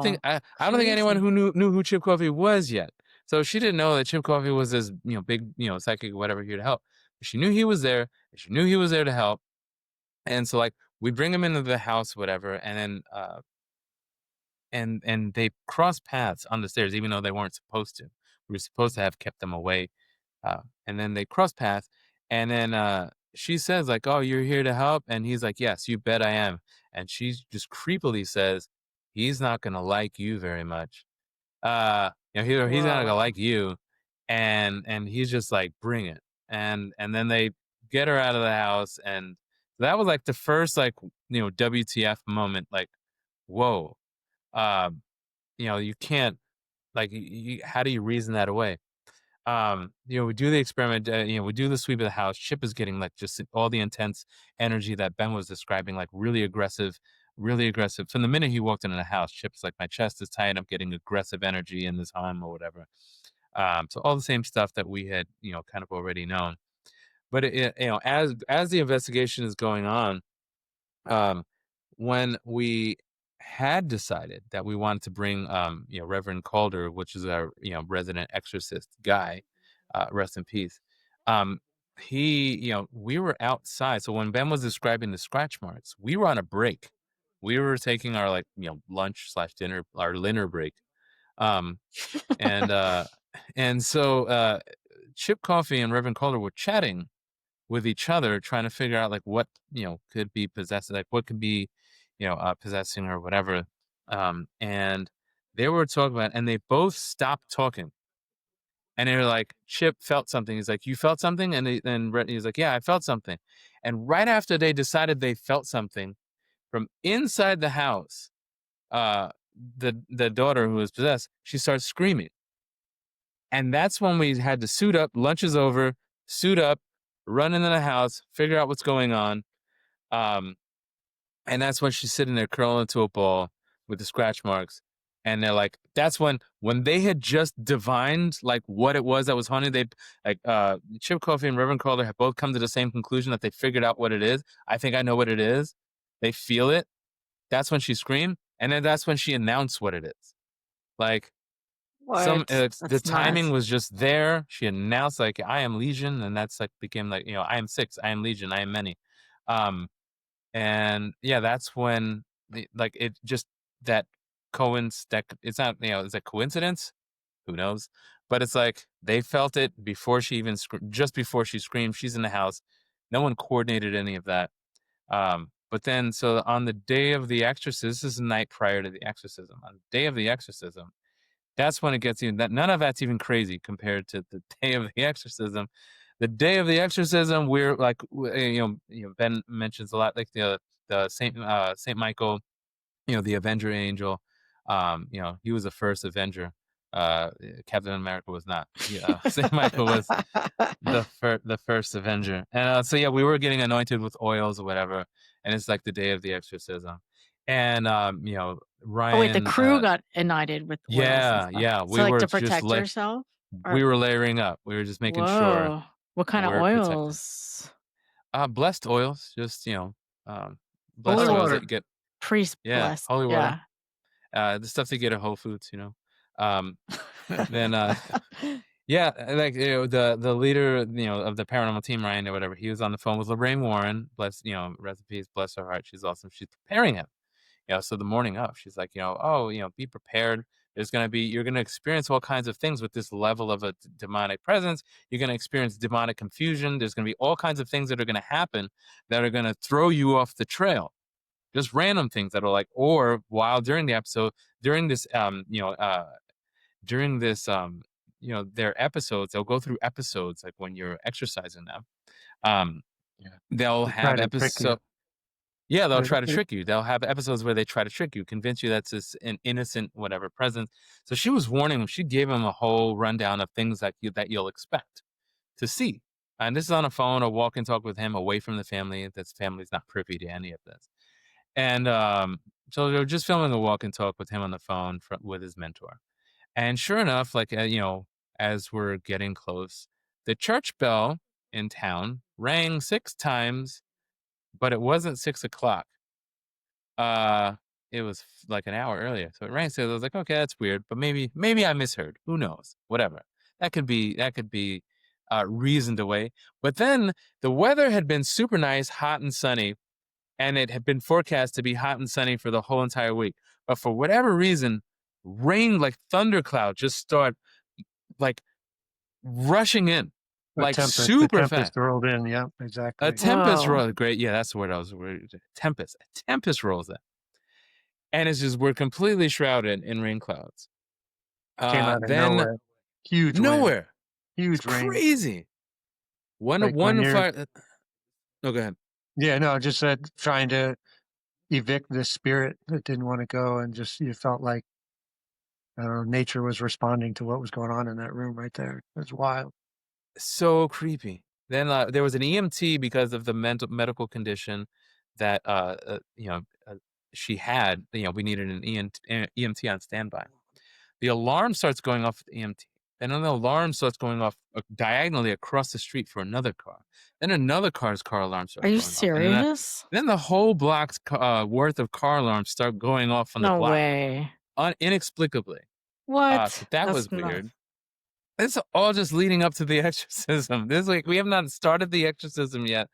[SPEAKER 4] don't think anyone
[SPEAKER 1] Crazy.
[SPEAKER 4] who knew who Chip Coffey was yet. So she didn't know that Chip Coffey was this, big, psychic, whatever, here to help. But she knew he was there. And she knew he was there to help. And so like we bring him into the house, whatever, and then and they cross paths on the stairs, even though they weren't supposed to. We were supposed to have kept them away. And then they cross paths, and then she says like, "Oh, you're here to help," and he's like, "Yes, you bet I am." And she just creepily says, "He's not gonna like you very much. He's not gonna
[SPEAKER 1] Whoa.
[SPEAKER 4] like you," and he's just like, "Bring it." And then they get her out of the house, and that was like the first like WTF moment. Like, whoa, uh, you can't like how do you reason that away? We do the experiment, we do the sweep of the house. Chip is getting like just all the intense energy that Ben was describing, like really aggressive, really aggressive. From the minute he walked into the house, Chip's like, my chest is tight. I'm getting aggressive energy in this home or whatever. So all the same stuff that we had, kind of already known. But as the investigation is going on, um, when we had decided that we wanted to bring Reverend Calder, which is our resident exorcist guy, rest in peace. He we were outside, so when Ben was describing the scratch marks, we were on a break. We were taking our like lunch / dinner, our dinner break. um and uh and so Chip Coffey and Reverend Calder were chatting with each other, trying to figure out like what could be possessed, like what could be possessing or whatever. And they were talking about, and they both stopped talking, and they were like, Chip felt something. He's like, you felt something? And then he's like, yeah, I felt something. And right after they decided they felt something, from inside the house, uh the daughter who was possessed, she starts screaming. And that's when we had to suit up. Lunch is over, suit up, run into the house, figure out what's going on. Um, and that's when she's sitting there curling into a ball with the scratch marks. And they're like, that's when they had just divined like what it was that was haunting. They like Chip Coffey and Reverend Calder have both come to the same conclusion that they figured out what it is. I think I know what it is. They feel it. That's when she screamed, and then that's when she announced what it is. Like
[SPEAKER 1] What?
[SPEAKER 4] the
[SPEAKER 1] That's
[SPEAKER 4] timing
[SPEAKER 1] nuts.
[SPEAKER 4] was just there. She announced like, I am Legion, and that's like became like I am six, I am Legion, I am many. And yeah, that's when like it just that that it's not is that coincidence? Who knows? But it's like they felt it before she even just before she screamed. She's in the house. No one coordinated any of that. But then so on the day of the exorcism, this is the night prior to the exorcism. On the day of the exorcism, that's when it gets even that none of that's even crazy compared to the day of the exorcism. The day of the exorcism, we're like, Ben mentions a lot, like the Saint Michael, the Avenger angel. He was the first Avenger. Captain America was not. Saint Michael was the first Avenger. And so yeah, we were getting anointed with oils or whatever, and it's like the day of the exorcism. And
[SPEAKER 1] Oh, wait, the
[SPEAKER 4] Ryan,
[SPEAKER 1] crew got ignited with oils and stuff.
[SPEAKER 4] yeah,
[SPEAKER 1] So,
[SPEAKER 4] we
[SPEAKER 1] like,
[SPEAKER 4] were
[SPEAKER 1] to
[SPEAKER 4] just
[SPEAKER 1] protect
[SPEAKER 4] like
[SPEAKER 1] yourself? Or
[SPEAKER 4] we were layering up. We were just making sure
[SPEAKER 1] whoa. What kind of
[SPEAKER 4] we're protected.
[SPEAKER 1] oils?
[SPEAKER 4] Blessed oils, just
[SPEAKER 2] Holy
[SPEAKER 4] blessed
[SPEAKER 1] Oh,
[SPEAKER 4] oils that
[SPEAKER 2] water.
[SPEAKER 4] you get.
[SPEAKER 1] priest
[SPEAKER 4] Yeah,
[SPEAKER 1] blessed.
[SPEAKER 4] holy water.
[SPEAKER 1] Yeah.
[SPEAKER 4] The stuff they get at Whole Foods. Um, then yeah, like the leader of the paranormal team, Ryan or whatever, he was on the phone with Lorraine Warren. Bless recipes, bless her heart. She's awesome. She's preparing him. So the morning of, she's like, be prepared. You're going to experience all kinds of things with this level of a demonic presence. You're going to experience demonic confusion. There's going to be all kinds of things that are going to happen that are going to throw you off the trail. Just random things that are like, or while during the episode, during this, their episodes, they'll go through episodes like when you're exercising them. Um,
[SPEAKER 2] Yeah.
[SPEAKER 4] they'll
[SPEAKER 2] They try
[SPEAKER 4] have
[SPEAKER 2] to trick you.
[SPEAKER 4] Yeah, they'll
[SPEAKER 2] Uh,
[SPEAKER 4] try to
[SPEAKER 2] uh,
[SPEAKER 4] trick you. They'll have episodes where they try to trick you, convince you that's this an innocent whatever presence. So she was warning him. She gave him a whole rundown of things that you'll expect to see. And this is on a phone, a walk and talk with him away from the family. This family's not privy to any of this. And so they were just filming a walk and talk with him on the phone with his mentor. And sure enough, like, as we're getting close, the church bell in town rang 6 times, but it wasn't 6 o'clock. Uh, it was like an hour earlier. So it rang. So I was like, okay, that's weird, but maybe I misheard. Who knows? Whatever. That could be reasoned away. But then the weather had been super nice, hot and sunny, and it had been forecast to be hot and sunny for the whole entire week. But for whatever reason, rain like thundercloud just start like rushing in, like
[SPEAKER 2] the
[SPEAKER 4] super
[SPEAKER 2] tempest
[SPEAKER 4] fast.
[SPEAKER 2] rolled in. Yeah,
[SPEAKER 4] A
[SPEAKER 2] exactly.
[SPEAKER 4] tempest
[SPEAKER 1] Whoa.
[SPEAKER 4] rolls. Great, yeah, that's the word I was. Tempest. A tempest rolls in, and it's just we're completely shrouded in rain clouds.
[SPEAKER 2] Came out of
[SPEAKER 4] Then
[SPEAKER 2] nowhere. Huge wind,
[SPEAKER 4] nowhere. It's
[SPEAKER 2] huge rain.
[SPEAKER 4] crazy.
[SPEAKER 2] Like when
[SPEAKER 4] One
[SPEAKER 2] you're,
[SPEAKER 4] fire. Oh, go ahead.
[SPEAKER 2] yeah, no, just said trying to evict this spirit that didn't want to go, and just you felt like, I don't know, nature was responding to what was going on in that room right there. It was wild.
[SPEAKER 4] So creepy. Then there was an EMT because of the medical condition that she had. We needed an EMT on standby. The alarm starts going off at the EMT. Then the alarm starts going off diagonally across the street for another car. Then another car's car alarm
[SPEAKER 1] Are
[SPEAKER 4] starts
[SPEAKER 1] you
[SPEAKER 4] going off. And
[SPEAKER 1] serious?
[SPEAKER 4] then the whole block's worth of car alarms start going off on the
[SPEAKER 1] No
[SPEAKER 4] block
[SPEAKER 1] way.
[SPEAKER 4] inexplicably. So
[SPEAKER 1] What?
[SPEAKER 4] that was
[SPEAKER 1] That's nuts.
[SPEAKER 4] weird. It's all just leading up to the exorcism. This like we have not started the exorcism yet.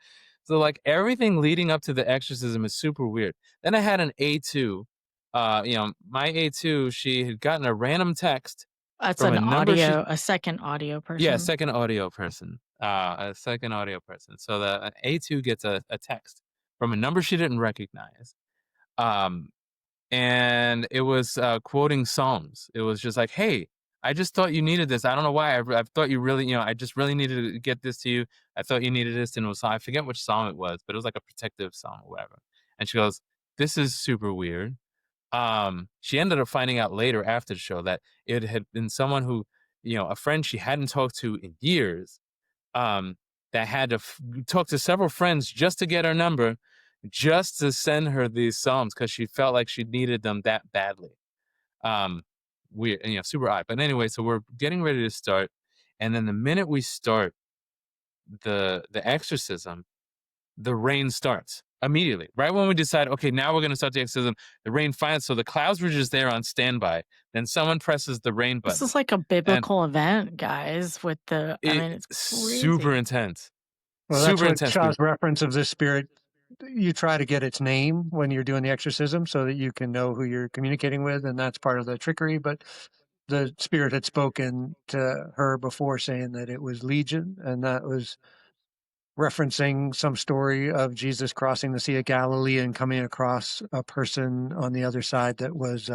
[SPEAKER 4] So like everything leading up to the exorcism is super weird. Then I had an A2. My A2, she had gotten a random text
[SPEAKER 1] That's
[SPEAKER 4] from
[SPEAKER 1] an
[SPEAKER 4] a number she
[SPEAKER 1] a second audio
[SPEAKER 4] yeah,
[SPEAKER 1] person.
[SPEAKER 4] second audio person. A second audio person. So the A2 gets a text from a number she didn't recognize. Um and it was quoting Psalms. It was just like, "Hey, I just thought you needed this. I don't know why. I thought you really, I just really needed to get this to you. I thought you needed this." And it was, I forget which psalm it was, but it was like a protective psalm or whatever. And she goes, "This is super weird." She ended up finding out later after the show that it had been someone who, a friend she hadn't talked to in years, um, that had to talk to several friends just to get her number, just to send her these psalms because she felt like she needed them that badly. Um, Weird, super odd. But anyway, so we're getting ready to start, and then the minute we start the exorcism, the rain starts immediately. Right when we decide, okay, now we're going to start the exorcism, the rain finds. So the clouds were just there on standby. Then someone presses the rain
[SPEAKER 1] This
[SPEAKER 4] button,
[SPEAKER 1] is like a
[SPEAKER 4] and
[SPEAKER 1] biblical event, guys, with I mean, it's
[SPEAKER 4] super
[SPEAKER 1] crazy.
[SPEAKER 4] intense.
[SPEAKER 2] Well, that's
[SPEAKER 4] Super
[SPEAKER 2] what
[SPEAKER 4] intense.
[SPEAKER 2] Shah's reference of this spirit. You try to get its name when you're doing the exorcism so that you can know who you're communicating with, and that's part of the trickery. But the spirit had spoken to her before saying that it was Legion, and that was referencing some story of Jesus crossing the Sea of Galilee and coming across a person on the other side that was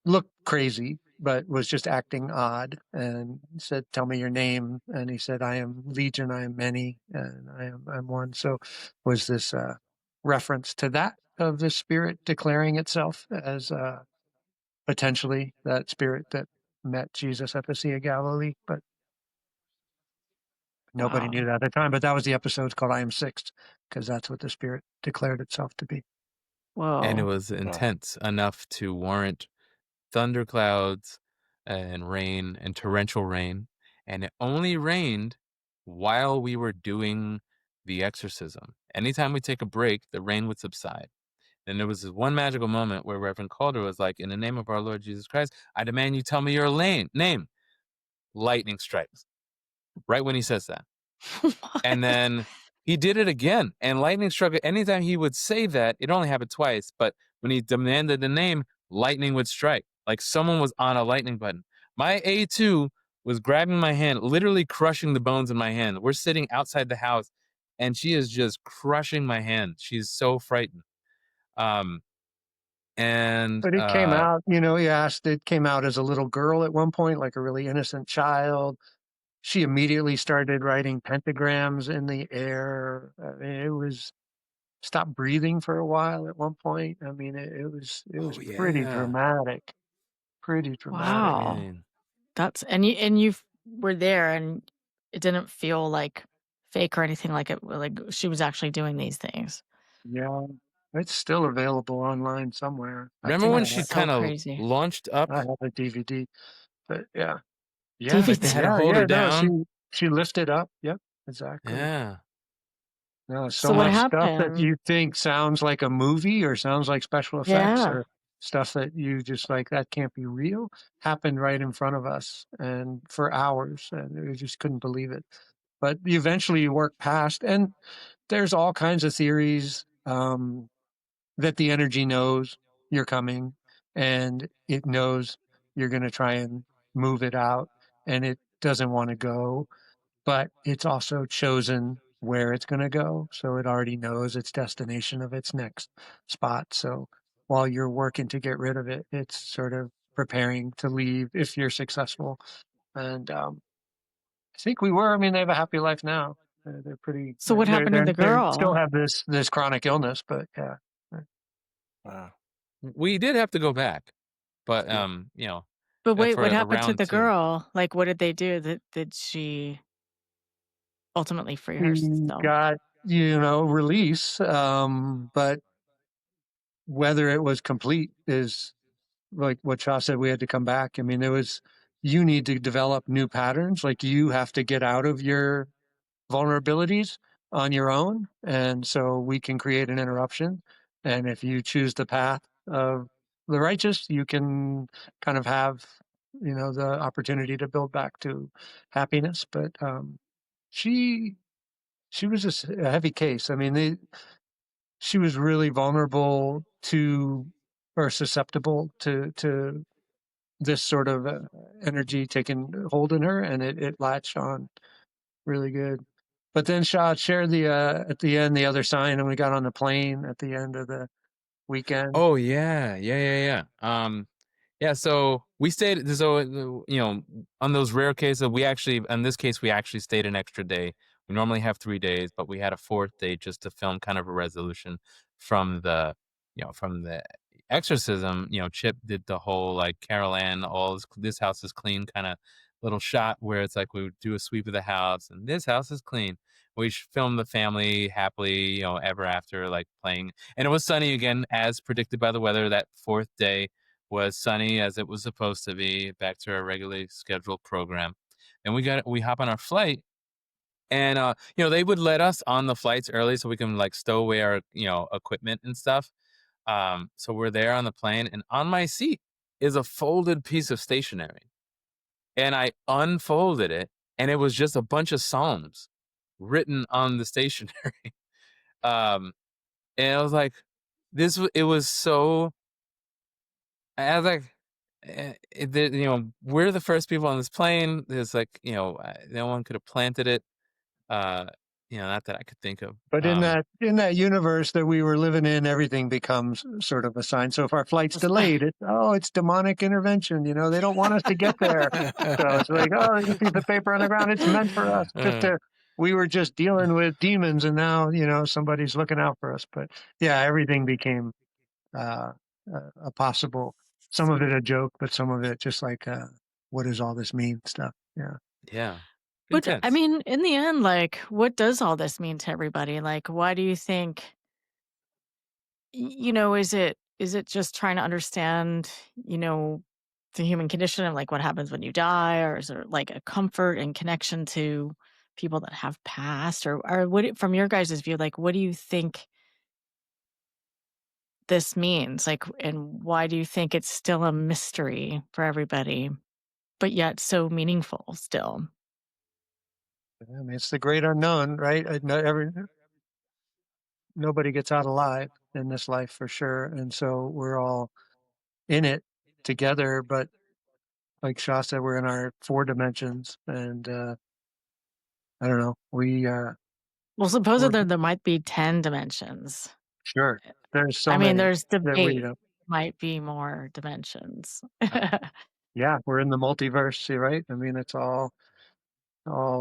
[SPEAKER 2] looked crazy, but was just acting odd, and said, "Tell me your name." And he said, "I am Legion, I am many, and I'm one." So was this reference to that of the spirit declaring itself as potentially that spirit that met Jesus at the Sea of Galilee, but nobody
[SPEAKER 1] Wow.
[SPEAKER 2] knew that at the time. But that was the episode called "I Am Sixth," because that's what the spirit declared itself to be.
[SPEAKER 4] And it
[SPEAKER 1] Whoa.
[SPEAKER 4] was intense enough to warrant thunderclouds and rain and torrential rain. And it only rained while we were doing the exorcism. Anytime we take a break, the rain would subside. And there was this one magical moment where Reverend Calder was like, "In the name of our Lord Jesus Christ, I demand you tell me your name." Lightning strikes. Right when he says that. And
[SPEAKER 1] What?
[SPEAKER 4] then he did it again, and lightning struck. Anytime he would say that, it only happened twice, but when he demanded the name, lightning would strike. Like someone was on a lightning button. My A2 was grabbing my hand, literally crushing the bones in my hand. We're sitting outside the house, and she is just crushing my hand. She's so frightened. Um, and
[SPEAKER 2] But it came out, he asked, it came out as a little girl at one point, like a really innocent child. She immediately started writing pentagrams in the air. I mean, it was stopped breathing for a while at one point. I mean, it was
[SPEAKER 3] Oh
[SPEAKER 2] pretty
[SPEAKER 3] yeah.
[SPEAKER 2] dramatic, pretty dramatic.
[SPEAKER 1] Wow.
[SPEAKER 4] Dang.
[SPEAKER 1] That's and you were there and it didn't feel like fake or anything like it like she was actually doing these things.
[SPEAKER 2] Yeah, it's still available online somewhere. I
[SPEAKER 4] Remember
[SPEAKER 2] think
[SPEAKER 4] when
[SPEAKER 1] That's
[SPEAKER 4] she
[SPEAKER 1] so
[SPEAKER 4] kinda
[SPEAKER 1] crazy.
[SPEAKER 4] launched up,
[SPEAKER 2] I have a DVD, but yeah, yeah,
[SPEAKER 4] like, they had to
[SPEAKER 1] DVD.
[SPEAKER 2] yeah,
[SPEAKER 4] hold
[SPEAKER 2] yeah.
[SPEAKER 4] her
[SPEAKER 2] No,
[SPEAKER 4] down?
[SPEAKER 2] she lifted up. Yep, exactly.
[SPEAKER 4] Yeah.
[SPEAKER 2] No, so
[SPEAKER 1] So what
[SPEAKER 2] much
[SPEAKER 4] Um,
[SPEAKER 2] stuff that
[SPEAKER 1] happened?
[SPEAKER 2] you think sounds like a movie or sounds like special effects
[SPEAKER 1] Yeah.
[SPEAKER 2] or stuff that you just like that can't be real happened right in front of us and for hours, and we just couldn't believe it. But eventually you work past, and there's all kinds of theories that the energy knows you're coming and it knows you're going to try and move it out and it doesn't want to go, but it's also chosen where it's going to go. So it already knows its destination of its next spot. So while you're working to get rid of it, it's sort of preparing to leave if you're successful. And I think we were. I mean, they have a happy life now. They're pretty.
[SPEAKER 1] So what happened to the
[SPEAKER 2] They still
[SPEAKER 1] girl?
[SPEAKER 2] have this chronic illness, but yeah,
[SPEAKER 3] Wow.
[SPEAKER 4] we did have to go back, but,
[SPEAKER 2] yeah.
[SPEAKER 1] But wait,
[SPEAKER 4] for
[SPEAKER 1] what
[SPEAKER 4] a
[SPEAKER 1] happened to
[SPEAKER 4] round
[SPEAKER 1] the
[SPEAKER 4] 2.
[SPEAKER 1] girl? Like what did they do? Did she ultimately free
[SPEAKER 2] He
[SPEAKER 1] herself?
[SPEAKER 2] got release, but whether it was complete is like what Shah said. We had to come back. I mean, there was you need to develop new patterns. Like you have to get out of your vulnerabilities on your own. And so we can create an interruption. And if you choose the path of the righteous, you can kind of have, the opportunity to build back to happiness. But she she was just a heavy case. I mean, she was really vulnerable to or susceptible to this sort of energy taking hold in her, and it latched on really good. But then Shah shared the at the end the other sign, and we got on the plane at the end of the weekend.
[SPEAKER 4] Oh, yeah. Yeah, yeah, yeah. Yeah, so we stayed so, on those rare cases, in this case, we actually stayed an extra day. We normally have 3 days, but we had a 4th day just to film kind of a resolution from from the exorcism. Chip did the whole, like, Carol Ann, "This house is clean" kinda little shot where it's like we would do a sweep of the house, and "This house is clean." We filmed the family happily, ever after, like, playing, and it was sunny again, as predicted by the weather. That 4th day was sunny as it was supposed to be, back to our regularly scheduled program. And we hop on our flight, and they would let us on the flights early so we can, like, stow away our, equipment and stuff. So we're there on the plane, and on my seat is a folded piece of stationery. And I unfolded it, and it was just a bunch of psalms written on the stationery. um and I was like, it was so, I was like, we're the first people on this plane. There's like, no one could have planted it. Uh, not that I could think of.
[SPEAKER 2] But in that universe that we were living in, everything becomes sort of a sign. So if our flight's delayed, it's demonic intervention. They don't want us to get there. So it's like, oh, there's a piece of paper on the ground. It's meant for us. We were just dealing with demons, and now somebody's looking out for us. But yeah, everything became uh, a possible. Some of it a joke, but some of it just like, what does all this mean? Stuff. Yeah.
[SPEAKER 4] Yeah,
[SPEAKER 1] But I
[SPEAKER 4] intense.
[SPEAKER 1] mean, in the end, like, what does all this mean to everybody? Like, why do you think, is it just trying to understand, you know, the human condition and like what happens when you die, or is there like a comfort and connection to people that have passed, or from your guys' view, like, what do you think this means? Like, and why do you think it's still a mystery for everybody, but yet so meaningful still?
[SPEAKER 2] I mean, it's the great unknown, right? Nobody gets out alive in this life for sure, and so we're all in it together. But like Shah said, we're in our four dimensions, and I don't know.
[SPEAKER 1] Well,
[SPEAKER 2] We're
[SPEAKER 1] supposedly there might be 10 dimensions.
[SPEAKER 2] sure there's
[SPEAKER 1] I
[SPEAKER 2] so
[SPEAKER 1] mean,
[SPEAKER 2] many
[SPEAKER 1] there's
[SPEAKER 2] that we
[SPEAKER 1] debate.
[SPEAKER 2] don't.
[SPEAKER 1] Might be more dimensions.
[SPEAKER 2] Yeah, we're in the multiverse, right? I mean, it's all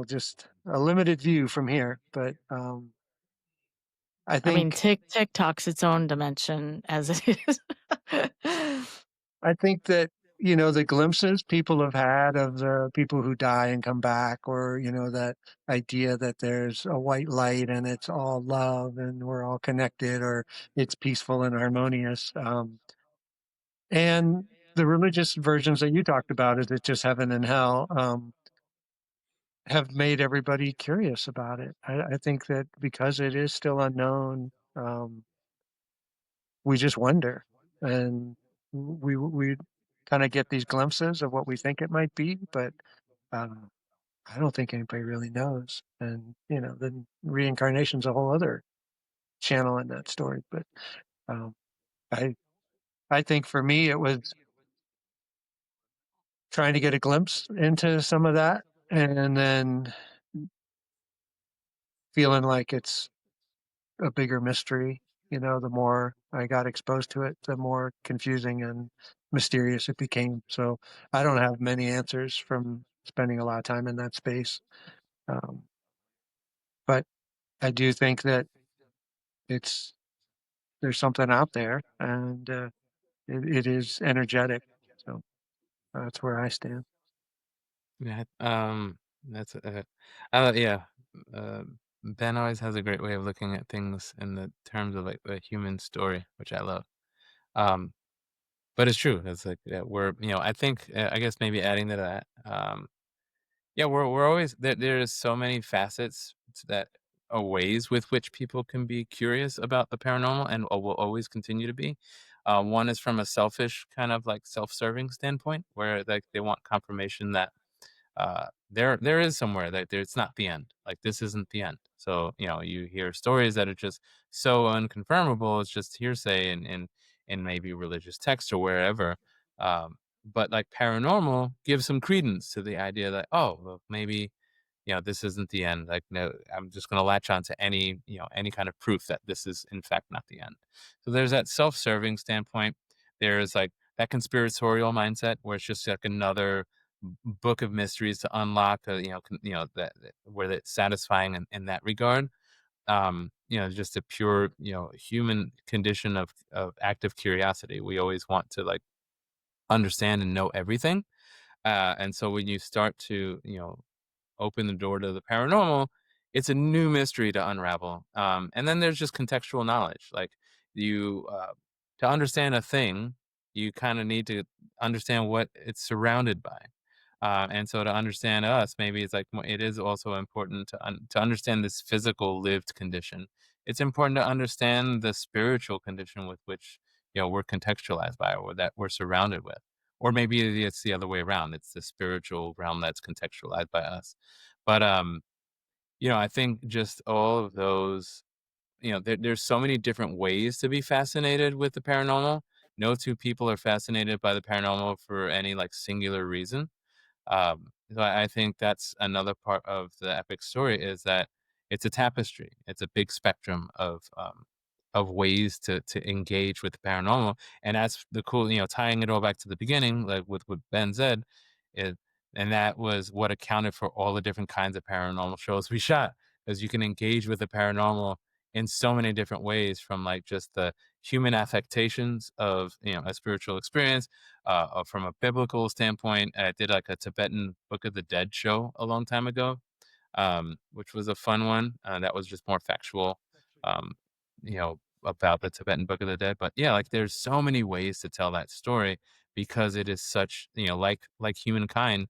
[SPEAKER 2] just a limited view from here, but I
[SPEAKER 1] I mean,
[SPEAKER 2] think
[SPEAKER 1] TikTok's its own dimension as it is.
[SPEAKER 2] I think that, the glimpses people have had of the people who die and come back, or, that idea that there's a white light and it's all love and we're all connected, or it's peaceful and harmonious. And the religious versions that you talked about, is it just heaven and hell, have made everybody curious about it. I think that because it is still unknown, we just wonder, and we kind of get these glimpses of what we think it might be, but um, I don't think anybody really knows. And then reincarnation's a whole other channel in that story. But um, I I think for me it was trying to get a glimpse into some of that, and then feeling like it's a bigger mystery. The more I got exposed to it, the more confusing and mysterious it became. So I don't have many answers from spending a lot of time in that space. Um, but I do think that it's there's something out there, and it is energetic. So that's where I stand.
[SPEAKER 4] Yeah, that's yeah. Uh, Ben always has a great way of looking at things in the terms of like the human story, which I love. Um, but it's true. It's like we're, I think, I guess maybe adding to that. Yeah, we're always there. There's so many facets to that, ways with which people can be curious about the paranormal, and will always continue to be. One is from a selfish kind of like self-serving standpoint, where like they want confirmation that there is somewhere that it's not the end. Like this isn't the end. So you hear stories that are just so unconfirmable. It's just hearsay and maybe religious text or wherever. But like paranormal gives some credence to the idea that, oh, well, maybe this isn't the end. Like, no, I'm just going to latch on to any kind of proof that this is in fact not the end. So there's that self-serving standpoint. There's like that conspiratorial mindset where it's just like another book of mysteries to unlock, where it's satisfying in that regard. Just a pure, human condition of active curiosity. We always want to like understand and know everything. And so when you start to, open the door to the paranormal, it's a new mystery to unravel. And then there's just contextual knowledge. Like to understand a thing, you kind of need to understand what it's surrounded by. And so to understand us, maybe it's like it is also important to understand this physical lived condition. It's important to understand the spiritual condition with which we're contextualized by, or that we're surrounded with. Or maybe it's the other way around. It's the spiritual realm that's contextualized by us. But I think just all of those, there's so many different ways to be fascinated with the paranormal. No two people are fascinated by the paranormal for any like singular reason. So I think that's another part of the epic story, is that it's a tapestry. It's a big spectrum of ways to engage with the paranormal, and that's the cool. Tying it all back to the beginning, like with what Ben said, it, and that was what accounted for all the different kinds of paranormal shows we shot, because you can engage with the paranormal in so many different ways, from like just the human affectations of a spiritual experience, from a biblical standpoint. I did like a Tibetan Book of the Dead show a long time ago, which was a fun one. That was just more factual, um, about the Tibetan Book of the Dead. But yeah, like there's so many ways to tell that story, because it is such, like humankind,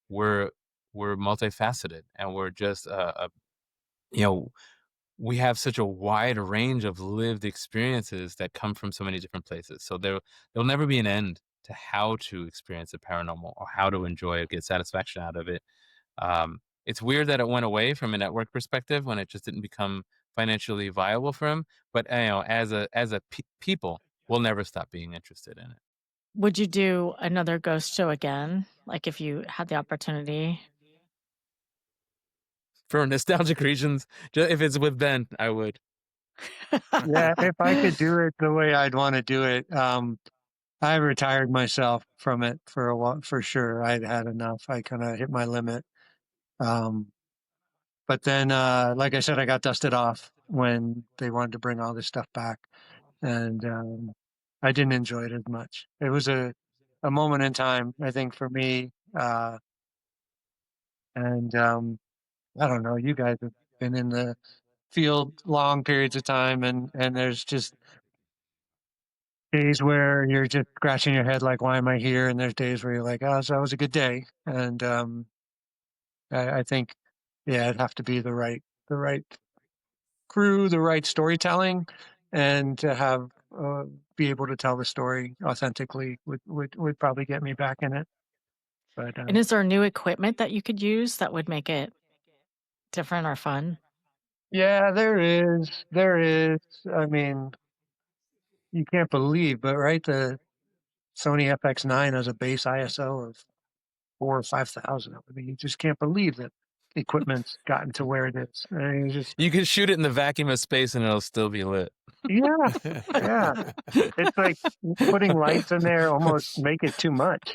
[SPEAKER 4] we're we're multifaceted, and we're just you know we have such a wide range of lived experiences that come from so many different places. So there'll never be an end to how to experience the paranormal, or how to enjoy it, get satisfaction out of it. It's weird that it went away from a network perspective when it just didn't become financially viable for him. But as a people, we'll never stop being interested in it.
[SPEAKER 1] Would you do another ghost show again? Like if you had the opportunity?
[SPEAKER 4] For nostalgic reasons, if it's with Ben, I would.
[SPEAKER 2] Yeah, if I could do it the way I'd want to do it, I retired myself from it for a while, for sure. I'd had enough. I kind of hit my limit. Um, but then, like I said, I got dusted off. when they wanted to bring all this stuff back, and I didn't enjoy it as much. It was a moment in time, I think, for me. And I don't know, you guys have been in the field long periods of time, and there's just days where you're just scratching your head like, why am I here? And there's days where you're like, oh, so that was a good day. And I think, yeah, it'd have to be the right crew, the right storytelling, and to have be able to tell the story authentically would probably get me back in it. But
[SPEAKER 1] And is there new equipment that you could use that would make it different or fun?
[SPEAKER 2] yeah, there is. There is. I mean, you can't believe, but right, the Sony FX9 has a base ISO of 4 or 5,000. I mean, you just can't believe that equipment's gotten to where it is. I mean, it's just,
[SPEAKER 4] You can shoot it in the vacuum of space and it'll still be lit.
[SPEAKER 2] yeah, yeah. It's like putting lights in there almost make it too much.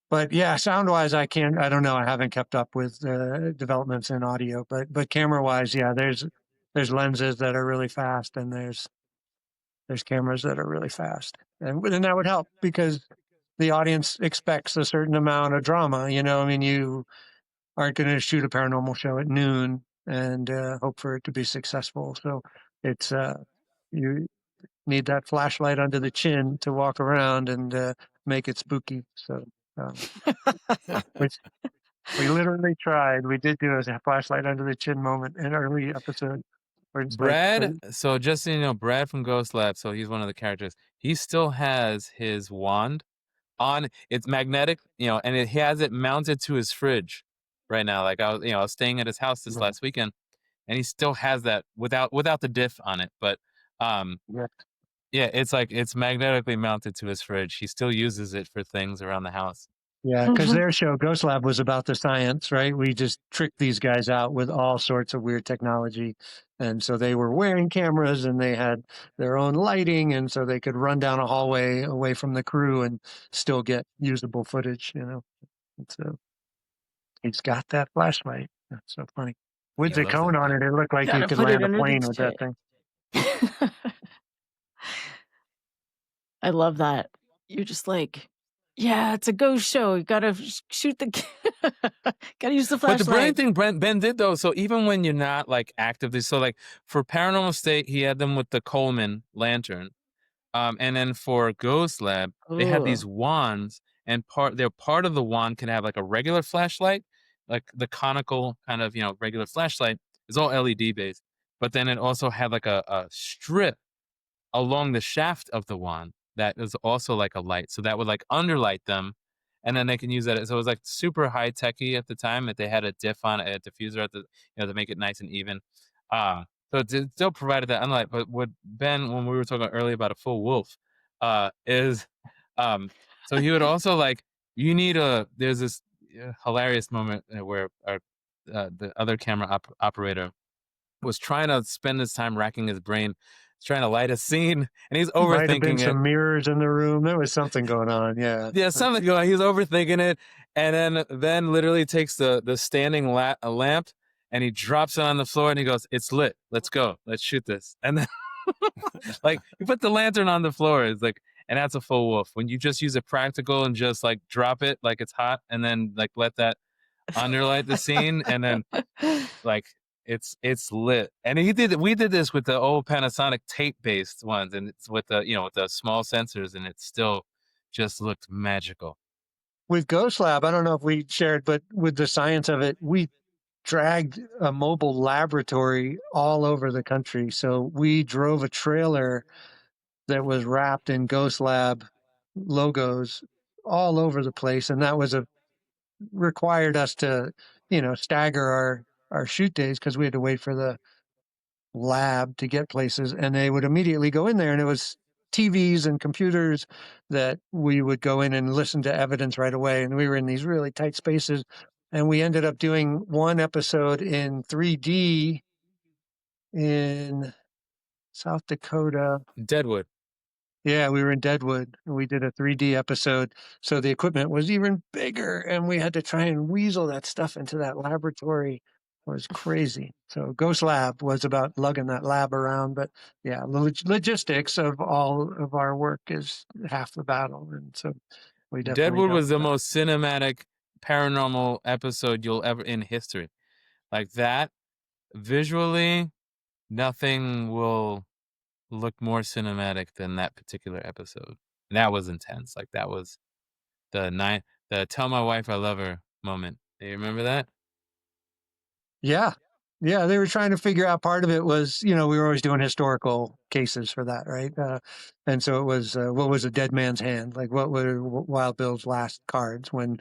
[SPEAKER 2] But yeah, sound wise, I don't know. I haven't kept up with developments in audio, but camera wise, yeah, there's lenses that are really fast, and there's cameras that are really fast, and that would help because the audience expects a certain amount of drama. You know, I mean, you aren't going to shoot a paranormal show at noon and hope for it to be successful. So it's you need that flashlight under the chin to walk around and make it spooky. So. Which we literally tried. We did do a flashlight under the chin moment in an early episode. Where it's like,
[SPEAKER 4] Brad, so just so you know, Brad from Ghost Lab, so he's one of the characters. He still has his wand on. It's magnetic, and he has it mounted to his fridge right now. Like I was staying at his house this last weekend, and he still has that without the diff on it. But yeah, it's magnetically mounted to his fridge. He still uses it for things around the house.
[SPEAKER 2] yeah, because their show Ghost Lab was about the science, right? We just tricked these guys out with all sorts of weird technology, and so they were wearing cameras and they had their own lighting, and so they could run down a hallway away from the crew and still get usable footage. So he's got that flashlight. That's so funny. With the cone on it, it looked like you
[SPEAKER 1] Gotta
[SPEAKER 2] could
[SPEAKER 1] put it
[SPEAKER 2] land a
[SPEAKER 1] under the
[SPEAKER 2] plane with that
[SPEAKER 1] chin.
[SPEAKER 2] thing.
[SPEAKER 1] I love that. You're just like, yeah, it's a ghost show. You gotta shoot the, gotta use the
[SPEAKER 4] But the brilliant
[SPEAKER 1] flashlight.
[SPEAKER 4] thing Ben did though, so even when you're not like actively, so like for Paranormal State, he had them with the Coleman lantern. And then for Ghost Lab, they had these
[SPEAKER 1] Ooh.
[SPEAKER 4] wands, and part of the wand can have like a regular flashlight, like the conical kind of regular flashlight is all LED based, but then it also had like a strip along the shaft of the wand that is also like a light, so that would like underlight them, and then they can use that. So it was like super high techy at the time that they had a diff on it, a diffuser at the to make it nice and even. So it still provided that unlight. But what Ben, when we were talking earlier about a full wolf, is so he would also like there's this hilarious moment where the other camera operator was trying to spend his time racking his brain, trying to light a scene, and he's
[SPEAKER 2] Might have been
[SPEAKER 4] overthinking it.
[SPEAKER 2] some mirrors in the room. There was something going on. Yeah.
[SPEAKER 4] Yeah, something going. He's overthinking it, and then literally takes the standing lamp and he drops it on the floor and he goes, "It's lit. Let's go. Let's shoot this." And then like you put the lantern on the floor. It's like, and that's a full wolf. When you just use a practical and just like drop it like it's hot, and then like let that underlight the scene, and then like it's lit. And we did this with the old Panasonic tape based ones, and it's with the with the small sensors, and it still just looked magical.
[SPEAKER 2] With Ghost Lab, I don't know if we shared, but with the science of it, we dragged a mobile laboratory all over the country. So we drove a trailer that was wrapped in Ghost Lab logos all over the place, and that was required us to, stagger our shoot days because we had to wait for the lab to get places, and they would immediately go in there, and it was TVs and computers that we would go in and listen to evidence right away. And we were in these really tight spaces, and we ended up doing one episode in 3D in South Dakota.
[SPEAKER 4] Deadwood.
[SPEAKER 2] Yeah, we were in Deadwood, and we did a 3D episode. So the equipment was even bigger, and we had to try and weasel that stuff into that laboratory. was crazy. So Ghost Lab was about lugging that lab around, but yeah, the logistics of all of our work is half the battle, and so we definitely
[SPEAKER 4] Deadwood
[SPEAKER 2] dealt
[SPEAKER 4] was
[SPEAKER 2] with
[SPEAKER 4] the
[SPEAKER 2] that.
[SPEAKER 4] most cinematic paranormal episode you'll ever in history. Like that, visually, nothing will look more cinematic than that particular episode. And that was intense. Like that was the tell my wife I love her moment. Do you remember that?
[SPEAKER 2] Yeah. Yeah, they were trying to figure out, part of it was, we were always doing historical cases for that, right? And so it was, what was a dead man's hand? Like, what were Wild Bill's last cards when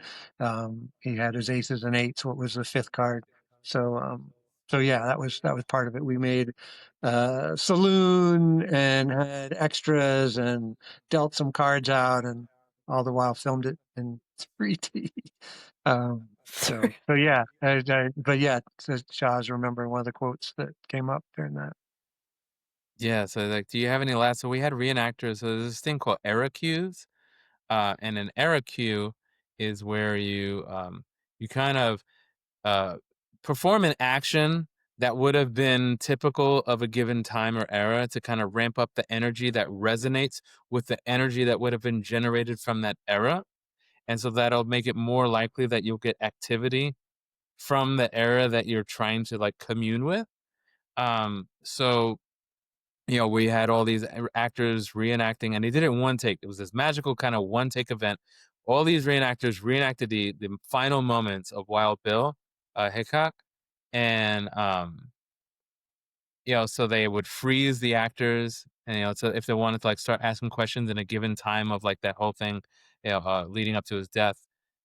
[SPEAKER 2] he had his aces and eights? What was the fifth card? So, so yeah, that was part of it. We made saloon and had extras and dealt some cards out, and all the while filmed it in 3D. So yeah, but yeah, Shah's remembering one of the quotes that came up during that.
[SPEAKER 4] Yeah. So like, do you have any last? So we had reenactors. So there's this thing called era cues, and an era cue is where you kind of uh, perform an action that would have been typical of a given time or era to kind of ramp up the energy that resonates with the energy that would have been generated from that era. And so that'll make it more likely that you'll get activity from the era that you're trying to like commune with. So we had all these actors reenacting, and they did it in one take. It was this magical kind of one take event. All these reenactors reenacted the final moments of Wild Bill Hickok, and so they would freeze the actors, and so if they wanted to like start asking questions in a given time of like that whole thing, leading up to his death.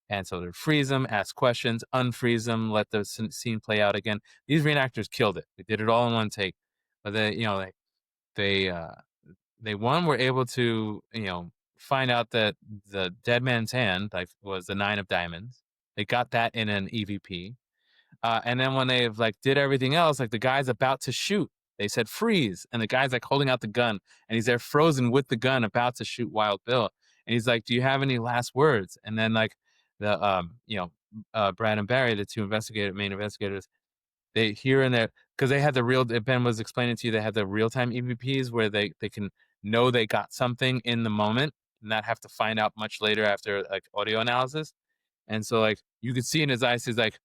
[SPEAKER 4] And so they'd freeze them, ask questions, unfreeze them, let the scene play out again. These reenactors killed it. They did it all in one take. But they they one were able to find out that the dead man's hand like was the nine of diamonds. They got that in an EVP, and then when they like did everything else, like the guy's about to shoot, they said freeze, and the guy's like holding out the gun, and he's there frozen with the gun, about to shoot Wild Bill, and he's like, "Do you have any last words?" And then like the Brad and Barry, the two main investigators, they here and there, because they had the real. Ben was explaining to you, they had the real time EVPs where they can know they got something in the moment, and not have to find out much later after like audio analysis. And so like you could see in his eyes, he's like,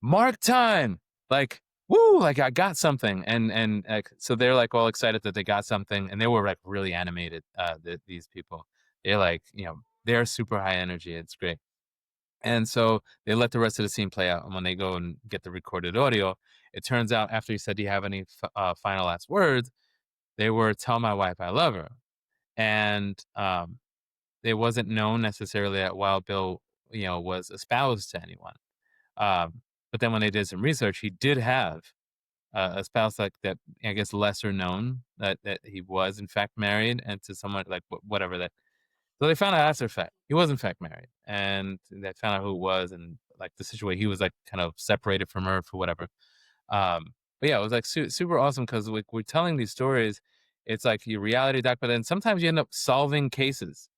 [SPEAKER 4] mark time, like woo, like I got something. And like so they're like all excited that they got something, and they were like really animated. These people, they're like they're super high energy. It's great. And so they let the rest of the scene play out, and when they go and get the recorded audio, it turns out after he said, "Do you have any final last words?" They were, "Tell my wife I love her." And it wasn't known necessarily that Wild Bill was espoused to anyone. But then when they did some research, he did have a spouse like that. I guess lesser known that he was in fact married, and to someone like whatever that. So they found out after the fact he was in fact married, and they found out who it was, and like the situation he was like kind of separated from her for whatever. But yeah, it was like super awesome because like we're telling these stories. It's like your reality doc, but then sometimes you end up solving cases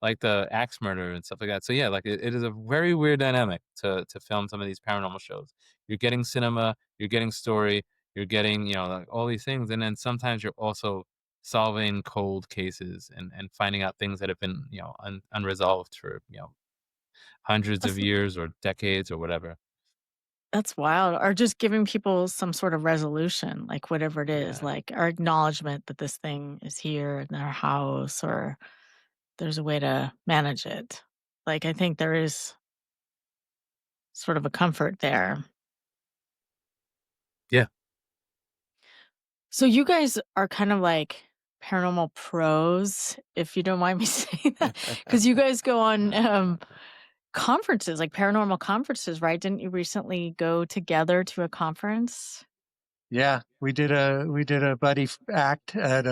[SPEAKER 4] like the axe murder and stuff like that. So yeah, like it is a very weird dynamic to film some of these paranormal shows. You're getting cinema, you're getting story, you're getting like all these things, and then sometimes you're also solving cold cases and finding out things that have been unresolved for hundreds of
[SPEAKER 1] That's
[SPEAKER 4] years or decades or whatever.
[SPEAKER 1] that's wild. Or just giving people some sort of resolution, like whatever it is,
[SPEAKER 2] Yeah.
[SPEAKER 1] like our acknowledgement that this thing is here in our house, or there's a way to manage it. Like I think there is sort of a comfort there.
[SPEAKER 4] Yeah.
[SPEAKER 1] So you guys are kind of like paranormal pros, if you don't mind me saying that, because you guys go on conferences, like paranormal conferences, right? Didn't you recently go together to a conference?
[SPEAKER 2] Yeah, we did a buddy act at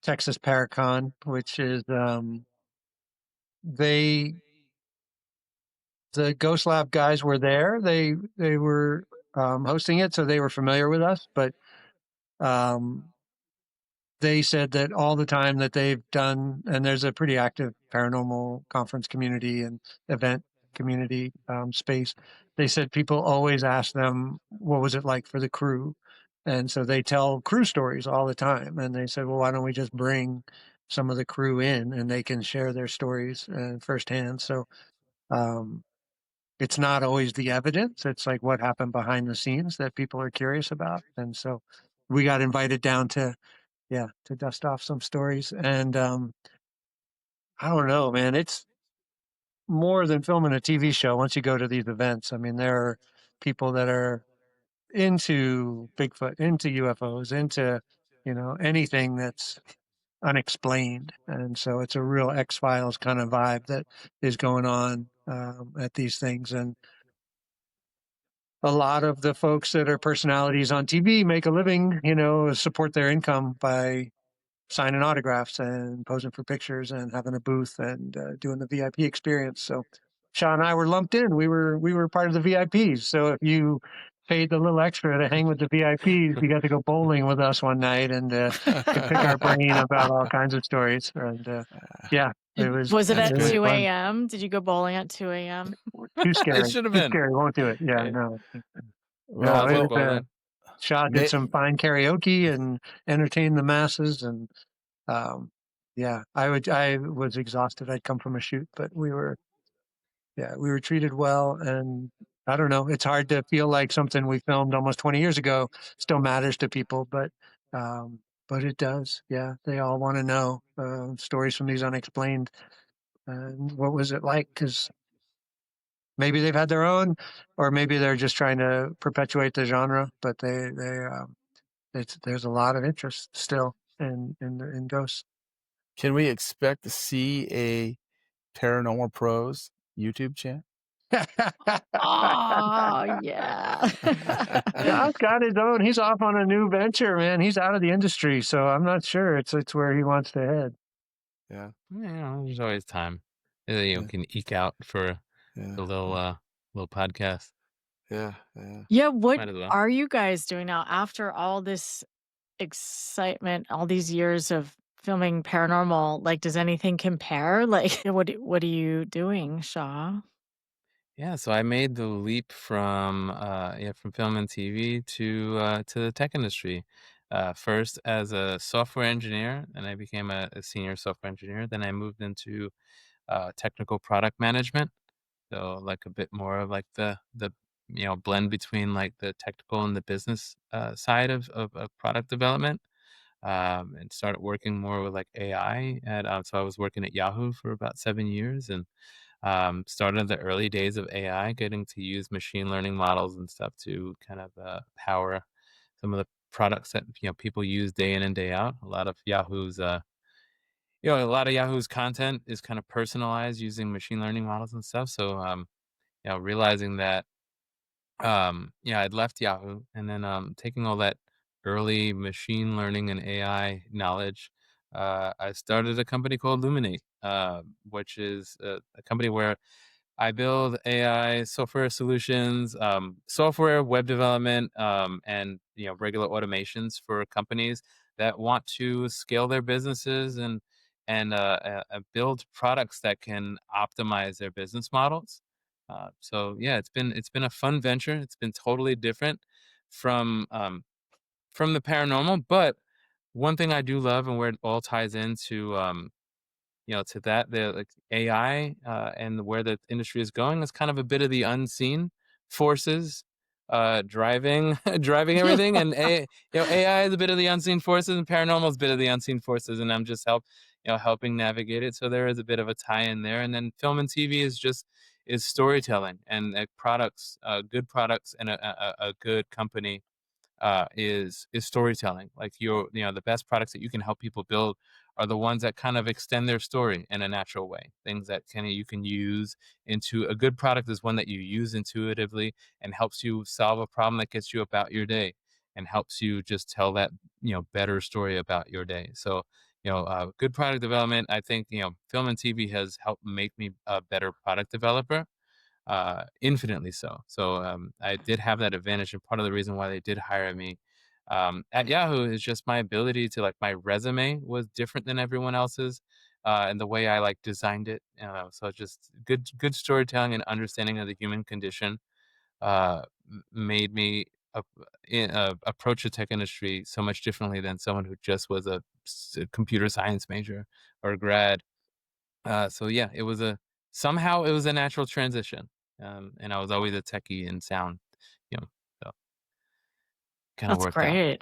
[SPEAKER 2] Texas Paracon, which is they the Ghost Lab guys were there. They were hosting it, so they were familiar with us. But um, they said that all the time that they've done, and there's a pretty active paranormal conference community and event community space. They said people always ask them, what was it like for the crew? And so they tell crew stories all the time. And they said, well, why don't we just bring some of the crew in and they can share their stories firsthand? So um, it's not always the evidence. It's like what happened behind the scenes that people are curious about. And so we got invited down to, yeah, to dust off some stories. And I don't know, man, it's more than filming a TV show once you go to these events. I mean, there are people that are into Bigfoot, into UFOs, into, anything that's unexplained. And so it's a real X-Files kind of vibe that is going on at these things. And a lot of the folks that are personalities on TV make a living, support their income by signing autographs and posing for pictures and having a booth and doing the VIP experience. So Shah and I were lumped in. We were part of the VIPs. So if you paid the little extra to hang with the VIPs, you got to go bowling with us one night and could pick our brain about all kinds of stories. And yeah, it was
[SPEAKER 1] Was it
[SPEAKER 3] That's
[SPEAKER 1] at
[SPEAKER 3] great.
[SPEAKER 1] 2
[SPEAKER 2] fun.
[SPEAKER 1] a.m.? Did you go bowling at 2 a.m.?
[SPEAKER 2] Too
[SPEAKER 4] It
[SPEAKER 2] scary.
[SPEAKER 4] should have
[SPEAKER 2] Too
[SPEAKER 4] been.
[SPEAKER 2] scary. Won't do it. Yeah,
[SPEAKER 4] Hey,
[SPEAKER 2] no. No,
[SPEAKER 3] Well,
[SPEAKER 4] Cosmic
[SPEAKER 2] it was,
[SPEAKER 4] bowling.
[SPEAKER 2] Shah did some fine karaoke and entertained the masses. And yeah, I was exhausted. I'd come from a shoot, but we were treated well. And I don't know, it's hard to feel like something we filmed almost 20 years ago still matters to people, but it does. Yeah, they all want to know stories from these unexplained. And what was it like? Because maybe they've had their own, or maybe they're just trying to perpetuate the genre. But there's a lot of interest still in ghosts.
[SPEAKER 3] Can we expect to see a Paranormal Pros YouTube channel?
[SPEAKER 1] Oh, yeah.
[SPEAKER 2] Josh got his own. He's off on a new venture, man. He's out of the industry, so I'm not sure it's where he wants to head.
[SPEAKER 3] Yeah,
[SPEAKER 4] There's always time. You
[SPEAKER 3] Yeah.
[SPEAKER 4] can eke out for
[SPEAKER 3] yeah,
[SPEAKER 4] the little podcast.
[SPEAKER 3] yeah, yeah.
[SPEAKER 1] Yeah, what
[SPEAKER 4] Might as well.
[SPEAKER 1] are you guys doing now after all this excitement, all these years of filming paranormal? Like, does anything compare? Like, what are you doing, Shaw?
[SPEAKER 4] Yeah, so I made the leap from film and TV to the tech industry. First as a software engineer, and I became a senior software engineer. Then I moved into technical product management. So like a bit more of like the blend between like the technical and the business side of product development. And started working more with like AI. So I was working at Yahoo for about 7 years, and started in the early days of AI, getting to use machine learning models and stuff to kind of power some of the products that people use day in and day out. A lot of Yahoo's content is kind of personalized using machine learning models and stuff. So realizing that I'd left Yahoo, and then taking all that early machine learning and AI knowledge, I started a company called Luminate, which is a company where I build AI software solutions, software, web development, and regular automations for companies that want to scale their businesses and build products that can optimize their business models. So yeah, it's been a fun venture. It's been totally different from from the paranormal, but one thing I do love and where it all ties into to that, the like AI and where the industry is going is kind of a bit of the unseen forces driving driving everything, and AI is a bit of the unseen forces, and paranormal is a bit of the unseen forces, and I'm just helping navigate it. So there is a bit of a tie in there, and then film and TV is storytelling and products, good products, and a good company is storytelling. Like the best products that you can help people build are the ones that kind of extend their story in a natural way. Things that you can use into a good product is one that you use intuitively and helps you solve a problem that gets you about your day and helps you just tell that better story about your day. So good product development. I think film and TV has helped make me a better product developer, infinitely so. So I did have that advantage, and part of the reason why they did hire me at Yahoo is just my ability to, like, my resume was different than everyone else's. and the way I like designed it. So just good storytelling and understanding of the human condition made me approach the tech industry so much differently than someone who just was a computer science major or a grad. So yeah, somehow it was a natural transition, and I was always a techie in sound, you know, so kind of
[SPEAKER 1] That's
[SPEAKER 4] worked out.
[SPEAKER 1] great.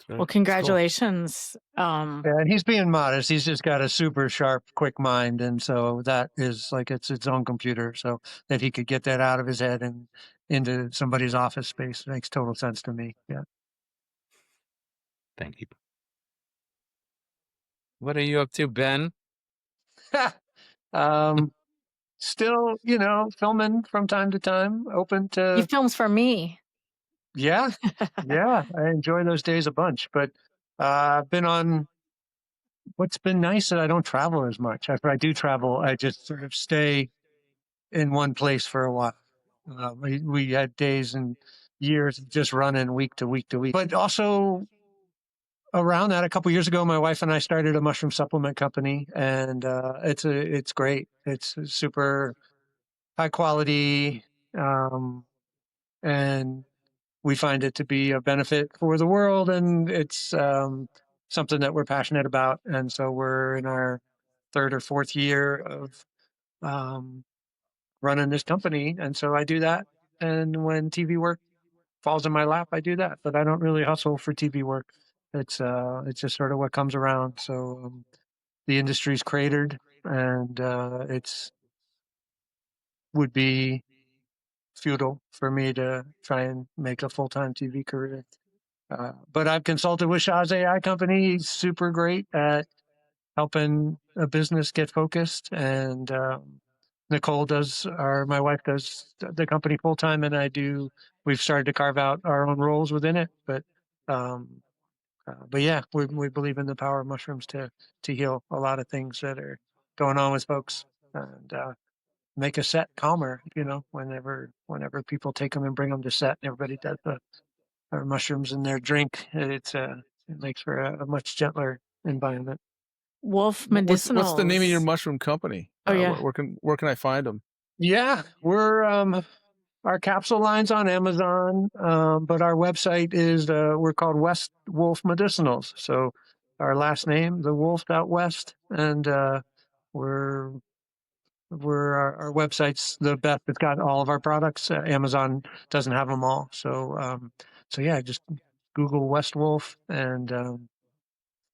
[SPEAKER 1] Well,
[SPEAKER 3] It's cool.
[SPEAKER 1] congratulations.
[SPEAKER 2] Yeah, and he's being modest. He's just got a super sharp, quick mind, and so that is like it's its own computer. So that he could get that out of his head and into somebody's office space makes total sense to me. Yeah.
[SPEAKER 4] Thank you. What are you up to, Ben?
[SPEAKER 2] um, still, filming from time to time. Open
[SPEAKER 1] He
[SPEAKER 2] to
[SPEAKER 1] films for me.
[SPEAKER 2] yeah, yeah. I enjoy those days a bunch, but I've been on. What's been nice that I don't travel as much. After I do travel, I just sort of stay in one place for a while. We had days and years of just running week to week to week. But also around that, a couple years ago, my wife and I started a mushroom supplement company, and it's great. It's super high quality, and we find it to be a benefit for the world, and it's something that we're passionate about. And so we're in our third or fourth year of um, running this company, and so I do that. And when TV work falls in my lap, I do that. But I don't really hustle for TV work. It's just sort of what comes around. So the industry's cratered, and it's would be futile for me to try and make a full-time TV career. But I've consulted with Shah's AI company. He's super great at helping a business get focused. And Nicole my wife does the company full time, and we've started to carve out our own roles within it. But yeah, we believe in the power of mushrooms to heal a lot of things that are going on with folks, and make a set calmer. Whenever people take them and bring them to set, and everybody does our mushrooms in their drink, it makes for a much gentler environment.
[SPEAKER 1] Wolf
[SPEAKER 3] What's the name of your
[SPEAKER 1] Medicinals.
[SPEAKER 3] mushroom company?
[SPEAKER 1] Oh, yeah.
[SPEAKER 3] Where can I find them?
[SPEAKER 2] Yeah, we're our capsule line's on Amazon, but our website is we're called West Wolf Medicinals. So our last name, the Wolf out west, and we're our website's the best. It's got all of our products. Amazon doesn't have them all, so yeah, just Google West Wolf and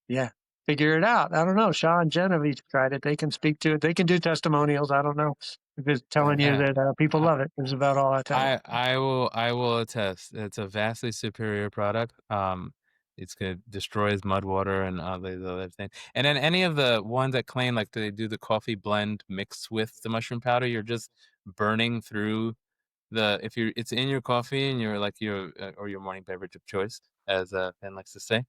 [SPEAKER 2] yeah, figure it out. I don't know. Shah and Jen have each tried it. They can speak to it. They can do testimonials. I don't know if it's telling you that people love it. Is about all I tell them.
[SPEAKER 4] I will attest. It's a vastly superior product. It's gonna destroys mud water and all these other things. And then any of the ones that claim like they do the coffee blend mixed with the mushroom powder, you're just burning through it's in your coffee and you're like your or your morning beverage of choice, as Ben likes to say.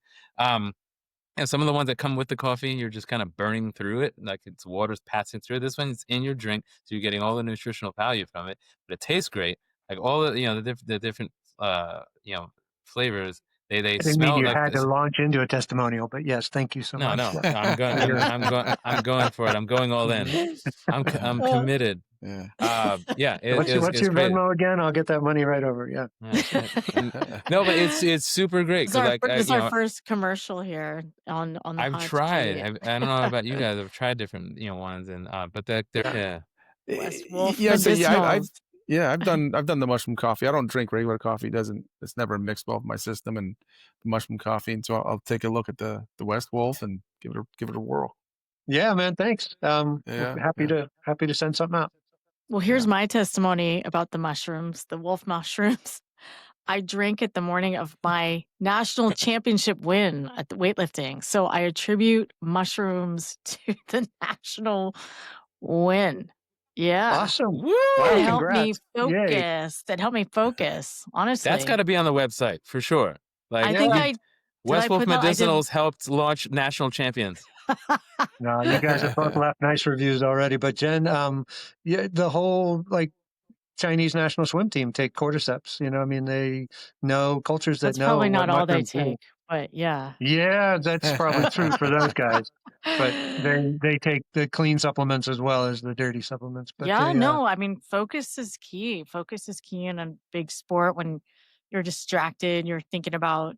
[SPEAKER 4] And some of the ones that come with the coffee, you're just kind of burning through it, like it's water's passing through. This one, it's in your drink, so you're getting all the nutritional value from it. But it tastes great. Like all the different flavors, they
[SPEAKER 2] I didn't mean
[SPEAKER 4] smell
[SPEAKER 2] you
[SPEAKER 4] like
[SPEAKER 2] had to
[SPEAKER 4] this.
[SPEAKER 2] launch into a testimonial, but yes, thank you so
[SPEAKER 4] No,
[SPEAKER 2] much.
[SPEAKER 4] no,
[SPEAKER 2] Yeah.
[SPEAKER 4] I'm going for it. I'm going all in. I'm committed.
[SPEAKER 3] Yeah.
[SPEAKER 4] Yeah.
[SPEAKER 2] What's
[SPEAKER 4] It's
[SPEAKER 2] your
[SPEAKER 4] great.
[SPEAKER 2] Venmo again? I'll get that money right over. Yeah.
[SPEAKER 4] No, but it's super great
[SPEAKER 1] This
[SPEAKER 4] because
[SPEAKER 1] is our first commercial here on the
[SPEAKER 4] I've
[SPEAKER 1] Hotsheet.
[SPEAKER 4] tried. I don't know about you guys. I've tried different ones, and but they're yeah.
[SPEAKER 1] West Wolf
[SPEAKER 3] Yeah, so
[SPEAKER 1] Medicinals.
[SPEAKER 3] I've done the mushroom coffee. I don't drink regular coffee. It's never mixed well with my system and the mushroom coffee. And so I'll take a look at the West Wolf and give it a whirl.
[SPEAKER 2] Yeah, man. Thanks.
[SPEAKER 3] Yeah,
[SPEAKER 2] happy to send something out.
[SPEAKER 1] Well, here's my testimony about the mushrooms, the wolf mushrooms. I drank it the morning of my national championship win at the weightlifting. So I attribute mushrooms to the national win. Yeah.
[SPEAKER 2] Awesome.
[SPEAKER 4] Woo!
[SPEAKER 2] Wow,
[SPEAKER 1] That helped me
[SPEAKER 2] congrats. Yay.
[SPEAKER 1] focus. That helped me focus, honestly.
[SPEAKER 4] That's got to be on the website for sure. Like
[SPEAKER 1] I think
[SPEAKER 4] West Wolf
[SPEAKER 1] put that? I did.
[SPEAKER 4] Medicinals helped launch national champions.
[SPEAKER 2] No, you guys have both left nice reviews already. But Jen, yeah, the whole Chinese national swim team take cordyceps. I mean, they know cultures that
[SPEAKER 1] That's
[SPEAKER 2] know
[SPEAKER 1] probably
[SPEAKER 2] what
[SPEAKER 1] not all they
[SPEAKER 2] mushrooms do.
[SPEAKER 1] take. but yeah.
[SPEAKER 2] Yeah, that's probably true for those guys, but they take the clean supplements as well as the dirty supplements, but
[SPEAKER 1] Yeah,
[SPEAKER 2] they,
[SPEAKER 1] no, I mean, focus is key. Focus is key in a big sport when you're distracted, you're thinking about,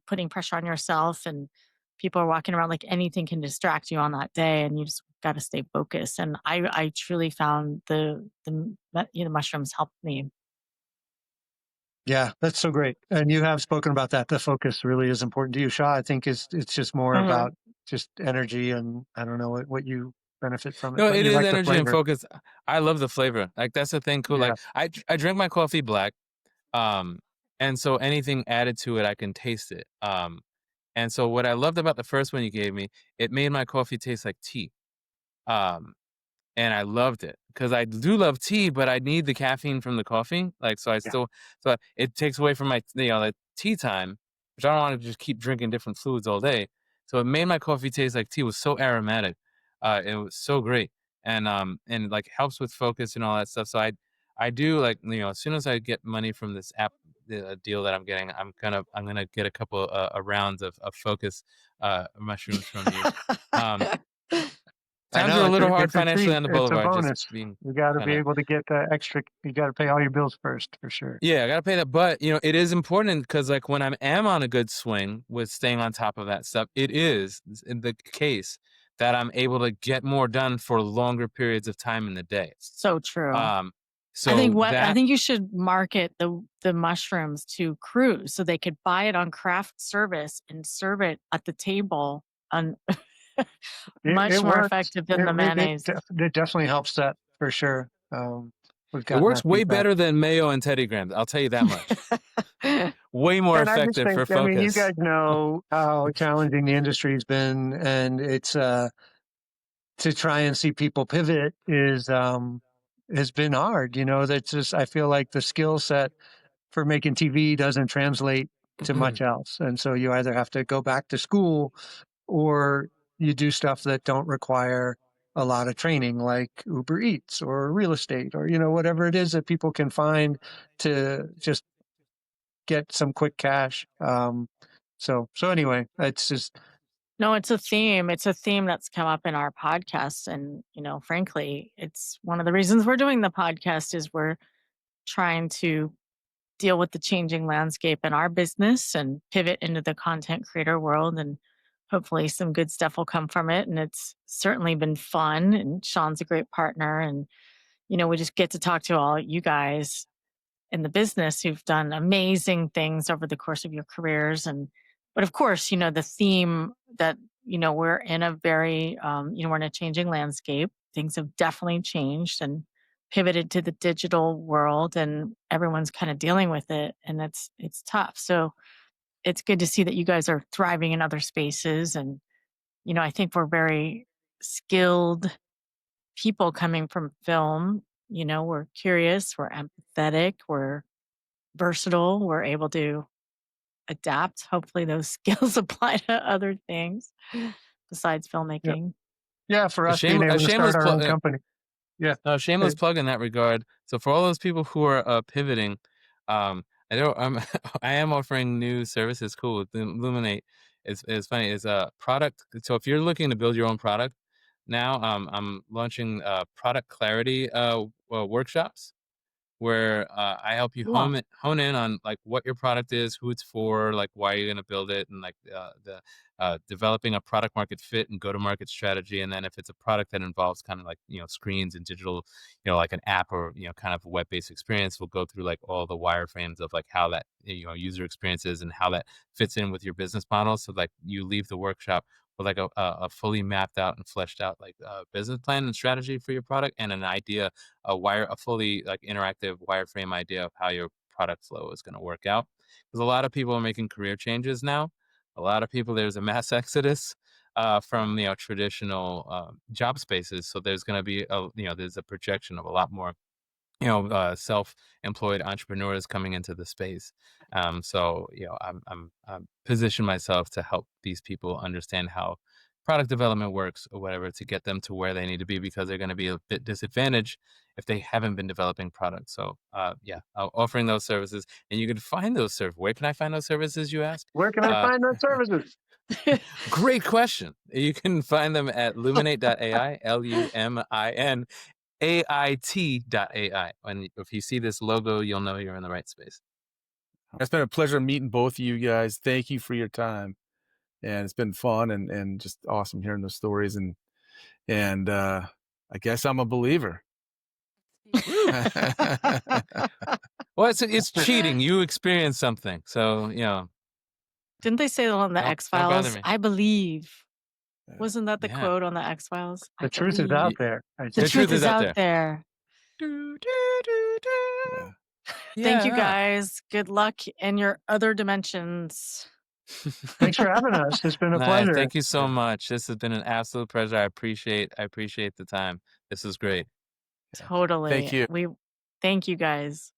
[SPEAKER 1] putting pressure on yourself and people are walking around like anything can distract you on that day and you just got to stay focused. And I truly found mushrooms helped me.
[SPEAKER 2] yeah, that's so great. And you have spoken about that. The focus really is important to you, Shah. I think it's just more
[SPEAKER 1] Mhm.
[SPEAKER 2] about just energy, and I don't know what you benefit from it,
[SPEAKER 4] No,
[SPEAKER 2] but
[SPEAKER 4] it
[SPEAKER 2] you
[SPEAKER 4] is
[SPEAKER 2] like the
[SPEAKER 4] energy and
[SPEAKER 2] flavor.
[SPEAKER 4] focus. I love the flavor. Like that's the thing. Cool.
[SPEAKER 2] Yeah.
[SPEAKER 4] Like I drink my coffee black. Um, and so anything added to it, I can taste it. And so what I loved about the first one you gave me, it made my coffee taste like tea. Um, and I loved it because I do love tea, but I need the caffeine from the coffee. Like,
[SPEAKER 2] Yeah.
[SPEAKER 4] so it takes away from my, the tea time, which I don't want to just keep drinking different fluids all day. So it made my coffee taste like tea. It was so aromatic. It was so great. And like helps with focus and all that stuff. So I do like, as soon as I get money from this app, the deal that I'm getting, I'm gonna get a couple rounds of focus, mushrooms from you. Um,
[SPEAKER 2] I
[SPEAKER 4] Times are
[SPEAKER 2] know
[SPEAKER 4] a little hard
[SPEAKER 2] it's a
[SPEAKER 4] financially
[SPEAKER 2] treat.
[SPEAKER 4] on the
[SPEAKER 2] It's a
[SPEAKER 4] boulevard, just
[SPEAKER 2] bonus.
[SPEAKER 4] being
[SPEAKER 2] You got to be
[SPEAKER 4] kinda.
[SPEAKER 2] able to get the extra. You got to pay all your bills first, for sure.
[SPEAKER 4] Yeah, I gotta pay that, but, it is important because, like, when I am on a good swing with staying on top of that stuff, it is in the case that I'm able to get more done for longer periods of time in the day.
[SPEAKER 1] So true.
[SPEAKER 4] Um,
[SPEAKER 1] I think
[SPEAKER 4] so
[SPEAKER 1] what I
[SPEAKER 4] that
[SPEAKER 1] think you should market the mushrooms to crews so they could buy it on craft service and serve it at the table on
[SPEAKER 2] It
[SPEAKER 1] much more
[SPEAKER 2] works.
[SPEAKER 1] effective than the mayonnaise.
[SPEAKER 2] It definitely helps that for sure. We've
[SPEAKER 4] it
[SPEAKER 2] gotten
[SPEAKER 4] works
[SPEAKER 2] that
[SPEAKER 4] way
[SPEAKER 2] feedback.
[SPEAKER 4] better than mayo and Teddy Grahams, I'll tell you that much. Way more
[SPEAKER 2] And I just
[SPEAKER 4] effective
[SPEAKER 2] think,
[SPEAKER 4] for
[SPEAKER 2] I mean, you guys
[SPEAKER 4] focus.
[SPEAKER 2] know how challenging the industry's been, and it's to try and see people pivot is has been hard. That's just I feel like the skill set for making TV doesn't translate to much else, and so you either have to go back to school or you do stuff that don't require a lot of training, like Uber Eats or real estate or whatever it is that people can find to just get some quick cash. So anyway, it's just
[SPEAKER 1] No, it's a theme. It's a theme that's come up in our podcast. And, frankly, it's one of the reasons we're doing the podcast is we're trying to deal with the changing landscape in our business and pivot into the content creator world. And hopefully some good stuff will come from it. And it's certainly been fun. And Sean's a great partner. And, we just get to talk to all you guys in the business who've done amazing things over the course of your careers. And but of course, the theme that we're in a very we're in a changing landscape. Things have definitely changed and pivoted to the digital world, and everyone's kind of dealing with it, and it's tough. So it's good to see that you guys are thriving in other spaces, and I think we're very skilled people coming from film. We're curious, we're empathetic, we're versatile. We're able to adapt. Hopefully, those skills apply to other things besides
[SPEAKER 2] yeah,
[SPEAKER 1] filmmaking.
[SPEAKER 2] yeah. For
[SPEAKER 4] A
[SPEAKER 2] us being able to start
[SPEAKER 4] shameless
[SPEAKER 2] our
[SPEAKER 4] plug.
[SPEAKER 2] own company, yeah,
[SPEAKER 4] Shameless
[SPEAKER 2] it,
[SPEAKER 4] plug in that regard. So for all those people who are pivoting, I don't. I am offering new services. Cool. With Illuminate. It's funny. It's a product. So if you're looking to build your own product now, I'm launching product clarity workshops where I help you
[SPEAKER 1] Cool.
[SPEAKER 4] hone in on like what your product is, who it's for, like why you're going to build it, and like the developing a product market fit and go to market strategy. And then if it's a product that involves kind of like screens and digital, like an app or kind of a web based experience, we'll go through like all the wireframes of like how that user experience is and how that fits in with your business model. So like you leave the workshop with like a fully mapped out and fleshed out like business plan and strategy for your product and an idea a fully like interactive wireframe idea of how your product flow is going to work out. Because a lot of people are making career changes now. A lot of people, there's a mass exodus from traditional job spaces. So there's going to be there's a projection of a lot more self-employed entrepreneurs coming into the space. So I'm position myself to help these people understand how product development works or whatever to get them to where they need to be, because they're going to be a bit disadvantaged if they haven't been developing products. So yeah, offering those services, and you can find those services. Where can I find those services, you ask?
[SPEAKER 2] Where can I find those services?
[SPEAKER 4] Great question. You can find them at luminate.ai, LUMINAIT.ai. And if you see this logo, you'll know you're in the right space.
[SPEAKER 3] It's been a pleasure meeting both of you guys. Thank you for your time. And it's been fun and just awesome hearing those stories. And I guess I'm a believer.
[SPEAKER 4] Well, it's cheating. You experienced something. So,
[SPEAKER 1] Didn't they say on the
[SPEAKER 4] Don't
[SPEAKER 1] X-Files?
[SPEAKER 4] bother me.
[SPEAKER 1] I believe. Wasn't that the
[SPEAKER 4] Yeah.
[SPEAKER 1] quote on the X-Files?
[SPEAKER 2] The truth is out there.
[SPEAKER 1] The truth is out there. Thank you
[SPEAKER 4] Yeah.
[SPEAKER 1] guys. Good luck in your other dimensions.
[SPEAKER 2] Thanks for having us. It's been a
[SPEAKER 4] Nice.
[SPEAKER 2] pleasure.
[SPEAKER 4] Thank you so much. This has been an absolute pleasure. I appreciate the time. This is great.
[SPEAKER 1] Totally.
[SPEAKER 3] Thank you.
[SPEAKER 1] Thank you guys.